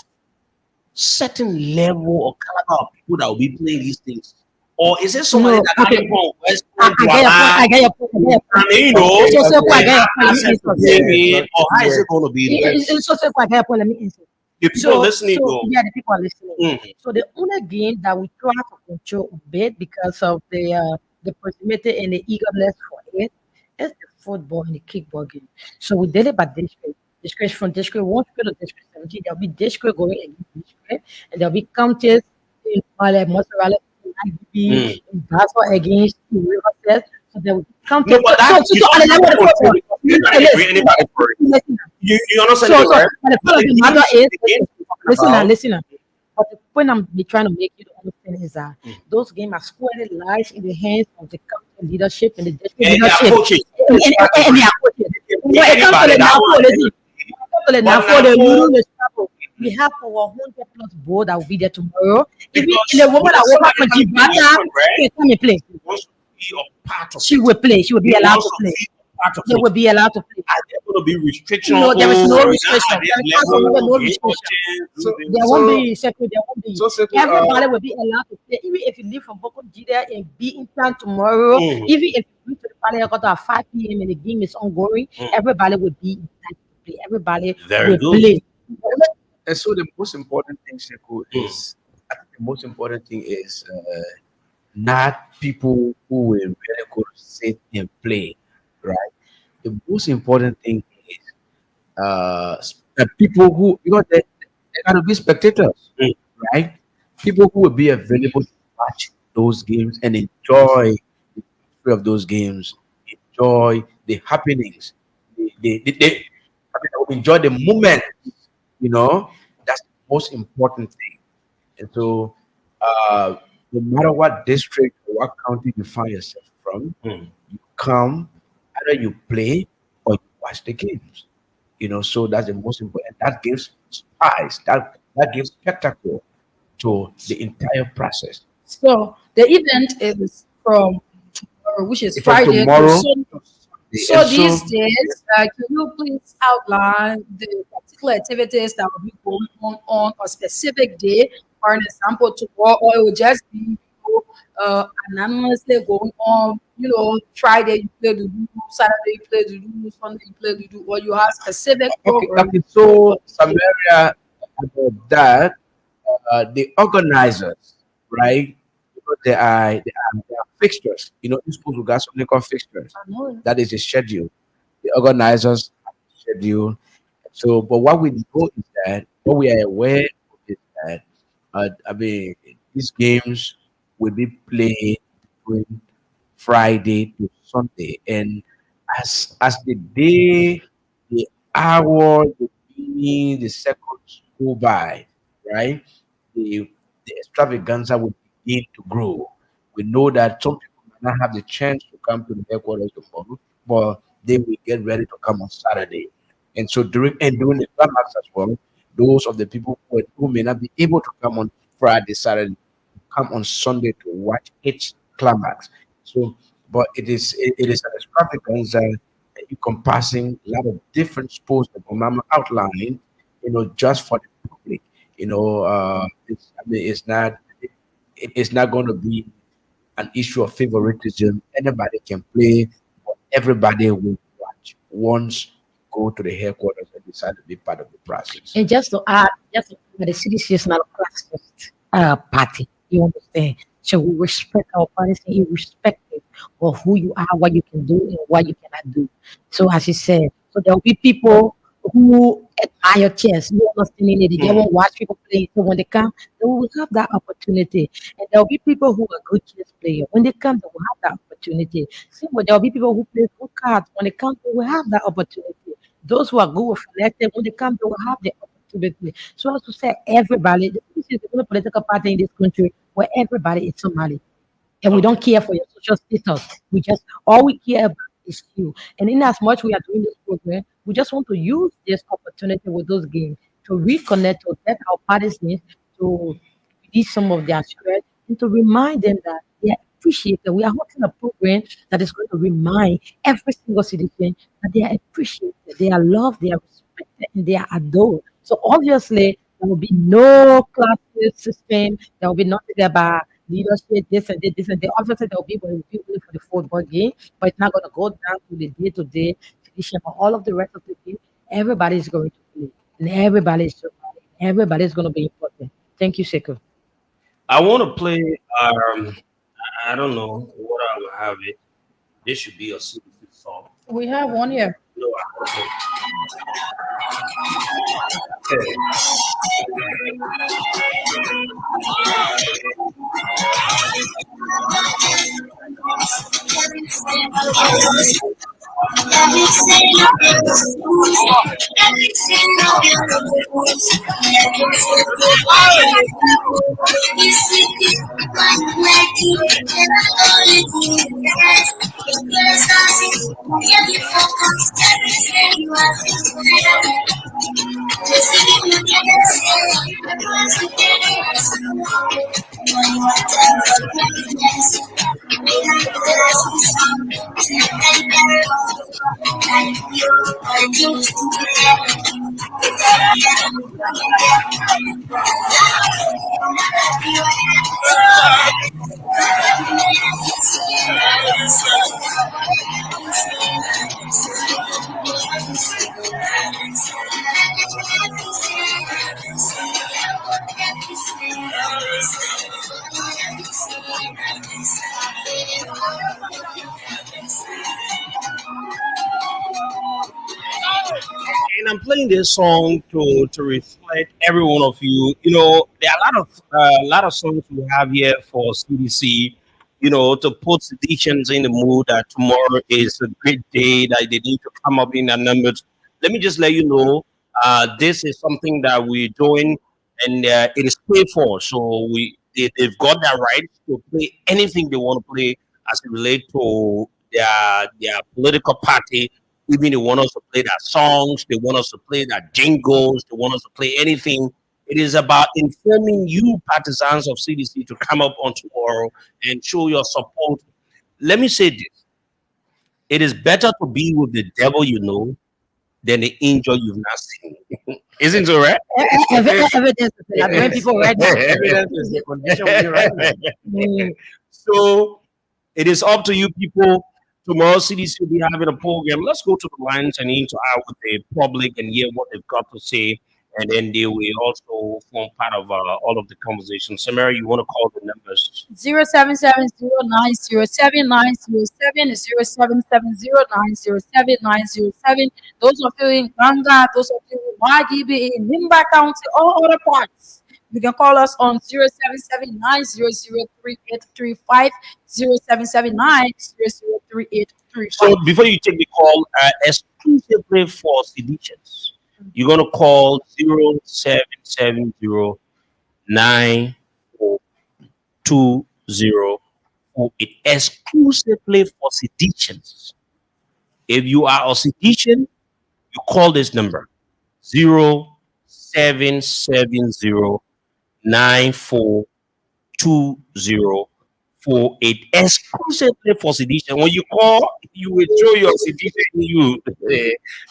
certain level or caliber of people that will be playing these things. Or is it somebody No, that okay. came from West I Point, get your point. I get your point. I get your I point. mean, you know, So say I and get your point. Let me access to answer. play it, or how is it going to be? It's so say I get your point. Let me answer. The people listening, though. Yeah, the people are listening. Mhm. So the only game that we try to control a bit because of the proximity and the eagerness for it is the football and the kickball game. So we did it by district. District from district 1 to district 17. There'll be district going against district, and there'll be counties in Male, Mozzarella, in IDP, Mm. in Basel against Riverside. So they will come to No, but that so you on the don't level have of the control football. because you're not agree anybody for it. Listen, You understand so it, right? but the But point of the the matter games, is, the games you're talking listen now, about, listen now. But the point I'm trying to make you to understand is that mm, those games are squarely lies in the hands of the county leadership and the district and their leadership coaches, and their coaches. they can When play it comes to anybody. the That NAFO, one, listen, when it comes to the but NAFO, the now Lulu, the Strabo, we have our 100+ board that will be there tomorrow. Even because in the woman that woke up somebody from coming to Gibraltar, Lisbon, right? she can come and play. He wants to be a part of She it. will play. She will be He allowed wants to to play. be a part of They it. will be allowed to play. Are there going to be restriction? No, there is no restriction. This There is absolutely level, no this restriction. option, do So, this. There won't so, be second. There won't be. so Sekou, Everybody will be allowed to play. Even if you leave from Boko Jida and be in town tomorrow, Mm, even if you reach to the Palace at 5 p.m. and the game is ongoing, mm. everybody will be entitled to play. Everybody Very will good. play. And so the most important thing, Sekou, Mm. is I think the most important thing is not people who will really go to sit and play, right? The most important thing is people who because they gotta be spectators, Mm. right? People who will be available to watch those games and enjoy the history of those games, enjoy the happenings, I mean, enjoy the moment. You know, that's the most important thing. And so, uh, no matter what district or what county you find yourself from, Mm. you come, either you play or you watch the games. So that's the most important. That gives spice. That gives spectacle to the entire process. So the event is from tomorrow, which is From Friday to tomorrow Sunday. to Sunday. So And these so, days, can you please outline the particular activities that will be going on a specific day? For an example, tomorrow, or it will just be anonymously going on. Friday you play the do, Saturday you play the do, Sunday you play the do, or you have specific okay, program. okay. So Samaria, about that, the organizers, right? Because they are fixtures. These schools will got something called fixtures. I know. That is a schedule. The organizers have a schedule. So, but what we know is that what we are aware of is that I mean these games will be played between Friday to Sunday, and as the day, the hour, the minute, the seconds go by, right? The extravaganza will begin to grow. We know that some people might not have the chance to come to the headquarters tomorrow, but they will get ready to come on Saturday. And so during the climax as well, those of the people who may not be able to come on Friday, Saturday, come on Sunday to watch its climax. So, but it is an extravaganza encompassing a lot of different sports that Mama outlined, just for the public. It's not going to be an issue of favoritism. Anybody can play, but everybody will watch once go to the headquarters and decide to be part of the process. And the CDC is not a classist party. You understand? So we respect our parties and irrespective of who you are, what you can do, and what you cannot do. So as you said, so there will be people who admire chess. You understand it? They Mm. won't watch people play. So when they come, they will have that opportunity. And there will be people who are good chess players. When they come, they will have that opportunity. Same way, there will be people who play good cards. When they come, they will have that opportunity. Those who are good with selected, when they come, they will have the opportunity. So as to say, everybody, this is the only political party in this country where everybody is Somali. And we Okay. don't care for your social status. All we care about is you. And in as much we are doing this program, we just want to use this opportunity with those games to reconnect, to get our parties in, to release some of their stress, and to remind them that they are appreciated. We are hosting a program that is going to remind every single citizen that they are appreciated, they are loved, they are respected, and they are adored. So obviously, there will be no classes system. There will be nothing about leadership, this and that, this and that. Obviously, there will be only for the football game, but it's not going to go down to the day-to-day tradition. But all of the rest of the game, everybody is going to play, and everybody is everybody is going to be important. Thank you, Sekou. I want to play. I don't know what I will have it. This should be a super song. We have one here. No, okay. Okay. And I'm playing this song to reflect every one of you. You know, there are a lot of songs we have here for CDC. You know, to put seditions in the mood that tomorrow is a great day that they need to come up in their numbers. Let me just let you know, this is something that we're doing, and it is paid for. So they've got that right to play anything they want to play as it relates to their political party. Even they want us to play their songs, they want us to play their jingles, they want us to play anything. It is about informing you, partisans of CDC, to come up on tomorrow and show your support. Let me say this: it is better to be with the devil you know than the angel you've not seen. Isn't it right? Evidence is that when people right now. Evidence is the condition we're right now. Mm. So it is up to you people. Tomorrow, CDC will be having a program. Let's go to the lines and interact with the public and hear what they've got to say. And then they will also form part of all of the conversation. Samara, you want to call the numbers? 077090790707907. Those of you in Ganga, those of you in Wagibi, in Nimba County, all other parts. You can call us on 0779003835, 0779003835. So before you take the call, exclusively for seditions, you're going to call 0770942048 exclusively for seditions. If you are a sedition, you call this number 0770942048 exclusively for sedition. When you call, you will show your sedition you.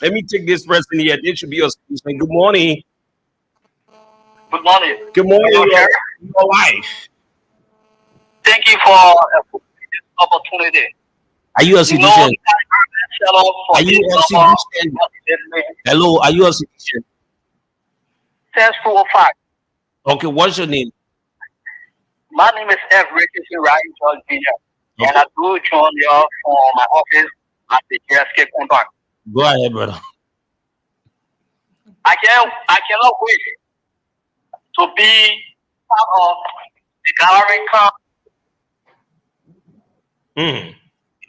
Let me take this person here. This should be your sedition. Good morning. Good morning. Good morning, your wife. Thank you for this opportunity. Are you a You know, sedition? for Are you this a sedition? Hello, are you a sedition? Test 405. Okay, what's your name? My name is F. Richardson Ryan George Jr. And Okay. I do join you from my office at the JSK compound. Go ahead, brother. I cannot wait to be part of the gathering camp.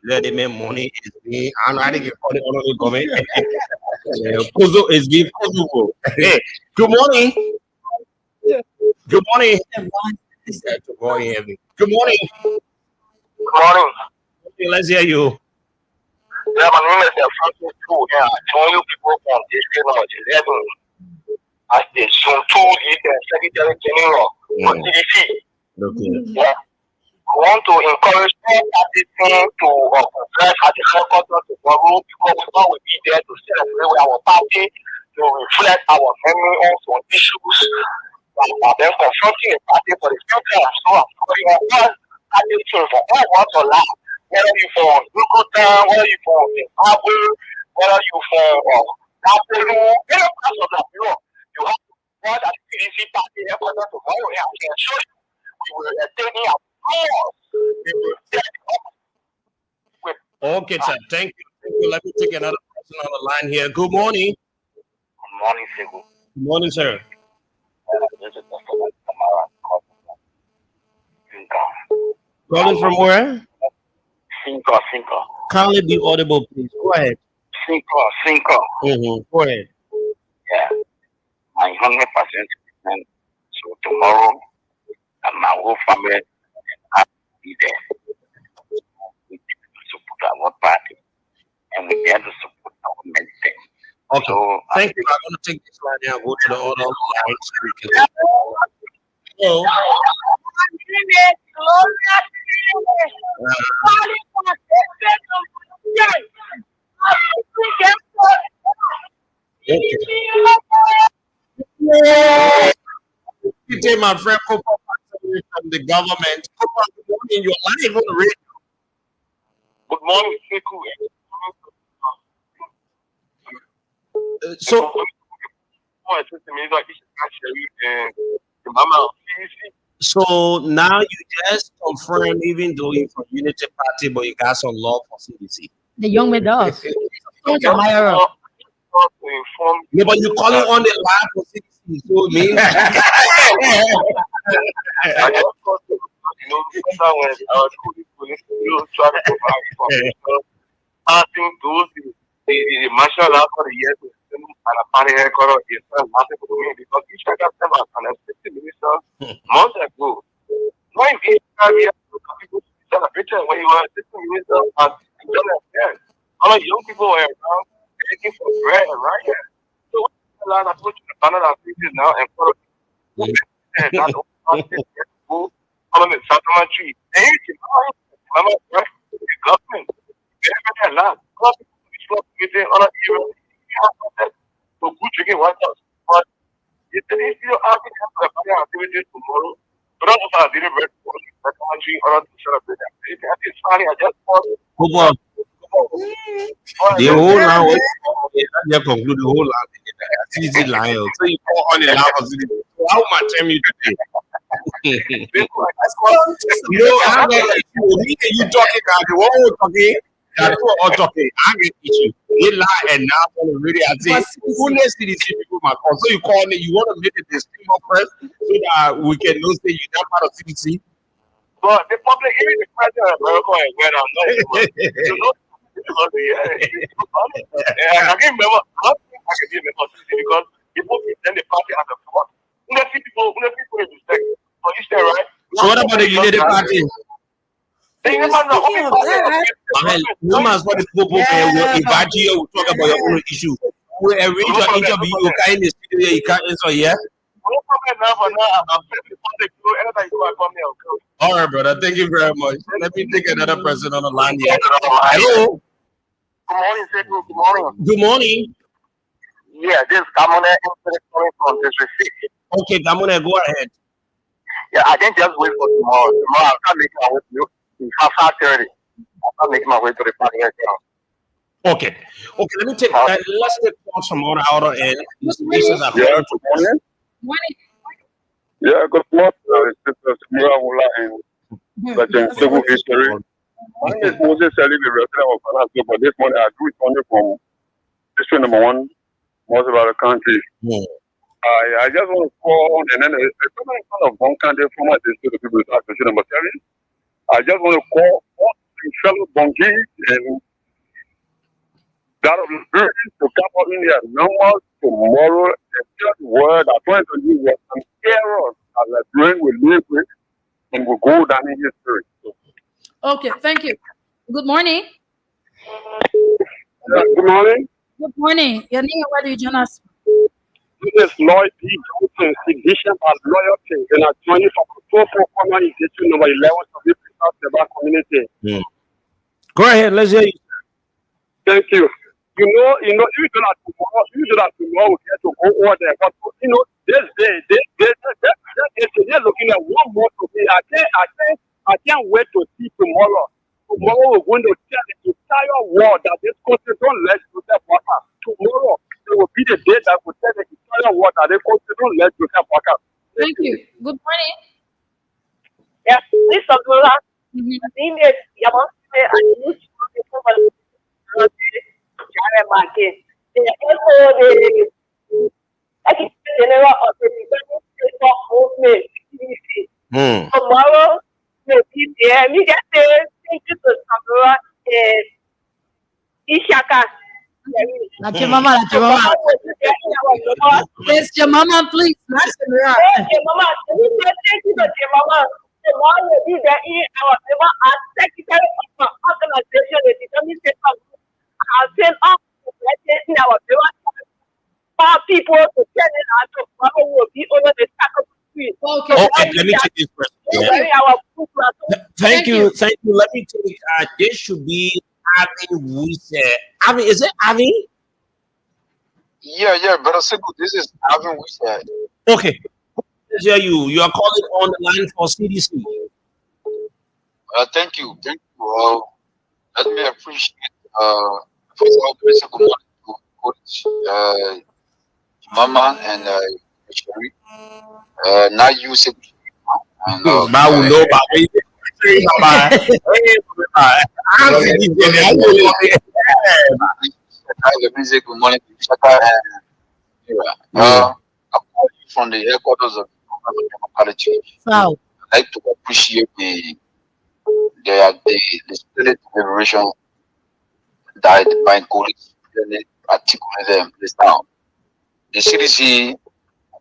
Let him make money is me. I know I didn't get on the comment. Kuzo is me. Kuzo. Hey, good morning. Good morning. Good morning. Good morning. Okay, let's hear you. Yeah, my name is Francis Too. Yeah, I join you people from district number 11 as the Zone 2 leader Secretary General for CDC. Okay. Yeah. I want to encourage all participants to press at the headquarters tomorrow because we all will be there to celebrate with our party to reflect our memory on some issues that are then confronting the party for the future. So I'm calling on all participants for all walks of life, whether you from Yucatan, whether you from Zimbabwe, whether you from Peru, any part of the world, you have to go at the CDC party headquarters tomorrow. And I can show you we will attain our cause. We will set up with. Okay, sir. Thank you. Thank you. Let me take another person on the line here. Good morning. Good morning, Segu. Good morning, sir. This is Dr. Tamara Calling from where? Sinker. Kindly be audible, please. Go ahead. Cinco. Go ahead. Yeah, I'm 100%. And so tomorrow, my whole family have to be there. We get to support our party, and we get to support our medicine. Okay. So Thank you. I'm going to take this line here and go to the other line so we can take Hello. You take my friend Copa from the government. Copa, good morning. You're live on the radio. Good morning, Sekou. So, so now you just confirm, even though you're from Unity Party, but you got some love for CDC. The young man does. Don't admire her. Yeah, but you're calling on the line for CDC, so it means. I just got to, when our police try to provide information, passing those the martial law for the years and a party record is nothing to me because each other have an assistant minister months ago. Why be people celebrating when you were assistant minister and you don't understand? All the young people were around begging for bread right here. So a lot of people to Canada cities now and for that on the Southern tree. And you know, the government, everybody a lot. Meeting on a so good drinking one house. But if you are having activities tomorrow, but not just a dinner bread for the country or to celebrate that. It's funny, I just thought. The whole line, you conclude the whole line. CDC line. So you call on the line for CDC. How much time you today? I get you talking about the one who talking. That's what talking. I get issue. They lie and now on the radio. I say, who needs CDC people my call? So you call me. You want to make a disclaimer first so that we can know say you're not part of CDC. But the public, even the president of America is where I'm not. You know, I can't remember. I can be a member of CDC because people then the party as a fraud. When people in the state, so you say right. So what about the United Party? Speaking of that, No man's what the people will invite you. We'll talk about your own issue. We'll arrange your interview. You can in the studio. You can't answer yet. All right, brother. Thank you very much. Let me take another person on the line here. Hello. Good morning, Sekou. Good morning. Good morning. Yeah, this is Kamone coming from District 6. Okay, Kamone, go ahead. Yeah, I can just wait for tomorrow. Tomorrow I'll start making my way to you. It's 5:30. I'll start making my way to the party right now. Okay. Okay, let me take let's take calls from other end. This is a Yeah, good morning. Yeah, good morning. Sister Samira Wula and Sergeant Sekou History. My name is Moses Sally, the resident of Alaska, but this morning I do it only from district number 1, most of our country. I just want to call and then a kind of one country former district people association number 7. I just want to call all the fellow Bongis and that of the British to come out in their numbers tomorrow and just word that 2020 was an error as a brain will live with and will go down in history. okay, thank you. Good morning. Yeah, good morning. Good morning. Your name, where do you join us? This is Lloyd P. Johnson, Bishop and Loyalty, and I'm joining from Common Institute number 11 of the South community. Go ahead, let's hear you. Thank you. You know, if you do that tomorrow, we get to go over there. But you know, this day, they're looking at one more to me. I can't wait to see tomorrow. Tomorrow we're going to tell the entire world that this country don't let Joseph Walker. Tomorrow it will be the day that will tell the entire world that this country don't let Joseph Walker. Thank you. Good morning. Yes, this is Abdullah. Email, tomorrow, me just say thank you to Sandra and Ishaka. Not your mama, not your mama. It's your mama, please. Not your mama. Okay, Mama, thank you, Mama. The one will be there in our member as secretary of our organization, the determined state of our send up in our for people to tell it out of Mama will be over the sacrifice. Okay. Okay, let me take this question. Thank you. Let me take. This should be Avin Wise. Avin, is it Avin? Yeah, brother Siku, this is Alvin Wishad. Okay. Hear you. You are calling on the line for CDC. Thank you. Let me appreciate first of all, very good morning to Coach Mama and Sherry. Now you say and Now we know about it. let me say good morning to Shaka and Mira. I call you from the headquarters of the Democratic Church. Wow. I'd like to appreciate the spirit of liberation that the divine colleagues really articulated this down. The CDC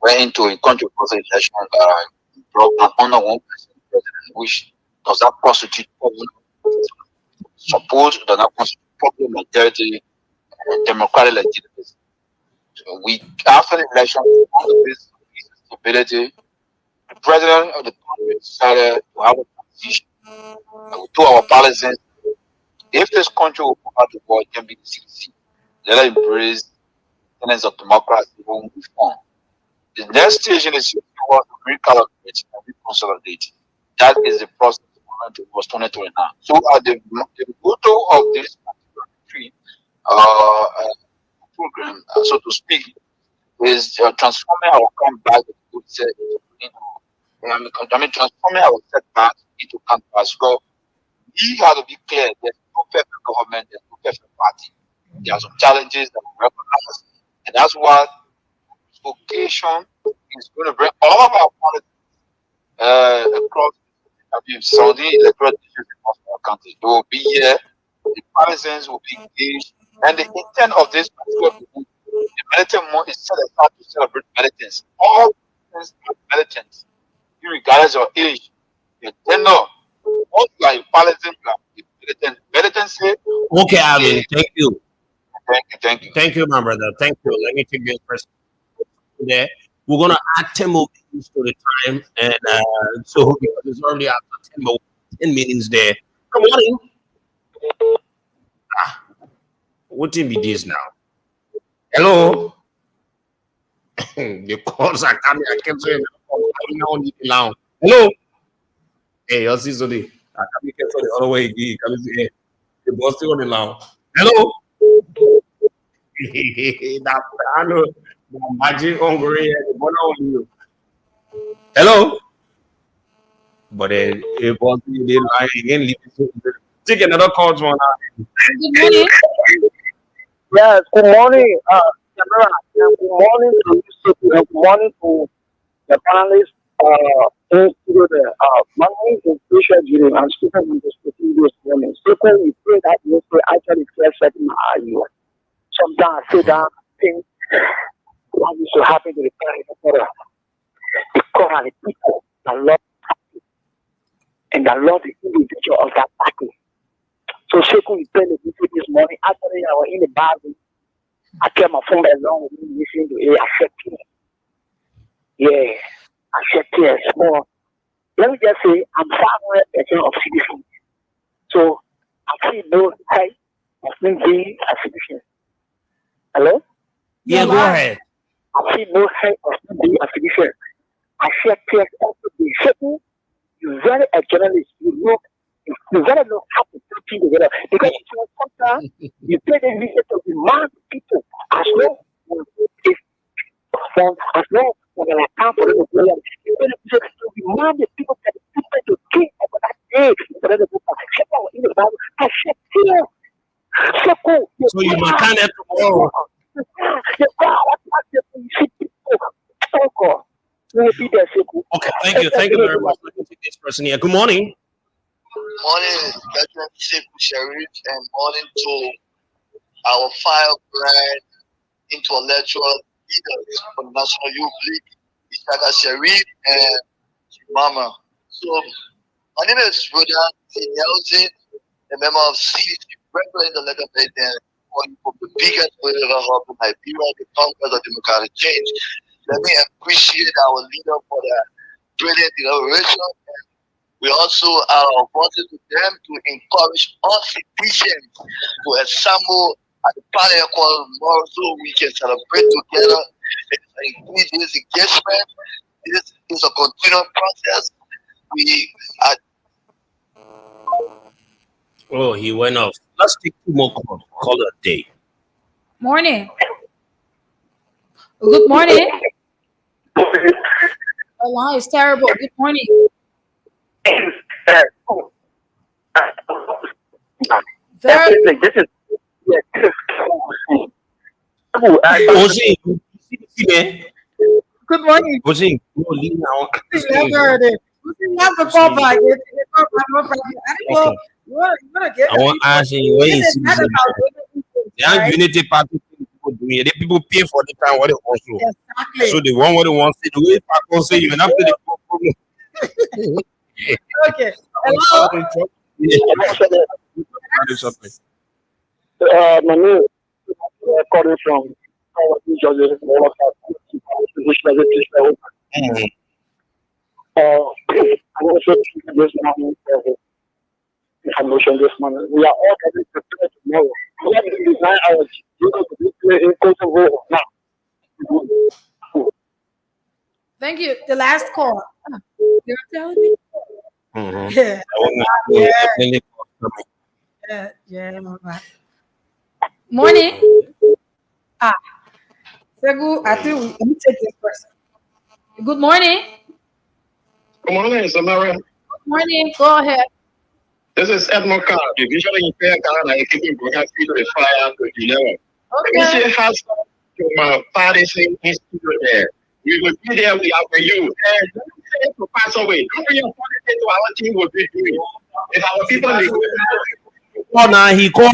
went into a controversial election that brought an under 1% president, which does not constitute problem. Suppose does not constitute problem majority democratic legitimacy. So we after the election, on the basis of stability, the president of the country decided to have a transition to our policies. If this country will come out to war, it can be the CDC. Let us embrace tenets of democracy when we reform. The next stage in the CDC was to recalibrate and reconsolidate. That is the process towards 2029. So at the motto of this particular retreat, program, so to speak, is transforming our comeback transforming our setbacks into canvas. Because we have to be clear, there's no perfect government, there's no perfect party. There are some challenges that we recognize, and that's what vocation is going to bring all of our politics across Saudi electoral issues across our country. They will be here, the partisans will be engaged, and the intent of this particular movement, the militant month is set aside to celebrate militants. All militants are militants, regardless of age. Your tenor, once you are a partisan, you are a militant. Militants say, Okay, Avin, thank you. Thank you. Thank you, my brother. Thank you. Let me take this person there. We're gonna add 10 more minutes to the time, and so because it's already after 10 minutes there. Good morning. What team be this now? Hello. The calls are coming. I kept saying, now. Hello. Hey, you'll see something. I can't get the other way. The boss still on the line. Hello. I know. Magic hungry. Hello. But it was the line again. Take another call to one. Good morning. Yes, good morning, Deborah, and good morning to you, Sophie, and good morning to the panelists in studio there. My name is Bishop Judy. I'm speaking from the studio this morning. So we pray that you will actually clear certain you. Sometimes I sit down and think, why is so happy to reply because the people that love party and that love the individual of that party. So Sheku, we pray the video this morning. Actually, I was in the bathroom. I kept my phone along with me listening to it. I shed tears. Yeah, I shed tears. Well, let me just say, I'm 500% of citizens. So I feel no hate of me being a citizen. Hello? Yeah, go ahead. I feel no hate of me being a citizen. I shed tears also being Sheku. You're very a journalist. You gotta know how to put things together because sometimes you pay the visit to demand people as long as long when they account for the prayer. You pay the visit to demand the people that the people to think about that day for the book. In the Bible, I said here. So cool. So you might kind of tomorrow. Okay, thank you. Thank you very much. Let me take this person here. Good morning. Morning, Veteran Siku Sharif, and morning to our firebrand intellectual leaders from National Youth League, Ishaka Sharif and Mama. So, my name is Rodan Nelson, a member of CDC, representing the legislature and from the biggest political hub in Liberia, the Congress of Democratic Change. Let me appreciate our leader for that brilliant inauguration. We also wanted to them to encourage all citizens to assemble at the panel called tomorrow so we can celebrate together and increase this engagement. This is a continual process. We are. Oh, he went off. Let's take 2 more calls. Call it a day. Morning. Good morning. The line is terrible. Good morning. Very This is Ozzy, you see the thing, good morning. Ozzy, you know, lean now. We have to call back. I don't know. You want to get I want to ask you, where this is is not citizen? about women, The young right? unity party thing people doing. The people pay for the time what they want to. Exactly. So they want what they want to do. If I can say you after the problem. Okay. Hello. my name is calling from Georgia. I want to say this morning information this morning. We are all getting prepared tomorrow. We have to design our in Kosovo now. Thank you. The last call. You're telling me? Yeah. Yeah. Morning. Segu, I think let me take this person. Good morning. Good morning, Samara. Good morning. Go ahead. This is Edmond Carr, the visual impaired Ghana and keeping broadcast to the fire to the level. Okay. This has to my partisan institute there. We will be there, we are for you. And don't say to pass away. Don't bring your politics to our team will be doing. If our people make Oh, now he called.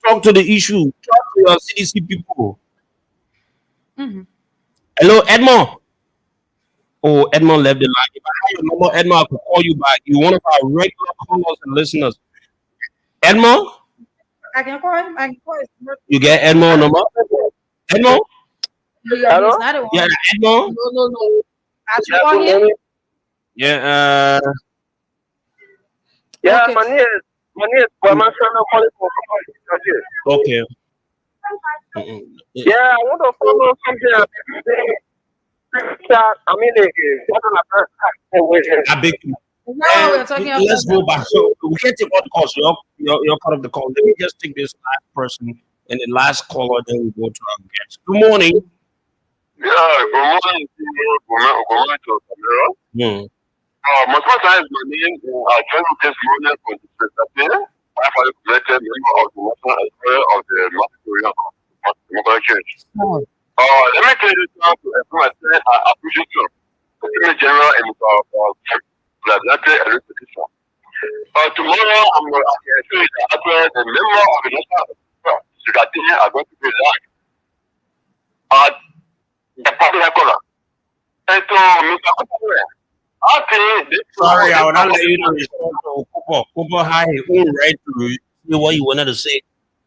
Talk to the issue. Talk to your CDC people. Mm-hmm. Hello, Edmond. Oh, Edmond left the line. If I have your number, Edmond, I could call you back. You one of our regular callers and listeners. Edmond, I can call him. I can call him. you get Edmond number? Edmond? Yeah, he's not the one. Yeah, Edmond? No. I should call him. Yeah, Yeah, Okay. my name is Kwame Sana calling from Georgia. okay. Yeah, I want to follow something. I mean, I beg you. Now we're talking about. Let's go back. So we can't take all the calls. You're part of the call. Let me just take this last person and the last caller, then we go to our guest. Good morning. yeah, good morning to Samira. My first time is my name. I joined this morning for the secretary. I was elected member of the National Assembly of the Macedonian Democratic Change. Let me tell you now to everyone, I appreciate you. The General and President Electrician. Tomorrow, I'm going to address the member of the National Secretary are going to be live at the public color. And to Mr. Kupawe, Sorry, I will not let you to respond to Kupo had his own right to say what you wanted to say,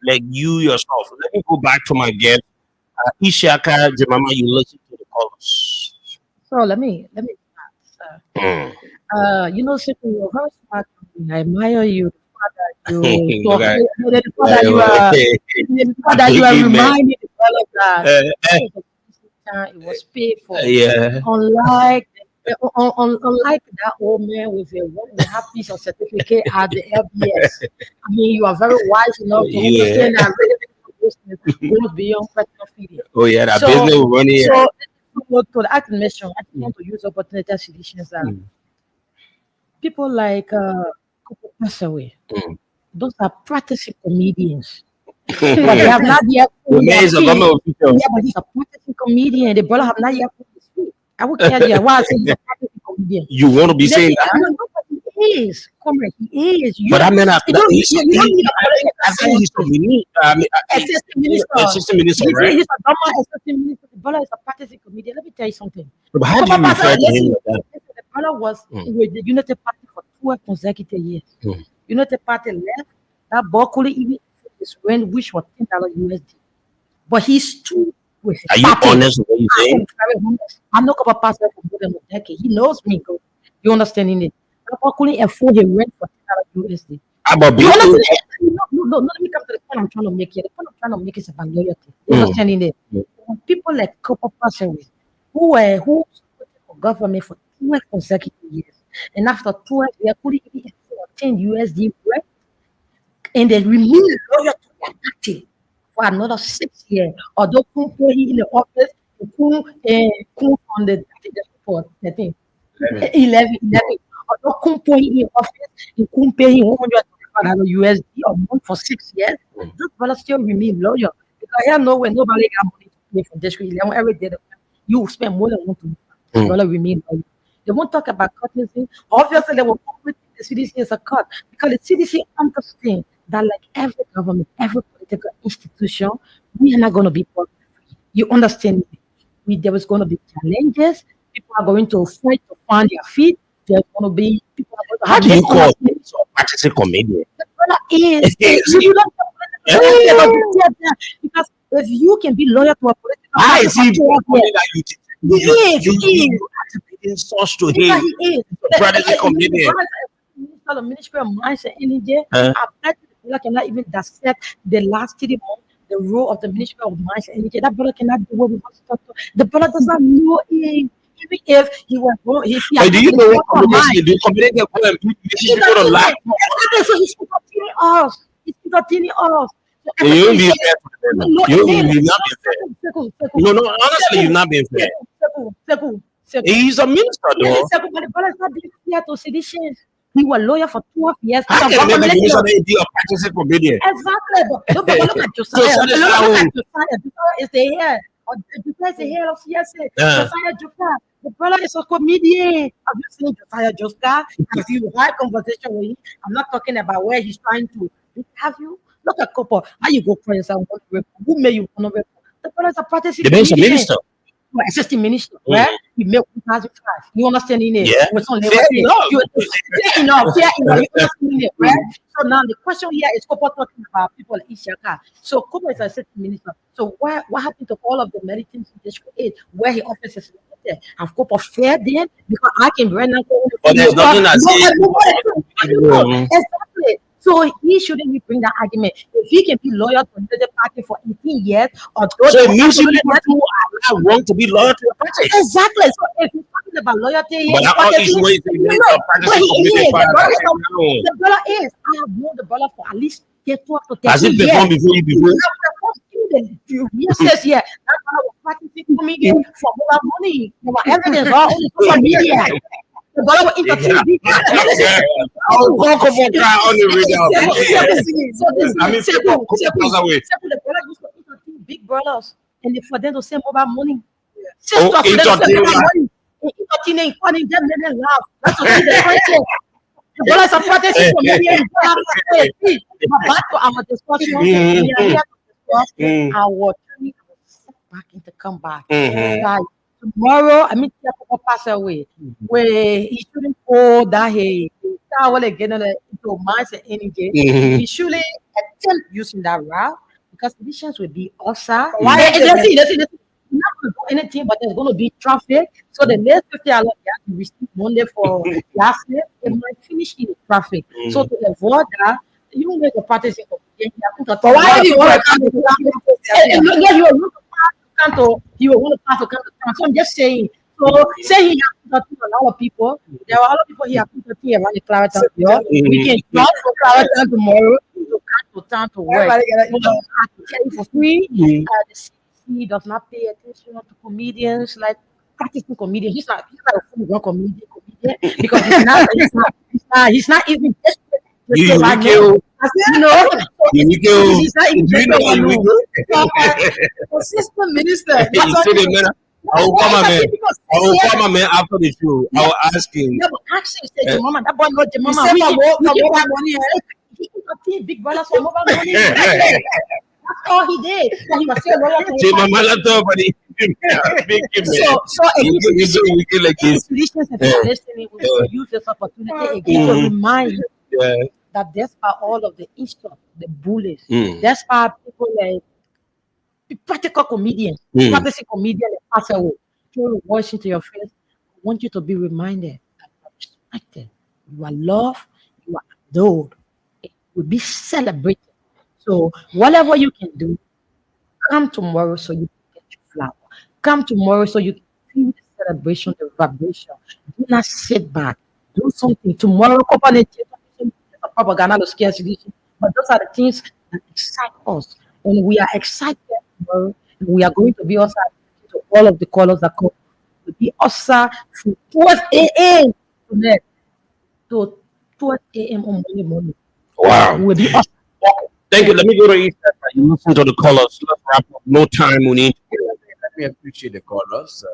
like you yourself. Let me go back to my guest. Ishaka Jemama, you listen to the callers. So let me start. You know, Sister, you're very smart. I admire you. The Look at- fact that you are reminding the fellow that it was paid for. Yeah. Unlike that old man with a 1.5 piece of certificate at the LBS. I mean, you are very wise enough to understand that business goes beyond personal feeding. Oh yeah, that So- business will run here. So to the acting mission, I just want to use opportunity solutions that people like pass away. Those are practicing comedians. But they have not yet The put man their is a feet. government official. Yeah, but he's a practicing comedian. The brother have not yet put his feet. I would care there. Why I say he's a practicing comedian. You want to be saying that? is. Comrade, he is. But I mean, I You don't need a I think he's a assistant minister. assistant minister, He's right? a normal assistant minister. The brother is a practicing comedian. Let me tell you something. But how do you refer to him like that? The brother was with the United Party for 12 consecutive years. United Party left. That ball couldn't even his rent, which was $10 USD. But he stood with his Are you party. honest with what you're I am saying? very honest. I'm not going to pass for more than a decade. He knows me. Bro. You understanding it? That ball couldn't afford his rent for $10 USD. About You Bill? understand it? No, let me come to the point I'm trying to make here. The point I'm trying to make is about loyalty. You understanding it? When people like Copper Passaways, who supported for government for 12 consecutive years, and after 12 years, couldn't even afford 10 USD rent, and they remain loyal to their party for another 6 years. Although he in the office, Kun on the for 13, 11. Although Kun in the office, he couldn't pay him $125 USD a month for 6 years. Those brothers still remain loyal because here nowhere nobody got money to pay for district 11 every day. You spend more than $125. Brother remain loyal. They won't talk about cutting. Obviously, they will put the CDC as a cut because the CDC understands that, like every government, every political institution, we are not going to be profit free. You understand? There is going to be challenges. People are going to fight to find their feet. There's going to be people are going to How have do you call him a practicing comedian? the brother is you don't because if you can be loyal to a political How party is he for 12 years, that you he is. attributing source to Because him? he is. Practicing comedian. The Ministry of Mines and Energy, Huh? I bet the brother cannot even dissect the last 3 months, the role of the Ministry of Mines and Energy. That brother cannot do what we want to talk to. The brother does not know him. Even if he was wrong, if he But do you know what comedians mine, do? Comedians get go and beat he's people to laugh. so he's entertaining us. He's entertaining us. So You won't everything be he fair says- to them. No, You it is. will not be fair. No, honestly, you're not being fair. He's a minister, though. But the brother is not being fair to citizens. He was lawyer for 12 years. How He's a can they government be leader. a practicing comedian? Exactly. But look at Josiah. So Look Saul- at Josiah. Josiah is the head. Josiah is the head of CSA. Josiah Josiah. The brother is a comedian. Have you seen Josiah Josiah? Have you had conversation with him? I'm not talking about where he's trying to. Have you? Look at Copper. How you go for yourself? Who made you honorable? The brother is a practicing The man's a comedian. minister. Well, assistant minister, right? He made 2005. You understand it? Yeah. With some Fair level. enough. Fair enough. You understand it, right? So now the question here is Kopo talking about people like Ishaka. So Kopo is assistant minister. So what happened to all of the militants in District 8 where he offices located? Have Kopo fair then? Because I can right now go But there's nothing that says. Exactly. So he shouldn't be bring that argument. If he can be loyal to the party for 18 years, or those So it means you people too are not wrong to be loyal to the party. exactly. So if he's talking about loyalty, But I always wait to get a practicing comedian. the brother is. I have known the brother for at least 12 to 13 Has it years. performed before you before? Yes, yes. That brother was practicing comedian for more money. There were evidence all on social media. The brother was entertaining. I'll call Kopo on the radio. I mean, The brother used to entertain big brothers, and for them to send mobile money. Oh, Entertaining, funny, them let them laugh. That's what the friendship. The brother is a practicing comedian. But back to our discussion, we are here to discuss our journey back into comeback. Tomorrow, I mean, people pass away. Where he shouldn't go that he will get into minds and energy. He shouldn't attempt using that route because conditions will be awesome. Why? Not going to do anything, but there's going to be traffic. So the next 50 hours you receive Monday for last year, it might finish in the traffic. So to avoid that, you don't make a practice in but why do you want to come to he will want to pass to come to town. So I'm just saying. So say he has to a lot of people. There are a lot of people here to around the Clarendon. We can drive from Clarendon tomorrow to come to town to work. I can tell you for free. The CC does not pay attention to comedians like practicing comedians. He's not a full comedian because he's not even desperate. You Assistant minister. I will call my It's a man. typical I will yeah. call my man after the show. I will ask him. Yeah, but ask him, say Uh, the mama, that boy not the You mama. say We for can mobile money, eh? he can obtain big brothers for mobile money. That's all he did. And he was still loyal to his say my family. man laptop, but he big man. So You again, go, you go wicked like any this. physicians if Yeah, you are listening, we want to use this opportunity again to mm, remind you yeah, that despite all of the insult, the bullies, mm, despite people like the practical comedian, mm. practicing comedian like pass away, throw your voice into your face. I want you to be reminded that you are respected, you are loved, you are adored, and you will be celebrated. So whatever you can do, come tomorrow so you can get your flower. Come tomorrow so you can feel the celebration, the vibration. Do not sit back. Do something. Tomorrow, propaganda to scare solution. But those are the things that excite us. And we are excited tomorrow. And we are going to be also attracted to all of the colors that come. We'll be also from 12 a.m. tonight to 12 a.m. on Monday morning. Wow. We will be awesome. Thank you. Let me go to East. You listen to the colors. Let's wrap up. No time. We need. Let me appreciate the callers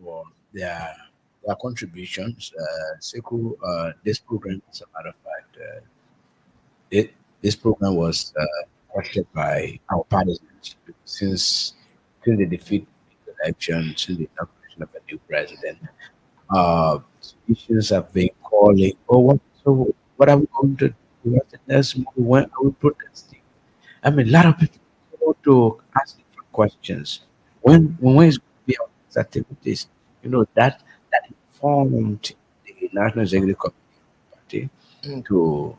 for their contributions. Sekou, this program, as a matter of fact, this program was crafted by our partisans since the defeat in the election, since the inauguration of a new president. Issues have been calling, oh, what are we going to do? What's the next move? When are we protesting? I mean, a lot of people want to ask different questions. When is going to be our next activities? That informed the National Executive Committee to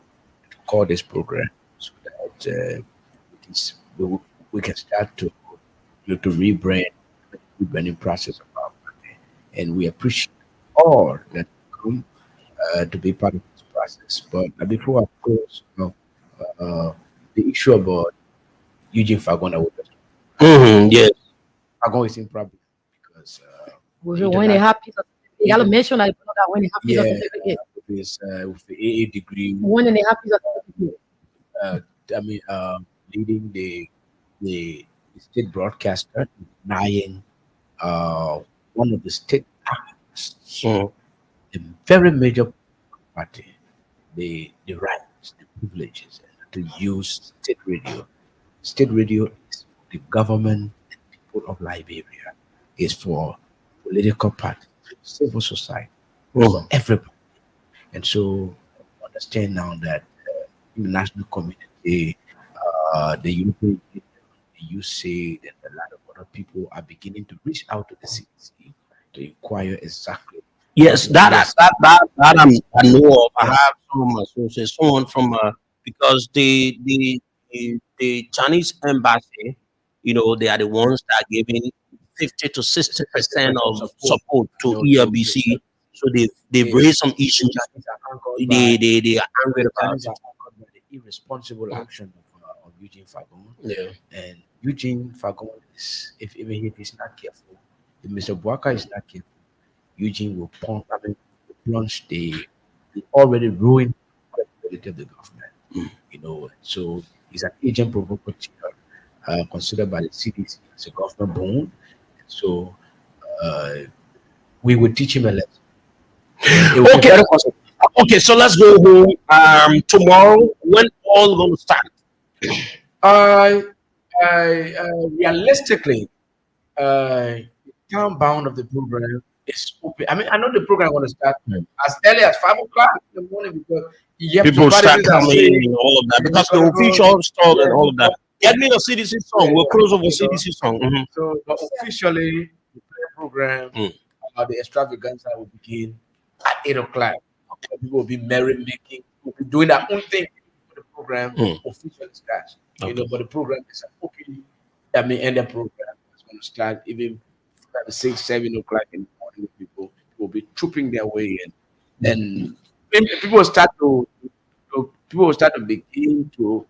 call this program so that it is, we can start to rebranding process of our party. And we appreciate all that come to be part of this process. But before I close, the issue about Eugene Fagon, I would just Yes. Fagon is in problem because When they have piece of you gotta inter- mention that when they have piece of yeah, certificate. with the AA degree, When they have piece of certificate. uh, I mean, leading the state broadcaster, denying uh, one of the state actors, Mm. a very major party, the rights, the privileges to use state radio. State radio is for the government and people of Liberia. Is for political parties, civil society, for Mm. everybody. And so understand now that the national community, the European Union, the USAID, and a lot of other people are beginning to reach out to the CDC to inquire exactly Yes, what was. I know of. I Yeah. have some associates, someone from because the Chinese embassy, they are the ones that are giving 50 to 60% 60% of of support, support to to ERBC. So they've the raised some issues. Chinese are anchored by They are angry the about Chinese are it. anchored by the irresponsible action of Eugene Fagon. Yeah. And Eugene Fagon is, if even if he's not careful, if Mr. Buaka is not careful, Eugene will plunge the already ruined credibility of the government. So he's an agent provocateur, considered by the CDC as a government boon. So uh, we will teach him a lesson. And it will be Okay. very possible. Okay. So let's go home. Tomorrow, when all going to start? I, Realistically, time bound of the program is open. I mean, I know the program going to start as early as 5 o'clock in the morning because you have People to start parties are coming saying, and all of that because the gonna go, official stall and all of that. yeah, Get me a CDC song. We'll close over CDC song. So, but officially, the prayer program, Mm. the extravaganza will begin at 8 o'clock. People will be merrymaking, will be doing their own thing for the program Mm. officially starts. Okay. But the program is an open, end the program. It's going to start even 5, 6, 7 o'clock in the morning. People will be trooping their way in, and when people will start people will start to begin to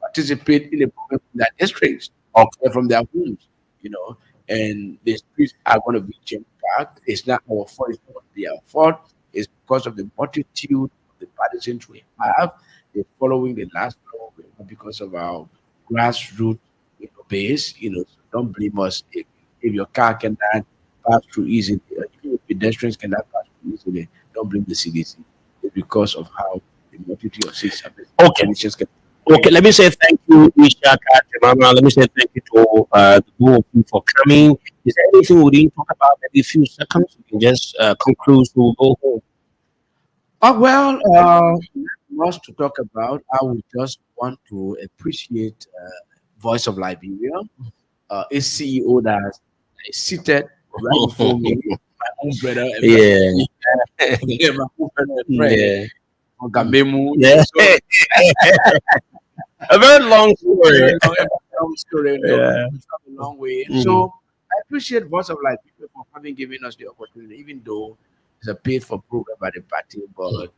participate in the program from their districts or from their homes, and the streets are going to be jam packed. It's not our fault. It's not going to be our fault. It's because of the multitude of the partisans we have. They're following the last law because of our grassroots base. So don't blame us if your car cannot pass through easily. Even pedestrians cannot pass through easily. Don't blame the CDC. It's because of how the multitude of cities Okay. can. Okay, let me say thank you, Ishaka, Mama. Let me say thank you to the two of you for coming. Is there anything we didn't talk about? Maybe a few seconds. We can just conclude. We'll go home. Well, much to talk about. I would just want to appreciate Voice of Liberia, its CEO that is seated right before me, my own brother, and Yeah. my own brother and friend, Yeah. from Gambemu. Yeah. So, A very long story. very long story. Yeah. We've come a long way. Mhm. So I appreciate Voice of Life people for having given us the opportunity, even though it's a paid for program by the party, but you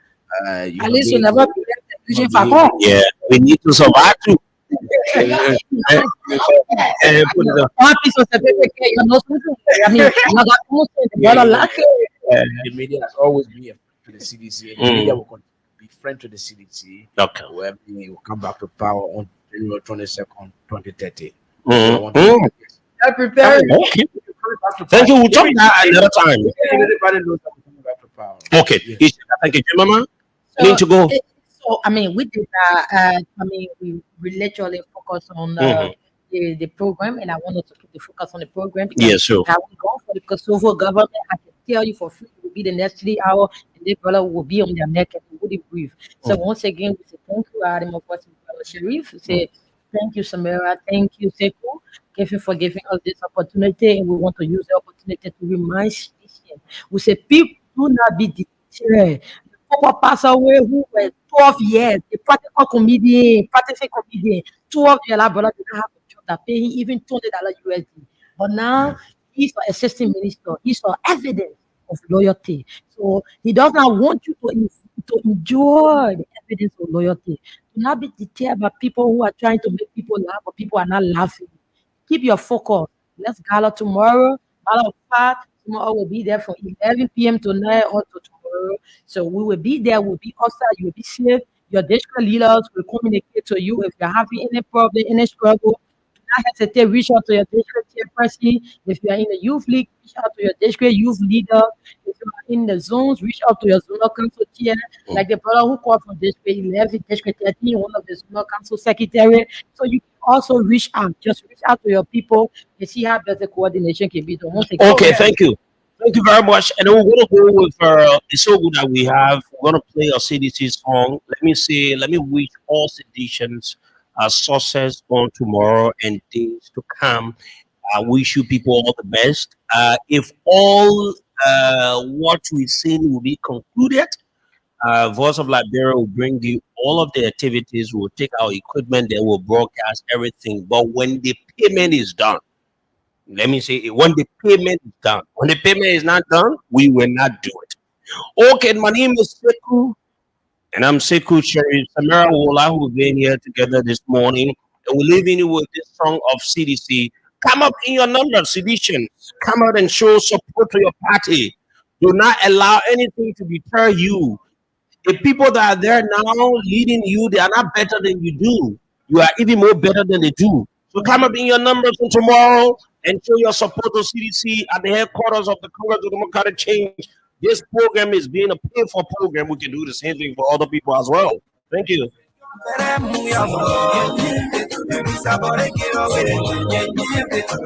At have least you been never be left using you have Facon. Yeah. We need to survive too. Put it up. One piece of the paper, you know, something. I mean, you got to say the brother like the media has always been a friend to the CDC, and the media will continue to be friend to the CDC. Okay. Where we will come back to power on January 22nd, 2030. So I Mhm. want to I prepare. Okay. Thank you. We'll talk that another time. everybody knows that we're coming back to power. Okay. Yes. Ishaka, thank you, Mama. So, Need to go. So, I mean, we did, I mean, we literally focus on Mhm. the program, and I wanted to keep the focus on the program because Yeah, sure. how we go for the Kosovo government, I can tell you for free, it will be the next 3 hours, and the brother will be on their neck and he wouldn't breathe. So, once again, we say thank you, Adam, of course, brother Sharif. We say thank you, Samira. Thank you, Sekou. Thank you for giving us this opportunity, and we want to use the opportunity to remind citizens. We say, people do not be deterred. Papa pass away who were 12 years, a practical comedian, practicing comedian, 12 years, our brother didn't have a job that pay him even $20 USD. But now he's an assistant minister. He's an evidence of loyalty. So he does not want you to enjoy the evidence of loyalty. Do not be deterred by people who are trying to make people laugh, but people are not laughing. Keep your focus. Let's gala tomorrow. Matter of fact, tomorrow we'll be there from 11 p.m. to 9 or to tomorrow. So we will be there. We'll be outside. You'll be safe. Your district leaders will communicate to you if you're having any problem, any struggle. Do not hesitate. Reach out to your district chairperson. If you are in the youth league, reach out to your district youth leader. If you are in the zones, reach out to your zonal council chair. Like the brother who called from district 11, district 13, one of the zonal council secretary. So you can also reach out. Just reach out to your people and see how better coordination can be done. Once again, Okay, thank you. Thank you very much. And then we're going to go with it's so good that we have. We're going to play a CDC song. Let me wish all seditions success on tomorrow and days to come. I wish you people all the best. If all what we've seen will be concluded, Voice of Liberia will bring you all of the activities. We'll take our equipment, they will broadcast everything. But when the payment is done, let me say it, when the payment is done. When the payment is not done, we will not do it. Okay, my name is Sekou, and I'm Sekou Cherry. Samira Wola, who have been here together this morning, and we're leaving you with this song of CDC. Come up in your number, seditions. Come out and show support to your party. Do not allow anything to deter you. The people that are there now leading you, they are not better than you do. You are even more better than they do. So come up in your numbers from tomorrow and show your support to CDC at the headquarters of the Congress of Democratic Change. This program is being a pay-for program. We can do the same thing for other people as well. Thank you.